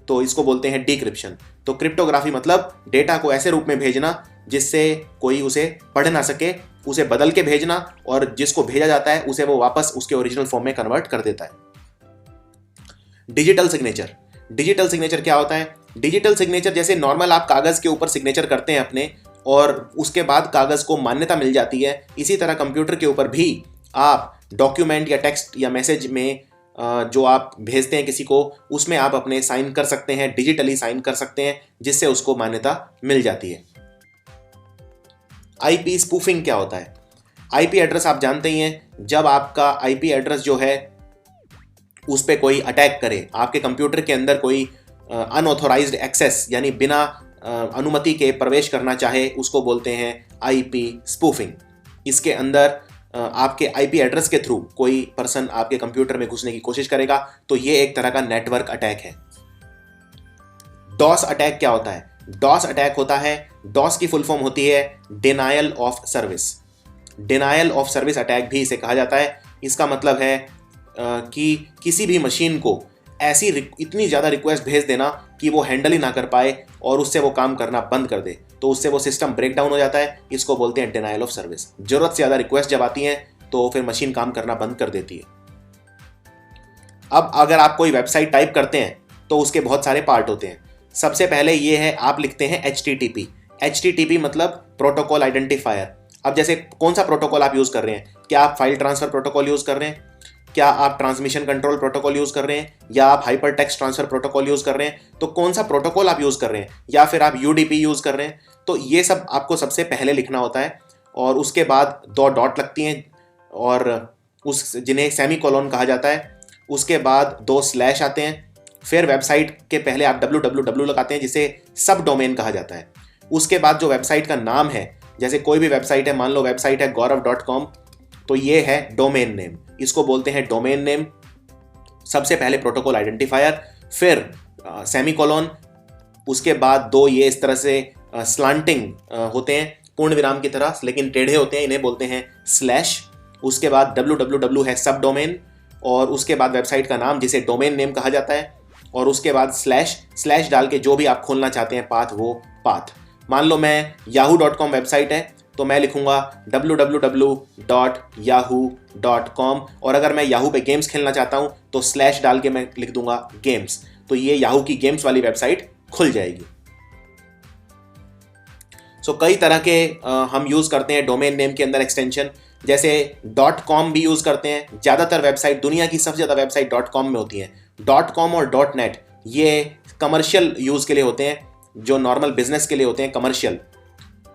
Speaker 2: तो इसको बोलते हैं डिक्रिप्शन। तो क्रिप्टोग्राफी मतलब डेटा को ऐसे रूप में भेजना जिससे कोई उसे पढ़ ना सके उसे बदल के भेजना, और जिसको भेजा जाता है उसे वो वापस उसके ओरिजिनल फॉर्म में कन्वर्ट कर देता है। डिजिटल सिग्नेचर, डिजिटल सिग्नेचर क्या होता है? डिजिटल सिग्नेचर जैसे नॉर्मल आप कागज के ऊपर सिग्नेचर करते हैं अपने, और उसके बाद कागज को मान्यता मिल जाती है, इसी तरह कंप्यूटर के ऊपर भी आप डॉक्यूमेंट या टेक्स्ट या मैसेज में जो आप भेजते हैं किसी को, उसमें आप अपने साइन कर सकते हैं, डिजिटली साइन कर सकते हैं, जिससे उसको मान्यता मिल जाती है। आईपी स्पूफिंग क्या होता है? आईपी एड्रेस आप जानते ही हैं, जब आपका आईपी एड्रेस जो है उस पर कोई अटैक करे, आपके कंप्यूटर के अंदर कोई अनऑथोराइज्ड एक्सेस यानी बिना अनुमति के प्रवेश करना चाहे, उसको बोलते हैं आईपी स्पूफिंग। इसके अंदर आपके आईपी एड्रेस के थ्रू कोई पर्सन आपके कंप्यूटर में घुसने की कोशिश करेगा, तो ये एक तरह का नेटवर्क अटैक है। डॉस अटैक क्या होता है? डॉस अटैक होता है, डॉस की फुल फॉर्म होती है denial of service. Denial of service attack भी इसे कहा जाता है। इसका मतलब है कि किसी भी मशीन को ऐसी इतनी ज़्यादा रिक्वेस्ट भेज देना कि वो हैंडल ही ना कर पाए और उससे वो काम करना बंद कर दे, तो उससे वो सिस्टम ब्रेक डाउन हो जाता है। इसको बोलते हैं डिनायल ऑफ सर्विस। जरूरत से ज़्यादा रिक्वेस्ट जब आती हैं तो फिर मशीन काम करना बंद कर देती है। अब अगर आप कोई वेबसाइट टाइप करते हैं तो उसके बहुत सारे पार्ट होते हैं। सबसे पहले ये है, आप लिखते हैं HTTP। HTTP मतलब प्रोटोकॉल आइडेंटिफायर। अब जैसे कौन सा प्रोटोकॉल आप यूज़ कर रहे हैं? क्या आप फाइल ट्रांसफर प्रोटोकॉल यूज़ कर रहे हैं? क्या आप ट्रांसमिशन कंट्रोल प्रोटोकॉल यूज़ कर रहे हैं? या आप hyper text transfer protocol use कर रहे हैं? तो कौन सा प्रोटोकॉल आप यूज़ कर रहे हैं? या फिर आप UDP यूज़ कर रहे हैं? तो ये सब आपको सबसे पहले लिखना होता है, और उसके बाद 2 डॉट लगती हैं और जिन्हें सेमीकोलन कहा जाता है। उसके बाद 2 स्लैश आते हैं। फिर वेबसाइट के पहले आप www लगाते हैं, जिसे सब डोमेन कहा जाता है। उसके बाद जो वेबसाइट का नाम है, जैसे कोई भी वेबसाइट है, मान लो वेबसाइट है gaurav.com, तो ये है डोमेन नेम, इसको बोलते हैं डोमेन नेम। सबसे पहले प्रोटोकॉल आइडेंटिफायर, फिर सेमीकोलन, उसके बाद 2 ये इस तरह से स्लांटिंग होते हैं, पूर्ण विराम की तरह लेकिन टेढ़े होते हैं, इन्हें बोलते हैं स्लैश। उसके बाद www है सब डोमेन, और उसके बाद वेबसाइट का नाम जिसे डोमेन नेम कहा जाता है, और उसके बाद स्लैश डाल के जो भी आप खोलना चाहते हैं पाथ, वो पाथ। मान लो मैं yahoo.com वेबसाइट है, तो मैं लिखूंगा www.yahoo.com, और अगर मैं याहू पे गेम्स खेलना चाहता हूं तो स्लैश डाल के मैं लिख दूंगा गेम्स, तो ये याहू की गेम्स वाली वेबसाइट खुल जाएगी। कई तरह के हम यूज़ करते हैं डोमेन नेम के अंदर एक्सटेंशन, जैसे .com भी यूज़ करते हैं। ज़्यादातर वेबसाइट, दुनिया की सबसे ज़्यादा वेबसाइट .com में होती हैं। .com और .net ये कमर्शियल यूज़ के लिए होते हैं, जो नॉर्मल बिजनेस के लिए होते हैं, कमर्शियल।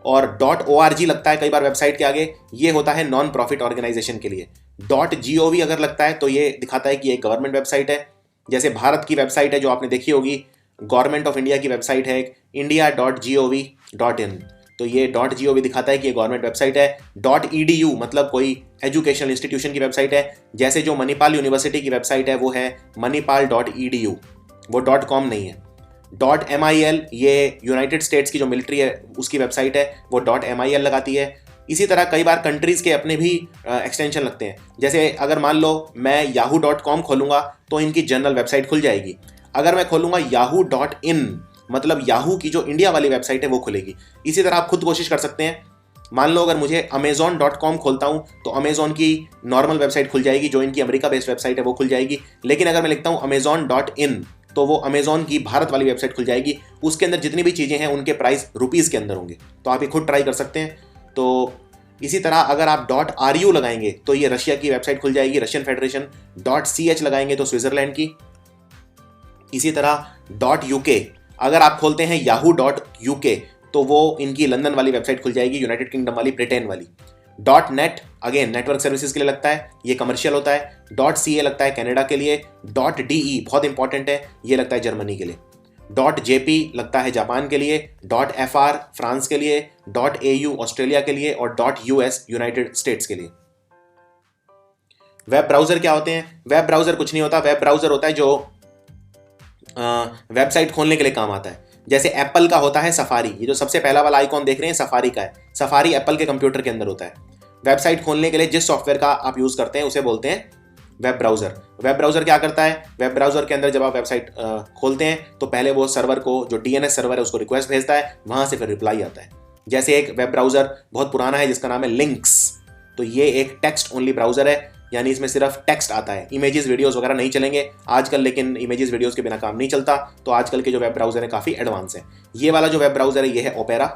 Speaker 2: और .org लगता है कई बार वेबसाइट के आगे, ये होता है नॉन प्रॉफिट ऑर्गेनाइजेशन के लिए। .gov अगर लगता है तो ये दिखाता है कि एक गवर्नमेंट वेबसाइट है। जैसे भारत की वेबसाइट है जो आपने देखी होगी, गवर्नमेंट ऑफ इंडिया की वेबसाइट है india.gov.in, तो ये .gov दिखाता है कि ये गवर्नमेंट वेबसाइट है। .edu मतलब कोई एजुकेशनल इंस्टीट्यूशन की वेबसाइट है, जैसे जो मणिपाल यूनिवर्सिटी की वेबसाइट है वो है manipal.edu, वो .com नहीं है। .mil ये यूनाइटेड स्टेट्स की जो मिलिट्री है उसकी वेबसाइट है, वो .mil लगाती है। इसी तरह कई बार कंट्रीज़ के अपने भी एक्सटेंशन लगते हैं। जैसे अगर मान लो मैं yahoo.com खोलूँगा तो इनकी जनरल वेबसाइट खुल जाएगी। अगर मैं खोलूँगा yahoo.in मतलब याहू की जो इंडिया वाली वेबसाइट है वो खुलेगी। इसी तरह आप खुद कोशिश कर सकते हैं। मान लो अगर मुझे amazon.com खोलता हूँ तो अमेजॉन की नॉर्मल वेबसाइट खुल जाएगी, जो इनकी अमेरिका बेस्ड वेबसाइट है वो खुल जाएगी। लेकिन अगर मैं लिखता हूँ amazon.in तो वो अमेजॉन की भारत वाली वेबसाइट खुल जाएगी। उसके अंदर जितनी भी चीज़ें हैं उनके प्राइस रुपीज़ के अंदर होंगे, तो आप ये खुद ट्राई कर सकते हैं। तो इसी तरह अगर आप .ru लगाएंगे तो ये रशिया की वेबसाइट खुल जाएगी, रशियन फेडरेशन। .ch लगाएंगे तो स्विट्जरलैंड की। इसी तरह .uk अगर आप खोलते हैं yahoo.uk तो वो इनकी लंदन वाली वेबसाइट खुल जाएगी, यूनाइटेड किंगडम वाली, ब्रिटेन वाली। .net अगेन नेटवर्क सर्विसेज के लिए लगता है, ये कमर्शियल होता है। .ca लगता है कनाडा के लिए। .de बहुत इंपॉर्टेंट है, ये लगता है जर्मनी के लिए। .jp लगता है जापान के लिए। .fr फ्रांस के लिए। .au ऑस्ट्रेलिया के लिए, और .us यूनाइटेड स्टेट्स के लिए। वेब ब्राउज़र क्या होते हैं? वेब ब्राउज़र कुछ नहीं होता। वेब ब्राउज़र होता है जो वेबसाइट खोलने के लिए काम आता है। जैसे एप्पल का होता है सफारी, ये जो सबसे पहला वाला आइकॉन देख रहे हैं सफारी का है। सफारी एप्पल के कंप्यूटर के अंदर होता है। वेबसाइट खोलने के लिए जिस सॉफ्टवेयर का आप यूज़ करते हैं उसे बोलते हैं वेब ब्राउज़र। वेब ब्राउज़र क्या करता है? वेब ब्राउज़र के अंदर जब आप वेबसाइट खोलते हैं तो पहले वो सर्वर को, जो DNS सर्वर है, उसको रिक्वेस्ट भेजता है, वहाँ से फिर रिप्लाई आता है। जैसे एक वेब ब्राउज़र बहुत पुराना है जिसका नाम है लिंक्स, तो ये एक टेक्स्ट ओनली ब्राउज़र है, यानी इसमें सिर्फ टेक्स्ट आता है, इमेजेस वीडियोस वगैरह नहीं चलेंगे आजकल, लेकिन इमेजेस वीडियोस के बिना काम नहीं चलता, तो आजकल के जो वेब ब्राउज़र है काफ़ी एडवांस है। ये वाला जो वेब ब्राउज़र है ये है ओपेरा,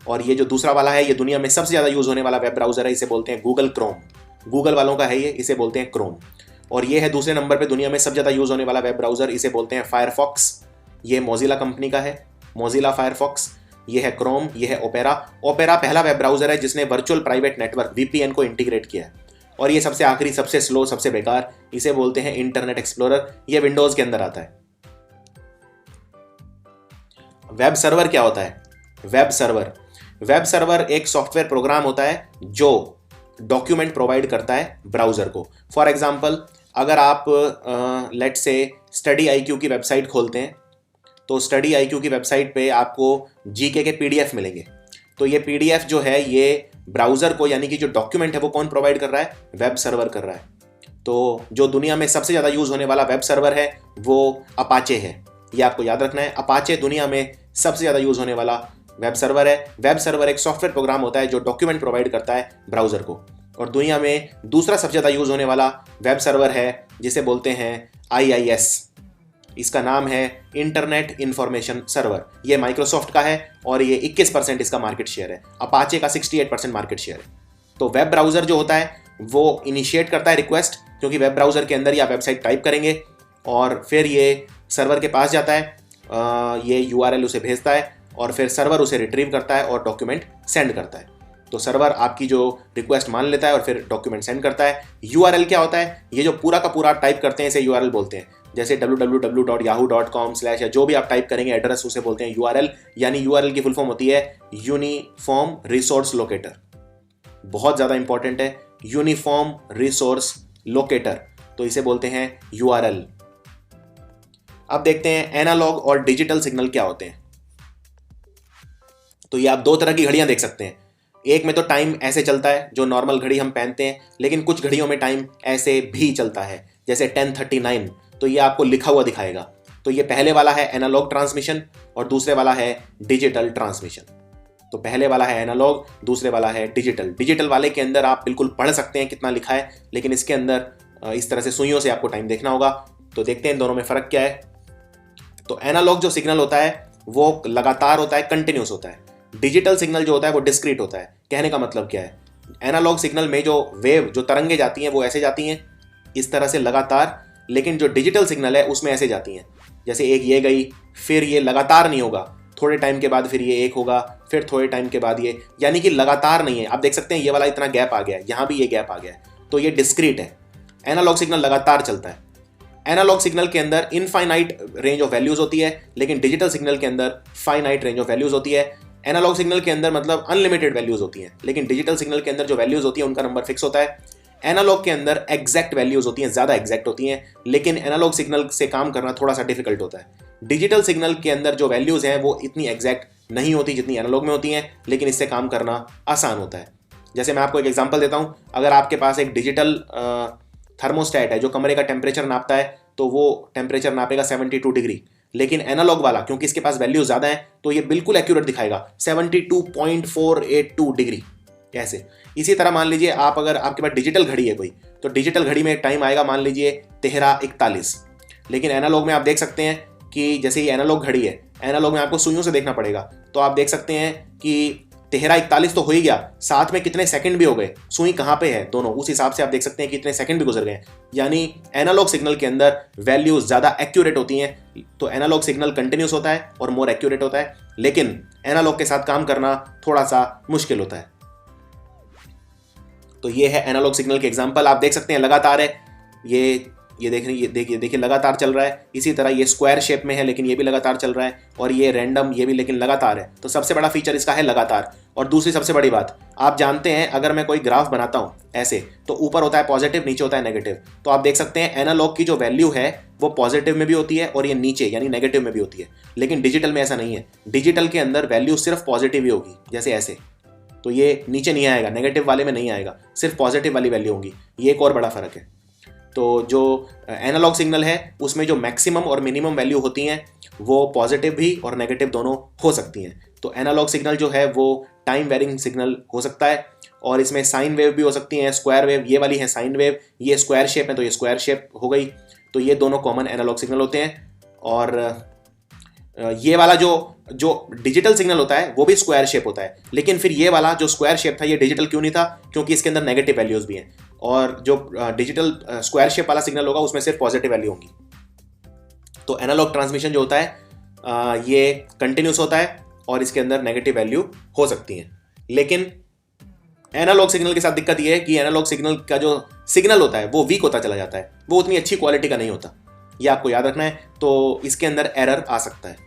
Speaker 2: और ये जो दूसरा वाला है ये दुनिया में सबसे ज़्यादा यूज़ होने वाला वेब ब्राउज़र है, इसे बोलते हैं गूगल क्रोम, गूगल वालों का है ये, इसे बोलते हैं क्रोम। और ये है दूसरे नंबर पर दुनिया में सबसे ज़्यादा यूज़ होने वाला वेब ब्राउज़र, इसे बोलते हैं फायरफॉक्स, ये मोजिला कंपनी का है, मोजिला फायरफॉक्स। ये है क्रोम, ये है ओपेरा। ओपेरा पहला वेब ब्राउज़र है जिसने वर्चुअल प्राइवेट नेटवर्क VPN को इंटीग्रेट किया है। और ये सबसे आखिरी, सबसे स्लो, सबसे बेकार, इसे बोलते हैं इंटरनेट एक्सप्लोरर, ये विंडोज़ के अंदर आता है। वेब सर्वर क्या होता है? वेब सर्वर एक सॉफ्टवेयर प्रोग्राम होता है जो डॉक्यूमेंट प्रोवाइड करता है ब्राउज़र को। फॉर एग्जांपल, अगर आप लेट से स्टडी IQ की वेबसाइट खोलते हैं, तो स्टडी IQ की वेबसाइट पे आपको GK के PDF मिलेंगे। तो ये PDF जो है ये ब्राउज़र को, यानी कि जो डॉक्यूमेंट है वो कौन प्रोवाइड कर रहा है? वेब सर्वर कर रहा है। तो जो दुनिया में सबसे ज़्यादा यूज़ होने वाला वेब सर्वर है वो अपाचे है, ये आपको याद रखना है। अपाचे दुनिया में सबसे ज़्यादा यूज़ होने वाला वेब सर्वर है। वेब सर्वर एक सॉफ्टवेयर प्रोग्राम होता है जो डॉक्यूमेंट प्रोवाइड करता है ब्राउज़र को। और दुनिया में दूसरा सबसे ज़्यादा यूज़ होने वाला वेब सर्वर है जिसे बोलते हैं IIS, इसका नाम है इंटरनेट इंफॉर्मेशन सर्वर। ये माइक्रोसॉफ्ट का है और ये 21% इसका मार्केट शेयर है। अपाचे का 68% मार्केट शेयर है। तो वेब ब्राउज़र जो होता है वो इनिशिएट करता है रिक्वेस्ट, क्योंकि वेब ब्राउज़र के अंदर ही आप वेबसाइट टाइप करेंगे और फिर ये सर्वर के पास जाता है, ये URL उसे भेजता है और फिर सर्वर उसे रिट्रीव करता है और डॉक्यूमेंट सेंड करता है। तो सर्वर आपकी जो रिक्वेस्ट मान लेता है और फिर डॉक्यूमेंट सेंड करता है। URL क्या होता है? ये जो पूरा का पूरा टाइप करते हैं इसे URL बोलते हैं। जैसे www.yahoo.com/ या जो भी आप टाइप करेंगे एड्रेस, उसे बोलते हैं URL, यानी URL की फुल फॉर्म होती है यूनिफॉर्म रिसोर्स लोकेटर। बहुत ज़्यादा इंपॉर्टेंट है, यूनिफॉर्म रिसोर्स लोकेटर, तो इसे बोलते हैं URL। अब देखते हैं एनालॉग और डिजिटल सिग्नल क्या होते हैं। तो ये आप दो तरह की घड़ियां देख सकते हैं। एक में तो टाइम ऐसे चलता है जो नॉर्मल घड़ी हम पहनते हैं, लेकिन कुछ घड़ियों में टाइम ऐसे भी चलता है, जैसे 10:39, तो ये आपको लिखा हुआ दिखाएगा। तो ये पहले वाला है एनालॉग ट्रांसमिशन और दूसरे वाला है डिजिटल ट्रांसमिशन। तो पहले वाला है एनालॉग, दूसरे वाला है डिजिटल। डिजिटल वाले के अंदर आप बिल्कुल पढ़ सकते हैं कितना लिखा है, लेकिन इसके अंदर इस तरह से सुइयों से आपको टाइम देखना होगा। तो देखते हैं इन दोनों में फ़र्क क्या है। तो एनालॉग जो सिग्नल होता है वो लगातार होता है, कंटिन्यूस होता है। डिजिटल सिग्नल जो होता है वो डिस्क्रीट होता है। कहने का मतलब क्या है? एनालॉग सिग्नल में जो वेव, जो तरंगे जाती हैं वो ऐसे जाती हैं इस तरह से लगातार, लेकिन जो डिजिटल सिग्नल है उसमें ऐसे जाती हैं, जैसे एक ये गई, फिर ये लगातार नहीं होगा, थोड़े टाइम के बाद फिर ये एक होगा, फिर थोड़े टाइम के बाद ये, यानी कि लगातार नहीं है। आप देख सकते हैं ये वाला इतना गैप आ गया है, यहाँ भी ये गैप आ गया है, तो ये डिस्क्रीट है। एनालॉग सिग्नल लगातार चलता है। एनालॉग सिग्नल के अंदर इनफाइनाइट रेंज ऑफ वैल्यूज होती है, लेकिन डिजिटल सिग्नल के अंदर फाइनाइट रेंज ऑफ वैल्यूज होती है। एनालॉग सिग्नल के अंदर मतलब अनलिमिटेड वैल्यूज होती हैं, लेकिन डिजिटल सिग्नल के अंदर जो वैल्यूज होती है उनका नंबर फिक्स होता है। एनालॉग के अंदर एग्जैक्ट वैल्यूज होती हैं, ज़्यादा एग्जैक्ट होती हैं, लेकिन एनालॉग सिग्नल से काम करना थोड़ा सा डिफिकल्ट होता है। डिजिटल सिग्नल के अंदर जो वैल्यूज हैं वो इतनी एग्जैक्ट नहीं होती जितनी एनालॉग में होती हैं, लेकिन इससे काम करना आसान होता है। जैसे मैं आपको एक एग्जांपल देता हूँ। अगर आपके पास एक डिजिटल थर्मोस्टेट है जो कमरे का टेम्परेचर नापता है, तो वो टेम्परेचर नापेगा 72 डिग्री, लेकिन एनालॉग वाला क्योंकि इसके पास वैल्यू ज़्यादा है तो ये बिल्कुल एक्यूरेट दिखाएगा 72.482 डिग्री। कैसे? इसी तरह मान लीजिए आप, अगर आपके पास डिजिटल घड़ी है कोई, तो डिजिटल घड़ी में एक टाइम आएगा मान लीजिए 13:41, लेकिन एनालॉग में आप देख सकते हैं कि जैसे ये एनालॉग घड़ी है, एनालॉग में आपको सुइयों से देखना पड़ेगा, तो आप देख सकते हैं कि 13:41 तो हो ही गया, साथ में कितने सेकंड भी हो गए, सुई कहाँ पे है, दोनों उस हिसाब से आप देख सकते हैं कि कितने सेकंड भी गुजर गए। यानी एनालॉग सिग्नल के अंदर वैल्यू ज़्यादा एक्यूरेट होती हैं, तो एनालॉग सिग्नल कंटिन्यूस होता है और मोर एक्यूरेट होता है, लेकिन एनालॉग के साथ काम करना थोड़ा सा मुश्किल होता है। तो ये है एनालॉग सिग्नल के एग्जाम्पल। आप देख सकते हैं लगातार है, ये देखिए लगातार चल रहा है। इसी तरह ये स्क्वायर शेप में है लेकिन ये भी लगातार चल रहा है, और ये रैंडम, ये भी लेकिन लगातार है। तो सबसे बड़ा फीचर इसका है लगातार। और दूसरी सबसे बड़ी बात, आप जानते हैं अगर मैं कोई ग्राफ बनाता हूँ ऐसे, तो ऊपर होता है पॉजिटिव, नीचे होता है नेगेटिव। तो आप देख सकते हैं एनालॉग की जो वैल्यू है वो पॉजिटिव में भी होती है और ये नीचे यानी नेगेटिव में भी होती है, लेकिन डिजिटल में ऐसा नहीं है। डिजिटल के अंदर वैल्यू सिर्फ पॉजिटिव ही होगी, जैसे ऐसे, तो ये नीचे नहीं आएगा, नेगेटिव वाले में नहीं आएगा, सिर्फ पॉजिटिव वाली वैल्यू होगी। ये एक और बड़ा फर्क है। तो जो एनालॉग सिग्नल है उसमें जो मैक्सिमम और मिनिमम वैल्यू होती हैं वो पॉजिटिव भी और नेगेटिव दोनों हो सकती हैं। तो एनालॉग सिग्नल जो है वो टाइम वेरिंग सिग्नल हो सकता है, और इसमें साइन वेव भी हो सकती हैं, स्क्वायर वेव। ये वाली है साइन वेव, ये स्क्वायर शेप है तो ये स्क्वायर शेप हो गई। तो ये दोनों कॉमन एनालॉग सिग्नल होते हैं। और ये वाला जो डिजिटल सिग्नल होता है वो भी स्क्वायर शेप होता है, लेकिन फिर ये वाला जो स्क्वायर शेप था ये डिजिटल क्यों नहीं था? क्योंकि इसके अंदर नेगेटिव वैल्यूज भी हैं, और जो डिजिटल स्क्वायर शेप वाला सिग्नल होगा उसमें सिर्फ पॉजिटिव वैल्यू होंगी। तो एनालॉग ट्रांसमिशन जो होता है ये कंटिन्यूस होता है और इसके अंदर नेगेटिव वैल्यू हो सकती है। लेकिन एनालॉग सिग्नल के साथ दिक्कत ये है कि एनालॉग सिग्नल का जो सिग्नल होता है वो वीक होता चला जाता है, वो उतनी अच्छी क्वालिटी का नहीं होता। ये आपको याद रखना है। तो इसके अंदर एरर आ सकता है।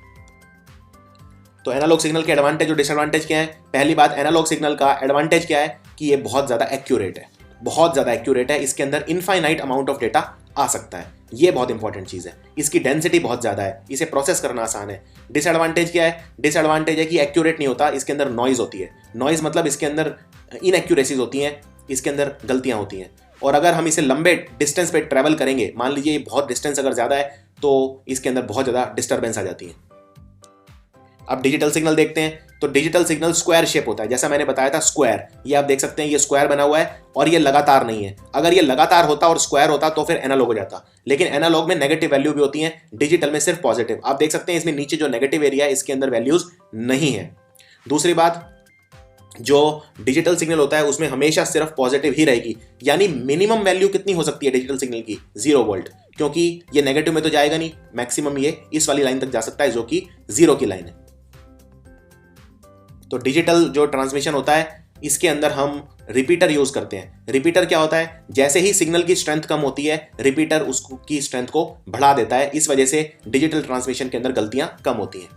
Speaker 2: तो एनालॉग सिग्नल के एडवांटेज और डिसएडवांटेज क्या है? पहली बात, एनालॉग सिग्नल का एडवांटेज क्या है कि ये बहुत ज़्यादा एक्यूरेट है, बहुत ज़्यादा एक्यूरेट है। इसके अंदर इनफाइनाइट अमाउंट ऑफ डेटा आ सकता है, ये बहुत इंपॉर्टेंट चीज़ है। इसकी डेंसिटी बहुत ज़्यादा है, इसे प्रोसेस करना आसान है। डिसएडवांटेज क्या है? डिसएडवांटेज है कि एक्यूरेट नहीं होता, इसके अंदर नॉइज़ होती है। नॉइज़ मतलब इसके अंदर इनएक्यूरेसीज होती हैं, इसके अंदर गलतियाँ होती हैं। और अगर हम इसे लंबे डिस्टेंस पे ट्रैवल करेंगे, मान लीजिए बहुत डिस्टेंस अगर ज़्यादा है, तो इसके अंदर बहुत ज़्यादा डिस्टर्बेंस आ जाती है। अब डिजिटल सिग्नल देखते हैं। तो डिजिटल सिग्नल स्क्वायर शेप होता है, जैसा मैंने बताया था स्क्वायर। ये आप देख सकते हैं, ये स्क्वायर बना हुआ है और ये लगातार नहीं है। अगर ये लगातार होता और स्क्वायर होता तो फिर एनालॉग हो जाता, लेकिन एनालॉग में नेगेटिव वैल्यू भी होती है, डिजिटल में सिर्फ पॉजिटिव। आप देख सकते हैं इसमें नीचे जो नेगेटिव एरिया है इसके अंदर वैल्यूज नहीं है। दूसरी बात, जो डिजिटल सिग्नल होता है उसमें हमेशा सिर्फ पॉजिटिव ही रहेगी, यानी मिनिमम वैल्यू कितनी हो सकती है डिजिटल सिग्नल की? 0 वोल्ट, क्योंकि ये नेगेटिव में तो जाएगा नहीं। मैक्सिमम ये इस वाली लाइन तक जा सकता है जो कि 0 की लाइन है। तो डिजिटल जो ट्रांसमिशन होता है इसके अंदर हम रिपीटर यूज करते हैं। रिपीटर क्या होता है? जैसे ही सिग्नल की स्ट्रेंथ कम होती है, रिपीटर उसकी स्ट्रेंथ को बढ़ा देता है। इस वजह से डिजिटल ट्रांसमिशन के अंदर गलतियां कम होती हैं।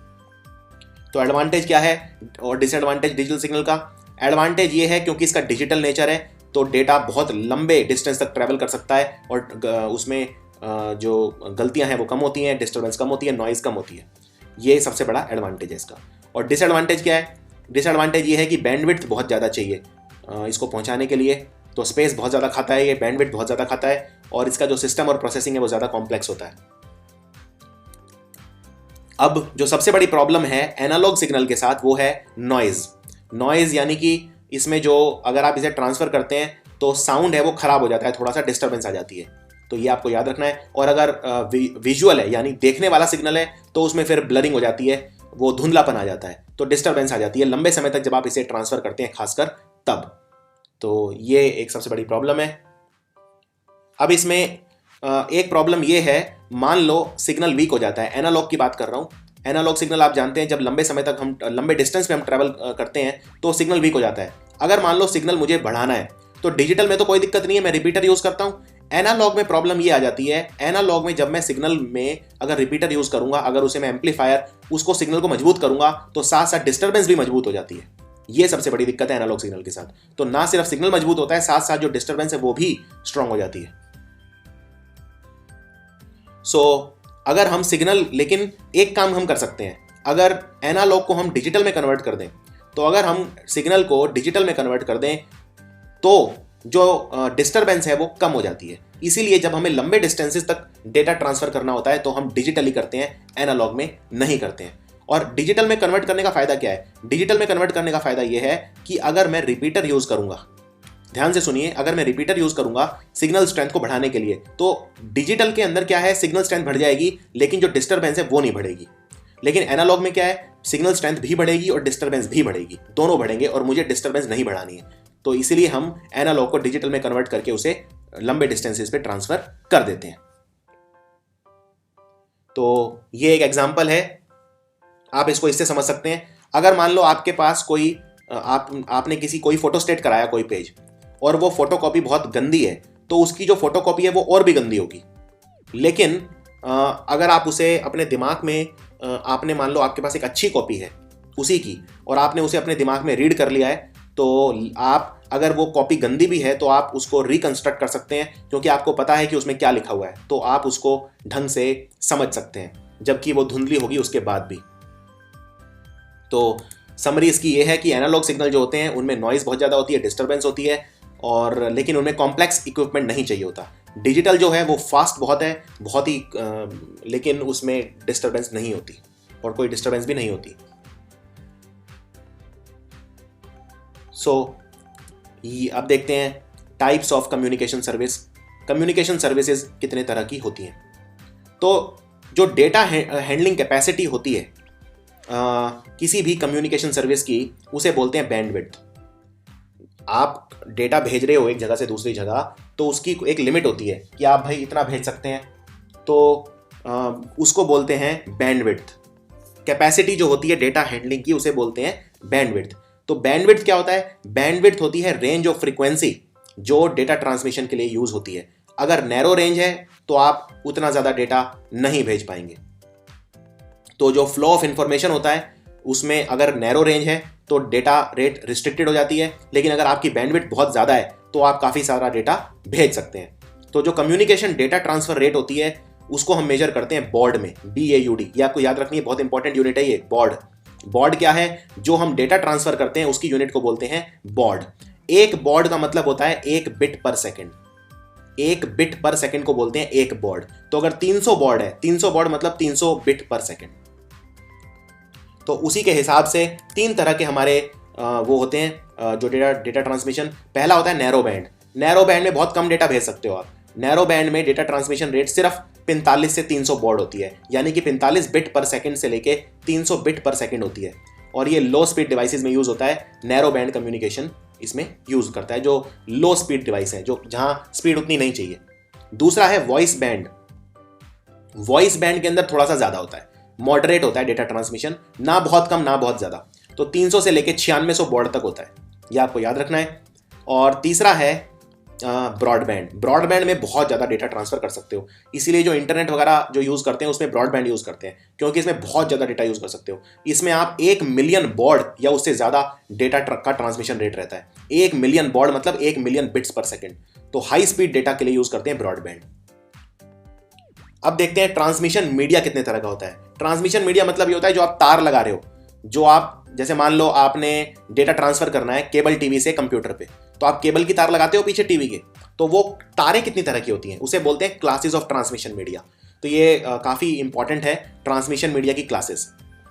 Speaker 2: तो एडवांटेज क्या है और डिसएडवांटेज डिजिटल सिग्नल का? एडवांटेज ये है क्योंकि इसका डिजिटल नेचर है तो डेटा बहुत लंबे डिस्टेंस तक ट्रैवल कर सकता है और उसमें जो गलतियां हैं वो कम होती हैं, डिस्टर्बेंस कम होती है, नॉइज कम होती है। ये सबसे बड़ा एडवांटेज है इसका। और डिसएडवांटेज क्या है? डिसएडवांटेज ये है कि बैंडविड्थ बहुत ज़्यादा चाहिए इसको पहुंचाने के लिए, तो स्पेस बहुत ज़्यादा खाता है, ये बैंडविड्थ बहुत ज़्यादा खाता है, और इसका जो सिस्टम और प्रोसेसिंग है वो ज़्यादा कॉम्प्लेक्स होता है। अब जो सबसे बड़ी प्रॉब्लम है एनालॉग सिग्नल के साथ वो है नॉइज़। नॉइज़ यानी कि इसमें जो अगर आप इसे ट्रांसफ़र करते हैं तो साउंड है वो ख़राब हो जाता है, थोड़ा सा डिस्टर्बेंस आ जाती है, तो ये आपको याद रखना है। और अगर विजुअल है यानी देखने वाला सिग्नल है तो उसमें फिर ब्लरिंग हो जाती है, वो धुंधलापन आ जाता है, तो डिस्टर्बेंस आ जाती है लंबे समय तक जब आप इसे ट्रांसफ़र करते हैं, खासकर तब। तो ये एक सबसे बड़ी प्रॉब्लम है। अब इसमें एक प्रॉब्लम ये है, मान लो सिग्नल वीक हो जाता है, एनालॉग की बात कर रहा हूँ। एनालॉग सिग्नल आप जानते हैं जब लंबे समय तक हम लंबे डिस्टेंस पे हम ट्रैवल करते हैं तो सिग्नल वीक हो जाता है। अगर मान लो सिग्नल मुझे बढ़ाना है तो डिजिटल में तो कोई दिक्कत नहीं है, मैं रिपीटर यूज़ करता हूँ। एनालॉग में प्रॉब्लम ये आ जाती है, एनालॉग में जब मैं सिग्नल में अगर रिपीटर यूज़ करूँगा, अगर उसे मैं एम्पलीफायर उसको सिग्नल को मजबूत करूँगा तो साथ साथ डिस्टर्बेंस भी मजबूत हो जाती है। ये सबसे बड़ी दिक्कत है एनालॉग सिग्नल के साथ। तो ना सिर्फ सिग्नल मजबूत होता है, साथ साथ जो डिस्टर्बेंस है वो भी स्ट्रांग हो जाती है। अगर हम सिग्नल, लेकिन एक काम हम कर सकते हैं, अगर एनालॉग को हम डिजिटल में कन्वर्ट कर दें, तो अगर हम सिग्नल को डिजिटल में कन्वर्ट कर दें तो जो डिस्टर्बेंस है वो कम हो जाती है। इसीलिए जब हमें लंबे डिस्टेंसेस तक डेटा ट्रांसफर करना होता है तो हम डिजिटली करते हैं, एनालॉग में नहीं करते हैं। और डिजिटल में कन्वर्ट करने का फायदा क्या है? डिजिटल में कन्वर्ट करने का फायदा यह है कि अगर मैं रिपीटर यूज करूंगा, ध्यान से सुनिए, अगर मैं रिपीटर यूज करूंगा सिग्नल स्ट्रेंथ को बढ़ाने के लिए, तो डिजिटल के अंदर क्या है, सिग्नल स्ट्रेंथ बढ़ जाएगी लेकिन जो डिस्टर्बेंस है वो नहीं बढ़ेगी। लेकिन एनालॉग में क्या है, सिग्नल स्ट्रेंथ भी बढ़ेगी और डिस्टर्बेंस भी बढ़ेगी, दोनों बढ़ेंगे और मुझे डिस्टर्बेंस नहीं बढ़ानी है। तो इसीलिए हम एनालॉग को डिजिटल में कन्वर्ट करके उसे लंबे डिस्टेंसेस पे ट्रांसफर कर देते हैं। तो ये एक एग्जांपल है, आप इसको इससे समझ सकते हैं। अगर मान लो आपके पास कोई आपने कोई फोटोस्टेट कराया कोई पेज, और वो फोटोकॉपी बहुत गंदी है, तो उसकी जो फोटोकॉपी है वो और भी गंदी होगी। लेकिन अगर आप उसे अपने दिमाग में आपने मान लो आपके पास एक अच्छी कॉपी है उसी की, और आपने उसे अपने दिमाग में रीड कर लिया है, तो आप अगर वो कॉपी गंदी भी है तो आप उसको रिकंस्ट्रक्ट कर सकते हैं, क्योंकि आपको पता है कि उसमें क्या लिखा हुआ है, तो आप उसको ढंग से समझ सकते हैं, जबकि वो धुंधली होगी उसके बाद भी। तो समरी इसकी ये है कि एनालॉग सिग्नल जो होते हैं उनमें नॉइज़ बहुत ज़्यादा होती है, डिस्टर्बेंस होती है, और लेकिन उनमें कॉम्प्लेक्स इक्विपमेंट नहीं चाहिए होता। डिजिटल जो है वो फास्ट बहुत है, बहुत ही लेकिन उसमें डिस्टर्बेंस नहीं होती और कोई डिस्टर्बेंस भी नहीं होती। अब देखते हैं types of communication service. Communication services कितने तरह की होती हैं। तो जो डेटा हैंडलिंग कैपेसिटी होती है किसी भी कम्युनिकेशन सर्विस की, उसे बोलते हैं बैंडविड्थ। आप डेटा भेज रहे हो एक जगह से दूसरी जगह, तो उसकी एक लिमिट होती है कि आप भाई इतना भेज सकते हैं, तो उसको बोलते हैं बैंडविड्थ। कैपेसिटी जो होती है डेटा हैंडलिंग की, उसे बोलते हैं बैंडविड्थ। तो बैंडविड्थ क्या होता है? बैंडविड्थ होती है रेंज ऑफ फ्रीक्वेंसी जो डेटा ट्रांसमिशन के लिए यूज होती है। अगर नैरो रेंज है तो आप उतना ज़्यादा डेटा नहीं भेज पाएंगे। तो जो फ्लो ऑफ इंफॉर्मेशन होता है उसमें अगर नैरो रेंज है तो डेटा रेट रिस्ट्रिक्टेड हो जाती है, लेकिन अगर आपकी बैंडविड्थ बहुत ज़्यादा है तो आप काफ़ी सारा डेटा भेज सकते हैं। तो जो कम्युनिकेशन डेटा ट्रांसफर रेट होती है उसको हम मेजर करते हैं बॉर्ड में, BAUD। ये आपको याद रखनी है, बहुत इंपॉर्टेंट यूनिट है ये बॉर्ड। बॉर्ड क्या है? जो हम डेटा ट्रांसफर करते हैं उसकी यूनिट को बोलते हैं बॉर्ड। एक बॉर्ड का मतलब होता है 1 बिट पर सेकेंड। 1 बिट पर सेकेंड को बोलते हैं एक बॉर्ड। तो अगर 300 बॉर्ड है, 300 बॉर्ड मतलब 300 बिट पर सेकेंड। तो उसी के हिसाब से 3 तरह के हमारे वो होते हैं जो डेटा ट्रांसमिशन। पहला होता है नैरो बैंड। नैरो बैंड में बहुत कम डेटा भेज सकते हो आप। नैरो बैंड में डेटा ट्रांसमिशन रेट सिर्फ 45 से 300 बॉर्ड होती है, यानी कि 45 बिट पर सेकंड से लेके 300 बिट पर सेकंड होती है। और ये लो स्पीड डिवाइसेस में यूज होता है। नैरो बैंड कम्युनिकेशन इसमें यूज करता है, जो लो स्पीड डिवाइस है, जो जहां स्पीड उतनी नहीं चाहिए। दूसरा है वॉइस बैंड। वॉइस बैंड के अंदर थोड़ा सा ज्यादा होता है, मॉडरेट होता है डेटा ट्रांसमिशन, ना बहुत कम ना बहुत ज्यादा। तो 300 से लेके 9600 बॉर्ड तक होता है, यह आपको याद रखना है। और तीसरा है ब्रॉडबैंड। ब्रॉडबैंड में बहुत ज़्यादा डेटा ट्रांसफर कर सकते हो, इसीलिए जो इंटरनेट वगैरह जो यूज़ करते हैं उसमें ब्रॉडबैंड यूज़ करते हैं, क्योंकि इसमें बहुत ज़्यादा डेटा यूज़ कर सकते हो। इसमें आप 1 मिलियन बॉर्ड या उससे ज़्यादा डेटा का ट्रांसमिशन रेट रहता है। 1 मिलियन बॉर्ड मतलब 1 मिलियन बिट्स पर सेकेंड। तो हाई स्पीड डेटा के लिए यूज़ करते हैं ब्रॉडबैंड। अब देखते हैं ट्रांसमिशन मीडिया कितने तरह का होता है। ट्रांसमिशन मीडिया मतलब ये होता है जो आप तार लगा रहे हो, जो आप जैसे मान लो आपने डेटा ट्रांसफर करना है केबल टीवी से कंप्यूटर पे, तो आप केबल की तार लगाते हो पीछे टीवी के, तो वो तारें कितनी तरह की होती हैं उसे बोलते हैं क्लासेस ऑफ ट्रांसमिशन मीडिया। तो ये काफ़ी इंपॉर्टेंट है ट्रांसमिशन मीडिया की क्लासेस।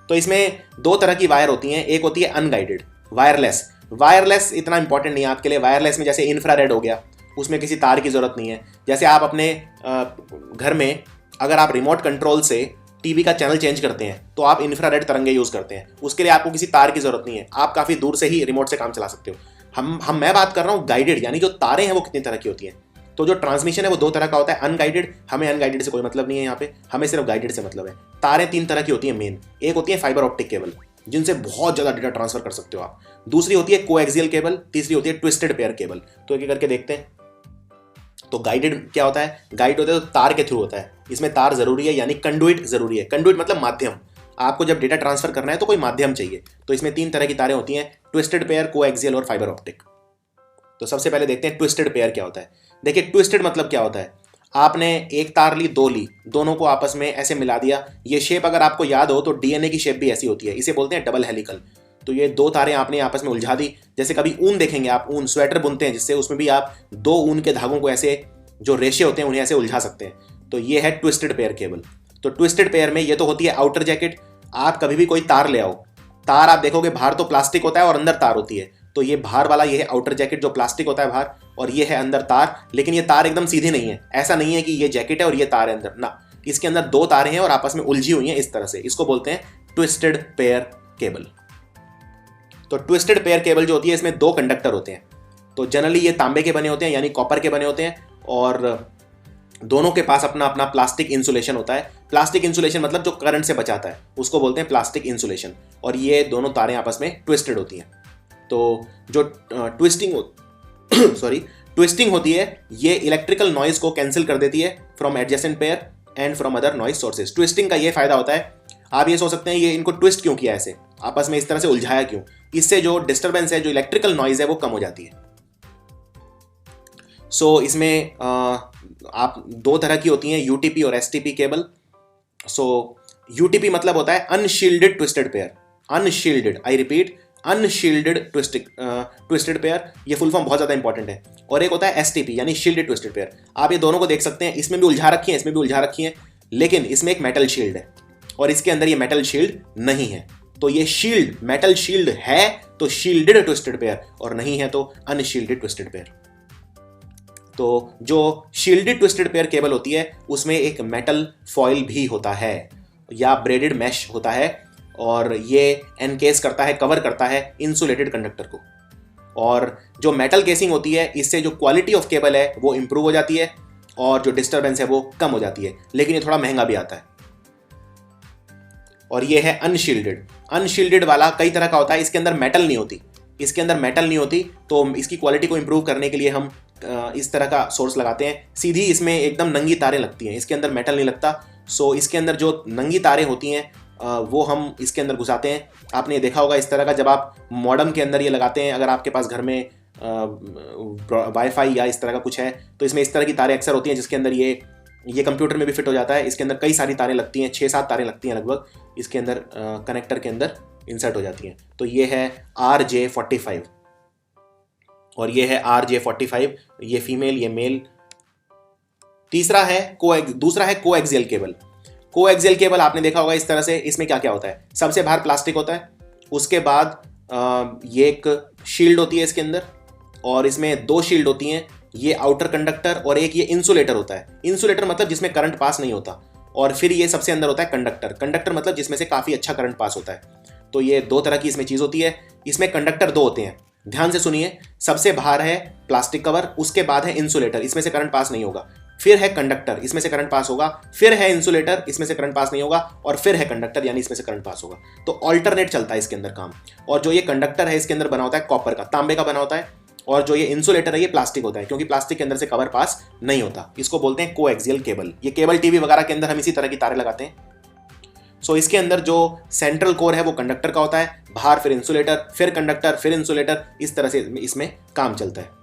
Speaker 2: तो इसमें 2 तरह की वायर होती हैं, एक होती है अनगाइडेड वायरलेस। वायरलेस इतना इंपॉर्टेंट नहीं है आपके लिए। वायरलेस में जैसे इंफ्रारेड हो गया, उसमें किसी तार की ज़रूरत नहीं है। जैसे आप अपने घर में अगर आप रिमोट कंट्रोल से टीवी का चैनल चेंज करते हैं तो आप इंफ्रारेड तरंगे यूज़ करते हैं, उसके लिए आपको किसी तार की ज़रूरत नहीं है, आप काफ़ी दूर से ही रिमोट से काम चला सकते हो। मैं बात कर रहा हूँ गाइडेड, यानी जो तारें हैं वो कितनी तरह की होती हैं। तो जो ट्रांसमिशन है वो 2 तरह का होता है। अनगाइडेड, हमें अनगाइडेड से कोई मतलब नहीं है यहाँ पे, हमें सिर्फ गाइडेड से मतलब है। तारें 3 तरह की होती हैं मेन। एक होती है फाइबर ऑप्टिक केबल, जिनसे बहुत ज़्यादा डेटा ट्रांसफर कर सकते हो आप। दूसरी होती है कोएक्सियल केबल, तीसरी होती है ट्विस्टेड पेयर केबल। तो एक एक करके देखते हैं। तो गाइडेड क्या होता है? गाइड होता है तो तार के थ्रू होता है, इसमें तार जरूरी है, यानी कंडुइट जरूरी है। कंडुइट मतलब माध्यम। आपको जब डेटा ट्रांसफर करना है तो कोई माध्यम चाहिए। तो इसमें 3 तरह की तारें होती हैं, ट्विस्टेड पेयर, कोएक्सियल और फाइबर ऑप्टिक। तो सबसे पहले देखते हैं ट्विस्टेड पेयर क्या होता है। देखिए ट्विस्टेड मतलब क्या होता है? आपने एक तार ली, 2 ली, दोनों को आपस में ऐसे मिला दिया। ये शेप अगर आपको याद हो तो डीएनए की शेप भी ऐसी होती है, इसे बोलते हैं डबल हेलिकल। तो ये 2 तारें आपने आपस में उलझा दी। जैसे कभी ऊन देखेंगे आप, ऊन स्वेटर बुनते हैं जिससे, उसमें भी आप 2 ऊन के धागों को ऐसे जो रेशे होते हैं उन्हें ऐसे उलझा सकते हैं। तो ये है ट्विस्टेड पेयर केबल। तो ट्विस्टेड पेयर में ये तो होती है आउटर जैकेट। आप कभी भी कोई तार ले आओ, तार आप देखोगे बाहर तो प्लास्टिक होता है और अंदर तार होती है। तो ये बाहर वाला ये है आउटर जैकेट जो प्लास्टिक होता है बाहर, और ये है अंदर तार। लेकिन ये तार एकदम सीधी नहीं है, ऐसा नहीं है कि ये जैकेट है और ये तार है अंदर ना, इसके अंदर 2 तारें हैं और आपस में उलझी हुई हैं इस तरह से। इसको बोलते हैं ट्विस्टेड पेयर केबल। तो ट्विस्टेड पेयर केबल जो होती है इसमें 2 कंडक्टर होते हैं। तो जनरली ये तांबे के बने होते हैं, यानी कॉपर के बने होते हैं, और दोनों के पास अपना अपना प्लास्टिक इंसुलेशन होता है। प्लास्टिक इंसुलेशन मतलब जो करंट से बचाता है, उसको बोलते हैं प्लास्टिक इंसुलेशन। और ये दोनों तारें आपस में ट्विस्टेड होती हैं। तो जो ट्विस्टिंग होती है, ये इलेक्ट्रिकल नॉइज को कैंसिल कर देती है from adjacent pair and from other noise sources. Twisting का ये फायदा होता है, आप ये सोच सकते हैं ये इनको ट्विस्ट क्यों किया, ऐसे आपस में इस तरह से उलझाया क्यों? इससे जो डिस्टर्बेंस है, जो इलेक्ट्रिकल नॉइज है, वो कम हो जाती है। सो इसमें आप 2 तरह की होती हैं, यूटीपी और एसटीपी केबल। सो यूटीपी मतलब होता है unshielded twisted pair. Unshielded, I repeat, unshielded twisted pair. ये फुल फॉर्म बहुत ज़्यादा इंपॉर्टेंट है। और एक होता है एसटीपी, यानी शील्डेड ट्विस्टेड पेयर। आप ये दोनों को देख सकते हैं, इसमें भी उलझा रखी है, इसमें भी उलझा रखी है, लेकिन इसमें एक मेटल शील्ड है और इसके अंदर ये मेटल शील्ड नहीं है। तो ये शील्ड मेटल शील्ड है तो शील्डेड ट्विस्टेड पेयर, और नहीं है तो अनशील्डेड ट्विस्टेड पेयर। तो जो शील्डेड ट्विस्टेड पेयर केबल होती है उसमें एक मेटल फॉइल भी होता है या ब्रेडेड मैश होता है, और ये एनकेस करता है, कवर करता है इंसुलेटेड कंडक्टर को। और जो मेटल केसिंग होती है इससे जो क्वालिटी ऑफ केबल है वो इंप्रूव हो जाती है और जो डिस्टर्बेंस है वो कम हो जाती है, लेकिन ये थोड़ा महंगा भी आता है। और ये है अनशील्डेड। अनशील्डेड वाला कई तरह का होता है, इसके अंदर मेटल नहीं होती, इसके अंदर मेटल नहीं होती, तो इसकी क्वालिटी को इंप्रूव करने के लिए हम इस तरह का सोर्स लगाते हैं। सीधी इसमें एकदम नंगी तारें लगती हैं, इसके अंदर मेटल नहीं लगता। सो इसके अंदर जो नंगी तारें होती हैं वो हम इसके अंदर घुसाते हैं। आपने ये देखा होगा इस तरह का, जब आप मॉडेम के अंदर ये लगाते हैं, अगर आपके पास घर में वाईफाई या इस तरह का कुछ है तो इसमें इस तरह की तारें अक्सर होती हैं, जिसके अंदर ये कंप्यूटर में भी फिट हो जाता है। इसके अंदर कई सारी तारें लगती हैं, 6-7 तारें लगती हैं लगभग, इसके अंदर कनेक्टर के अंदर इंसर्ट हो जाती हैं। तो ये है RJ45 और ये है RJ45, ये फीमेल ये मेल। दूसरा है कोएक्सियल केबल। कोएक्सियल केबल आपने देखा होगा इस तरह से। इसमें क्या क्या होता है, सबसे बाहर प्लास्टिक होता है, उसके बाद ये एक शील्ड होती है इसके अंदर, और इसमें 2 शील्ड होती हैं, ये आउटर कंडक्टर और एक ये इंसुलेटर होता है। इंसुलेटर मतलब जिसमें करंट पास नहीं होता, और फिर ये सबसे अंदर होता है कंडक्टर। कंडक्टर मतलब जिसमें से काफ़ी अच्छा करंट पास होता है। तो ये 2 तरह की इसमें चीज़ होती है। इसमें कंडक्टर 2 होते हैं, ध्यान से सुनिए। सबसे बाहर है प्लास्टिक कवर, उसके बाद है इंसुलेटर, इसमें से करंट पास नहीं होगा, फिर है कंडक्टर, इसमें से करंट पास होगा, फिर है इंसुलेटर, इसमें से करंट पास नहीं होगा, और फिर है कंडक्टर, यानी इसमें से करंट पास होगा। तो ऑल्टरनेट चलता है इसके अंदर काम। और जो ये कंडक्टर है इसके अंदर बना होता है कॉपर का, तांबे का बना होता है, और जो ये इंसुलेटर है ये प्लास्टिक होता है, क्योंकि प्लास्टिक के अंदर से कवर पास नहीं होता। इसको बोलते हैं कोएक्सियल केबल। ये केबल टीवी वगैरह के अंदर हम इसी तरह की तारें लगाते हैं। सो इसके अंदर जो सेंट्रल कोर है वो कंडक्टर का होता है, बाहर फिर इंसुलेटर, फिर कंडक्टर, फिर इंसुलेटर, इस तरह से इसमें काम चलता है।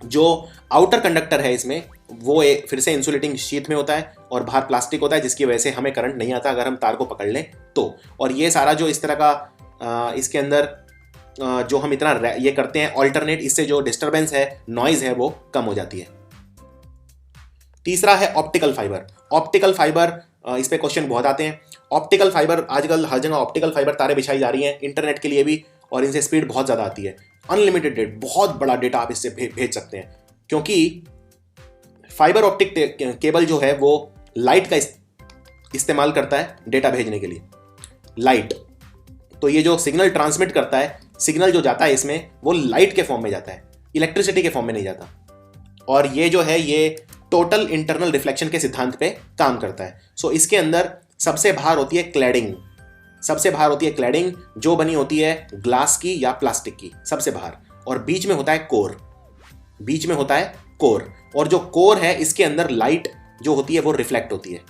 Speaker 2: जो आउटर कंडक्टर है इसमें वो फिर से इंसुलेटिंग शीट में होता है, और बाहर प्लास्टिक होता है, जिसकी वजह से हमें करंट नहीं आता अगर हम तार को पकड़ लें तो। और ये सारा जो इस तरह का इसके अंदर जो हम इतना ये करते हैं ऑल्टरनेट, इससे जो डिस्टर्बेंस है, नॉइज है, वो कम हो जाती है। तीसरा है ऑप्टिकल फाइबर। ऑप्टिकल फाइबर, इस पे क्वेश्चन बहुत आते हैं। ऑप्टिकल फाइबर, आजकल हर जगह ऑप्टिकल फाइबर तारें बिछाई जा रही हैं इंटरनेट के लिए भी, और इनसे स्पीड बहुत ज़्यादा आती है। अनलिमिटेड डेट, बहुत बड़ा डेटा आप इससे भेज सकते हैं, क्योंकि फाइबर ऑप्टिक केबल जो है वो लाइट का इस्तेमाल करता है डेटा भेजने के लिए। लाइट, तो ये जो सिग्नल ट्रांसमिट करता है, सिग्नल जो जाता है इसमें वो लाइट के फॉर्म में जाता है, इलेक्ट्रिसिटी के फॉर्म में नहीं जाता। और ये जो है ये टोटल इंटरनल रिफ्लेक्शन के सिद्धांत पे काम करता है। सो इसके अंदर सबसे बाहर होती है क्लैडिंग। सबसे बाहर होती है क्लैडिंग, जो बनी होती है ग्लास की या प्लास्टिक की, सबसे बाहर। और बीच में होता है कोर, बीच में होता है कोर। और जो कोर है इसके अंदर लाइट जो होती है वो रिफ्लेक्ट होती है।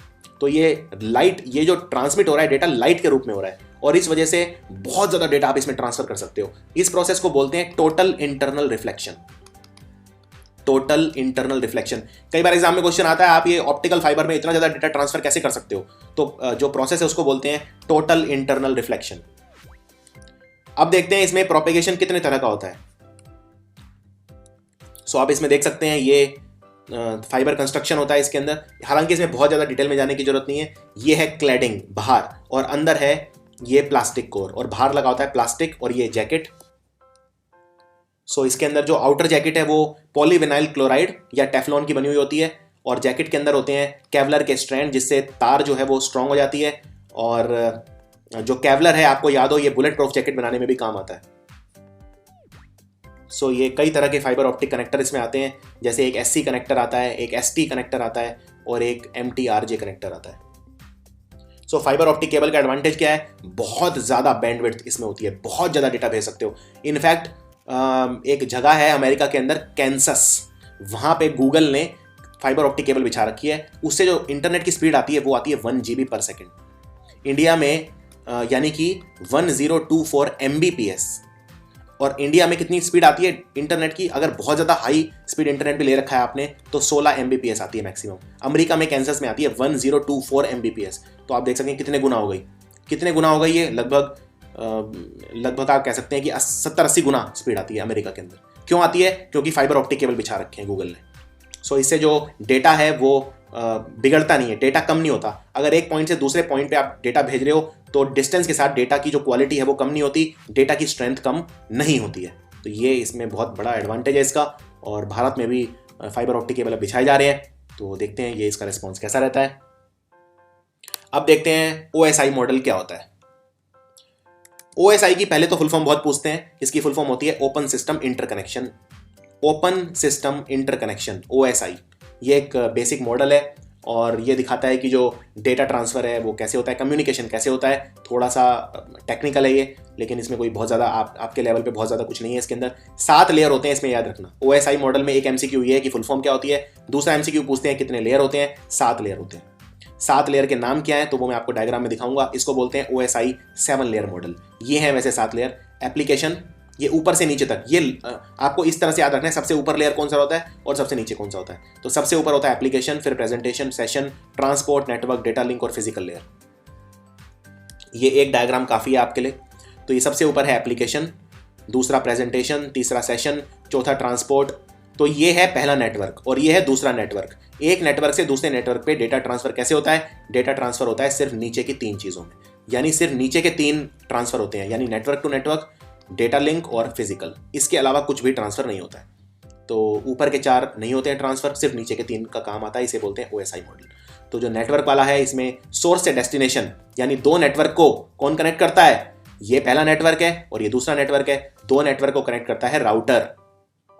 Speaker 2: तो ये लाइट, ये जो ट्रांसमिट हो रहा है डेटा लाइट के रूप में हो रहा है, और इस वजह से बहुत ज़्यादा डेटा आप इसमें ट्रांसफर कर सकते हो। इस प्रोसेस को बोलते हैं total internal reflection. Total internal reflection. कई बार एग्जाम में क्वेश्चन आता है, आप ये ऑप्टिकल फाइबर में इतना ज़्यादा डेटा ट्रांसफर कैसे कर सकते हो? तो जो प्रोसेस है उसको बोलते हैं टोटल इंटरनल रिफ्लेक्शन। अब देखते हैं इसमें प्रोपेगेशन कितने तरह का होता है। सो आप इसमें देख सकते हैं ये फाइबर कंस्ट्रक्शन होता है इसके अंदर। हालांकि इसमें बहुत ज़्यादा डिटेल में जाने की जरूरत नहीं है। ये है क्लैडिंग बाहर, और अंदर है ये प्लास्टिक कोर, और बाहर लगा होता है प्लास्टिक और ये जैकेट। सो इसके अंदर जो आउटर जैकेट है वो पॉलीविनाइल क्लोराइड या टेफ्लॉन की बनी हुई होती है, और जैकेट के अंदर होते हैं केवलर के स्ट्रैंड, जिससे तार जो है वो स्ट्रांग हो जाती है। और जो केवलर है, आपको याद हो, ये बुलेट प्रूफ जैकेट बनाने में भी काम आता है। सो ये कई तरह के फाइबर ऑप्टिक कनेक्टर इसमें आते हैं, जैसे एक SC कनेक्टर आता है, एक ST कनेक्टर आता है, और एक MT-RJ कनेक्टर आता है। सो फाइबर ऑप्टिक केबल का एडवांटेज क्या है? बहुत ज़्यादा बैंडविड्थ इसमें होती है, बहुत ज़्यादा डेटा भेज सकते हो। इनफैक्ट एक जगह है अमेरिका के अंदर, कैंसस, वहाँ पे गूगल ने फाइबर ऑप्टिक केबल बिछा रखी है। उससे जो इंटरनेट की स्पीड आती है वो आती है 1 GB पर सेकेंड। इंडिया में यानी कि 1024 Mbps। और इंडिया में कितनी स्पीड आती है इंटरनेट की? अगर बहुत ज़्यादा हाई स्पीड इंटरनेट भी ले रखा है आपने तो 16 Mbps आती है मैक्सिमम। अमेरिका में कैंसस में आती है 1024 Mbps। तो आप देख सकते हैं कितने गुना हो गई, कितने गुना हो गई ये। लगभग आप कह सकते हैं कि 70-80 गुना स्पीड आती है अमेरिका के अंदर। क्यों आती है? क्योंकि फाइबर ऑप्टिक केबल बिछा रखे हैं गूगल ने। सो इससे जो डेटा है वो बिगड़ता नहीं है, डेटा कम नहीं होता। अगर एक पॉइंट से दूसरे पॉइंट पे आप डेटा भेज रहे हो तो डिस्टेंस के साथ डेटा की जो क्वालिटी है वो कम नहीं होती, डेटा की स्ट्रेंथ कम नहीं होती है। तो ये इसमें बहुत बड़ा एडवांटेज है इसका, और भारत में भी फाइबर ऑप्टिक केबल बिछाए जा रहे हैं। तो देखते हैं ये इसका रिस्पॉन्स कैसा रहता है। अब देखते हैं OSI मॉडल क्या होता है। OSI की पहले तो फुल फॉर्म बहुत पूछते हैं। इसकी फुल फॉर्म होती है open system interconnection. Open system interconnection OSI, ये एक बेसिक मॉडल है और ये दिखाता है कि जो डेटा ट्रांसफ़र है वो कैसे होता है, कम्युनिकेशन कैसे होता है। थोड़ा सा टेक्निकल है ये, लेकिन इसमें कोई बहुत ज़्यादा आपके लेवल पे बहुत ज़्यादा कुछ नहीं है। इसके अंदर 7 लेयर होते हैं, इसमें याद रखना। OSI मॉडल में एक MCQ ये है कि फुल फॉर्म क्या होती है, दूसरा MCQ पूछते हैं कितने लेयर होते हैं, 7 लेयर होते हैं। 7 लेयर के नाम क्या है तो वो मैं आपको डायग्राम में दिखाऊंगा। इसको बोलते हैं OSI 7 लेयर मॉडल। ये है वैसे 7 लेयर। एप्लीकेशन, ये ऊपर से नीचे तक, ये आपको इस तरह से याद रखना है, सबसे ऊपर लेयर कौन सा होता है और सबसे नीचे कौन सा होता है। तो सबसे ऊपर होता है एप्लीकेशन, फिर presentation, session, transport, network, data link और फिजिकल लेयर। ये एक डायग्राम काफ़ी है आपके लिए। तो ये सबसे ऊपर है एप्लीकेशन, दूसरा प्रेजेंटेशन, तीसरा सेशन, चौथा ट्रांसपोर्ट। तो ये है पहला नेटवर्क और ये है दूसरा नेटवर्क। एक नेटवर्क से दूसरे नेटवर्क पे डेटा ट्रांसफर कैसे होता है, डेटा ट्रांसफर होता है सिर्फ नीचे की 3 चीज़ों में, यानी सिर्फ नीचे के 3 ट्रांसफर होते हैं, यानी network to network, data link और फिजिकल। इसके अलावा कुछ भी ट्रांसफर नहीं होता है। तो ऊपर के 4 नहीं होते हैं ट्रांसफर, सिर्फ नीचे के 3 का काम आता है। इसे बोलते हैं OSI मॉडल। तो जो नेटवर्क वाला है इसमें सोर्स से डेस्टिनेशन, यानी 2 नेटवर्क को कौन कनेक्ट करता है, ये पहला नेटवर्क है और ये दूसरा नेटवर्क है। 2 नेटवर्क को कनेक्ट करता है राउटर।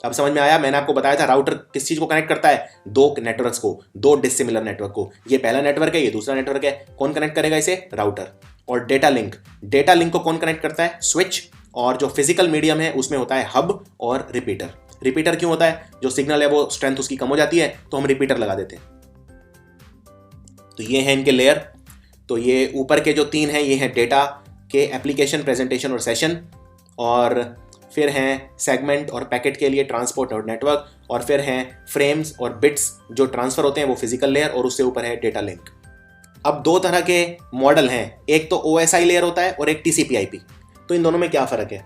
Speaker 2: अब समझ में आया, मैंने आपको बताया था राउटर किस चीज को कनेक्ट करता है, 2 नेटवर्क्स को, 2 डिसिमिलर नेटवर्क को। ये पहला नेटवर्क है, ये दूसरा नेटवर्क है। कौन कनेक्ट करेगा इसे, राउटर। और डेटा लिंक, डेटा लिंक को कौन कनेक्ट करता है, स्विच। और जो फिजिकल मीडियम है उसमें होता है हब और रिपीटर। रिपीटर क्यों होता है, जो सिग्नल है वो स्ट्रेंथ उसकी कम हो जाती है तो हम रिपीटर लगा देते हैं। तो ये है इनके लेयर। तो ये ऊपर के जो 3 हैं ये हैं डेटा के, एप्लीकेशन, प्रेजेंटेशन और सेशन। और फिर हैं सेगमेंट और पैकेट के लिए ट्रांसपोर्ट और नेटवर्क। और फिर हैं फ्रेम्स और बिट्स जो ट्रांसफर होते हैं वो फिजिकल लेयर, और उससे ऊपर है डेटा लिंक। अब 2 तरह के मॉडल हैं, एक तो OSI लेयर होता है और एक TCP/IP। तो इन दोनों में क्या फ़र्क है,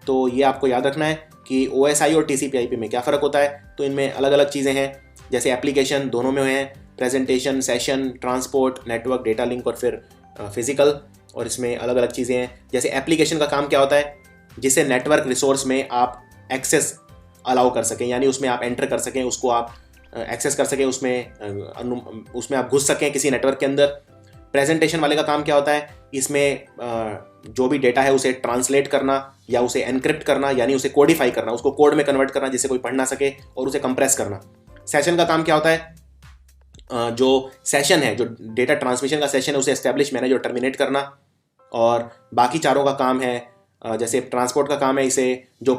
Speaker 2: तो ये आपको याद रखना है कि OSI और TCP/IP में क्या फ़र्क होता है। तो इनमें अलग अलग चीज़ें हैं, जैसे एप्लीकेशन दोनों में हैं, presentation, session, transport, network, data link और फिर फिजिकल। और इसमें अलग अलग चीज़ें हैं। जैसे एप्लीकेशन का काम क्या होता है, जिससे नेटवर्क रिसोर्स में आप एक्सेस अलाउ कर सकें, यानी उसमें आप एंटर कर सकें, उसको आप एक्सेस कर सकें, उसमें आप घुस सकें किसी नेटवर्क के अंदर। प्रेजेंटेशन वाले का काम क्या होता है, इसमें जो भी डेटा है उसे ट्रांसलेट करना या उसे एनक्रिप्ट करना, यानी उसे कोडिफाई करना, उसको कोड में कन्वर्ट करना जिससे कोई पढ़ ना सके, और उसे कंप्रेस करना। सेशन का काम क्या होता है, जो सेशन है, जो डेटा ट्रांसमिशन का सेशन है उसे एस्टेब्लिश, मैनेज और टर्मिनेट करना। और बाकी चारों का काम है, जैसे ट्रांसपोर्ट का काम है इसे जो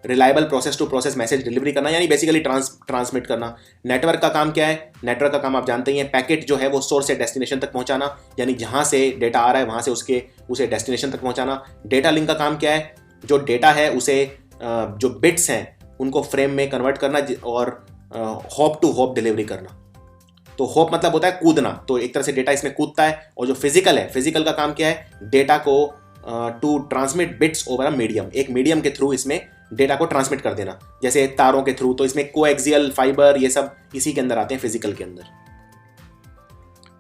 Speaker 2: reliable process to process message delivery करना, यानी बेसिकली ट्रांसमिट करना। नेटवर्क का काम क्या है, नेटवर्क का काम आप जानते ही हैं, पैकेट जो है वो सोर्स से डेस्टिनेशन तक पहुंचाना, यानी जहां से डेटा आ रहा है वहां से उसे डेस्टिनेशन तक पहुंचाना। डेटा लिंक का काम क्या है, जो डेटा है उसे जो बिट्स हैं उनको फ्रेम में कन्वर्ट करना और हॉप टू हॉप डिलीवरी करना। तो हॉप मतलब होता है कूदना, तो एक तरह से डेटा इसमें कूदता है। और जो फिजिकल है, फिजिकल का काम क्या है, डेटा को to transmit bits over a medium, एक मीडियम के थ्रू इसमें डेटा को ट्रांसमिट कर देना, जैसे तारों के थ्रू। तो इसमें कोएक्सियल, फाइबर, ये सब इसी के अंदर आते हैं, फिजिकल के अंदर।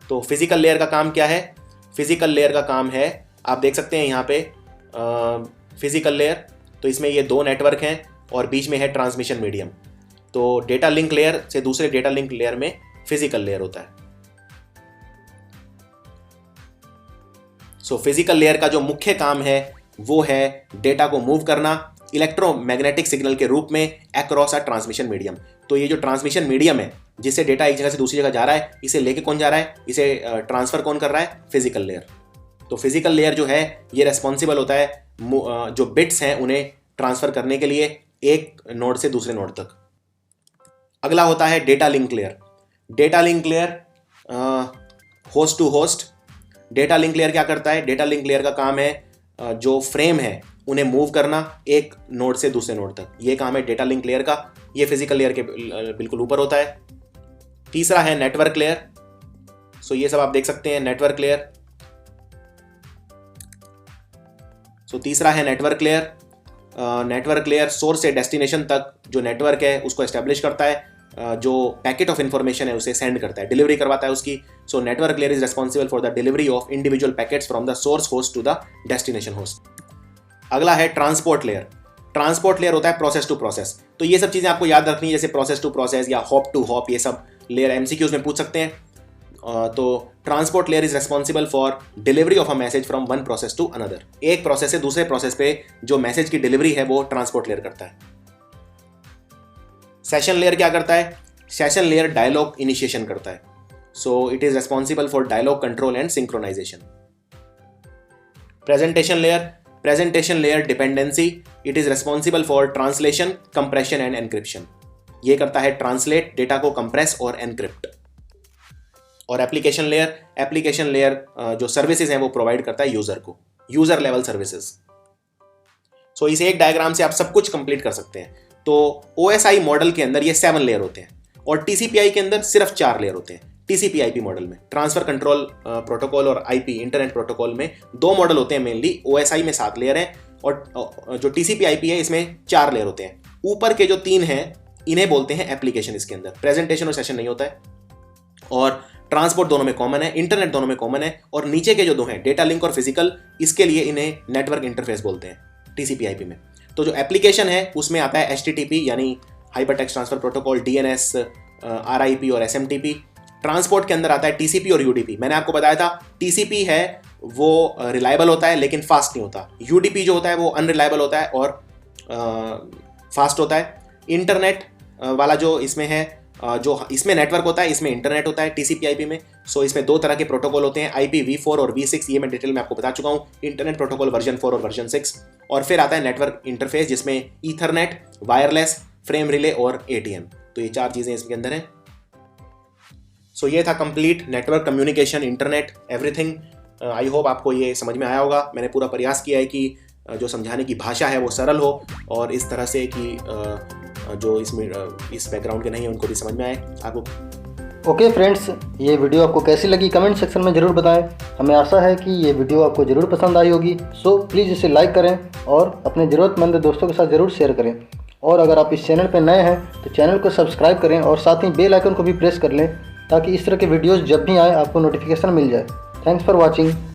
Speaker 2: तो फिजिकल लेयर का काम क्या है, फिजिकल लेयर का काम है, आप देख सकते हैं यहाँ पे फिजिकल लेयर। तो इसमें ये 2 नेटवर्क हैं और बीच में है ट्रांसमिशन मीडियम। तो डेटा लिंक लेयर से दूसरे डेटा लिंक लेयर में फिजिकल लेयर होता है। सो फिजिकल लेयर का जो मुख्य काम है वो है डेटा को मूव करना इलेक्ट्रोमैग्नेटिक सिग्नल के रूप में अक्रॉस अ ट्रांसमिशन मीडियम। तो ये जो ट्रांसमिशन मीडियम है जिससे डेटा एक जगह से दूसरी जगह जा रहा है, इसे लेके कौन जा रहा है, इसे ट्रांसफर कौन कर रहा है, फिजिकल लेयर। तो फिजिकल लेयर जो है ये रेस्पॉन्सिबल होता है जो बिट्स हैं उन्हें ट्रांसफर करने के लिए एक नोड से दूसरे नोड तक। अगला होता है data link layer. Data link layer host to host. Data link layer क्या करता है, डेटा लिंक लेयर का काम है जो फ्रेम है उन्हें मूव करना एक नोड से दूसरे नोड तक, ये काम है डेटा लिंक लेयर का। ये फिजिकल लेयर के बिल्कुल ऊपर होता है। तीसरा है नेटवर्क लेयर। सो ये सब आप देख सकते हैं, नेटवर्क लेयर। सो तीसरा है network layer. Network layer source से डेस्टिनेशन तक जो नेटवर्क है उसको एस्टेब्लिश करता है, जो पैकेट ऑफ इंफॉर्मेशन है उसे सेंड करता है, डिलीवरी करवाता है उसकी। So network layer is responsible for the delivery of individual packets from the source host to the destination host. अगला है ट्रांसपोर्ट लेयर। ट्रांसपोर्ट लेयर होता है प्रोसेस टू प्रोसेस। तो ये सब चीज़ें आपको याद रखनी है, जैसे प्रोसेस टू प्रोसेस या हॉप टू हॉप, ये सब लेयर एमसीक्यूज में पूछ सकते हैं। तो transport layer is responsible for delivery of a message from one process to another. एक प्रोसेस से दूसरे प्रोसेस पे जो मैसेज की डिलीवरी है वो ट्रांसपोर्ट लेयर करता है। सेशन लेयर क्या करता है? सेशन लेयर डायलॉग इनिशिएशन करता है। So it is responsible for dialogue control and synchronisation. Presentation layer dependency, it is responsible for translation, compression and encryption. ये करता है ट्रांसलेट, डेटा को कंप्रेस और एनक्रिप्ट। और एप्लीकेशन लेयर जो सर्विसेज हैं वो प्रोवाइड करता है यूजर को, यूजर लेवल सर्विसेज। सो इस एक डायग्राम से आप सब कुछ कंप्लीट कर सकते हैं। तो OSI मॉडल के अंदर ये 7 लेयर होते हैं और TCP/IP के अंदर सिर्फ 4 लेयर होते हैं। TCP/IP मॉडल में ट्रांसफर कंट्रोल प्रोटोकॉल और IP इंटरनेट प्रोटोकॉल में 2 मॉडल होते हैं मेनली। OSI में 7 लेयर हैं और जो TCP/IP है इसमें 4 लेयर होते हैं। ऊपर के जो 3 हैं इन्हें बोलते हैं एप्लीकेशन। इसके अंदर प्रेजेंटेशन और सेशन नहीं होता है, और ट्रांसपोर्ट दोनों में कॉमन है, इंटरनेट दोनों में कॉमन है। और नीचे के जो 2 हैं डेटा लिंक और फिजिकल, इसके लिए इन्हें नेटवर्क इंटरफेस बोलते हैं TCP/IP में। तो जो एप्लीकेशन है उसमें आता है HTTP यानी hyper text transfer protocol, DNS, RIP और SMTP। ट्रांसपोर्ट के अंदर आता है TCP और UDP। मैंने आपको बताया था TCP है वो रिलायबल होता है लेकिन फास्ट नहीं होता। UDP जो होता है वो अनरिलायबल होता है और फास्ट होता है। इंटरनेट वाला जो इसमें है, जो इसमें नेटवर्क होता है इसमें इंटरनेट होता है TCP/IP में। सो इसमें 2 तरह के प्रोटोकॉल होते हैं, IPv4 और V6। ये मैं डिटेल में आपको बता चुका हूँ, इंटरनेट प्रोटोकॉल वर्जन 4 और वर्जन 6। और फिर आता है नेटवर्क इंटरफेस जिसमें ईथरनेट, वायरलेस, फ्रेम रिले और ATM। तो ये 4 चीज़ें इसके अंदर हैं। सो ये था complete network communication, internet, everything. I hope आपको ये समझ में आया होगा। मैंने पूरा प्रयास किया है कि जो समझाने की भाषा है वो सरल हो और इस तरह से कि जो इसमें इस बैकग्राउंड के नहीं है उनको भी समझ में आए आपको।
Speaker 1: ओके फ्रेंड्स, ये वीडियो आपको कैसी लगी कमेंट सेक्शन में ज़रूर बताएं। हमें आशा है कि ये वीडियो आपको ज़रूर पसंद आई होगी। सो प्लीज़ इसे लाइक करें और अपने ज़रूरतमंद दोस्तों के साथ ज़रूर शेयर करें। और अगर आप इस चैनल पर नए हैं तो चैनल को सब्सक्राइब करें और साथ ही बेल आइकन को भी प्रेस कर लें ताकि इस तरह के वीडियोज़ जब भी आए आपको नोटिफिकेशन मिल जाए। Thanks for watching.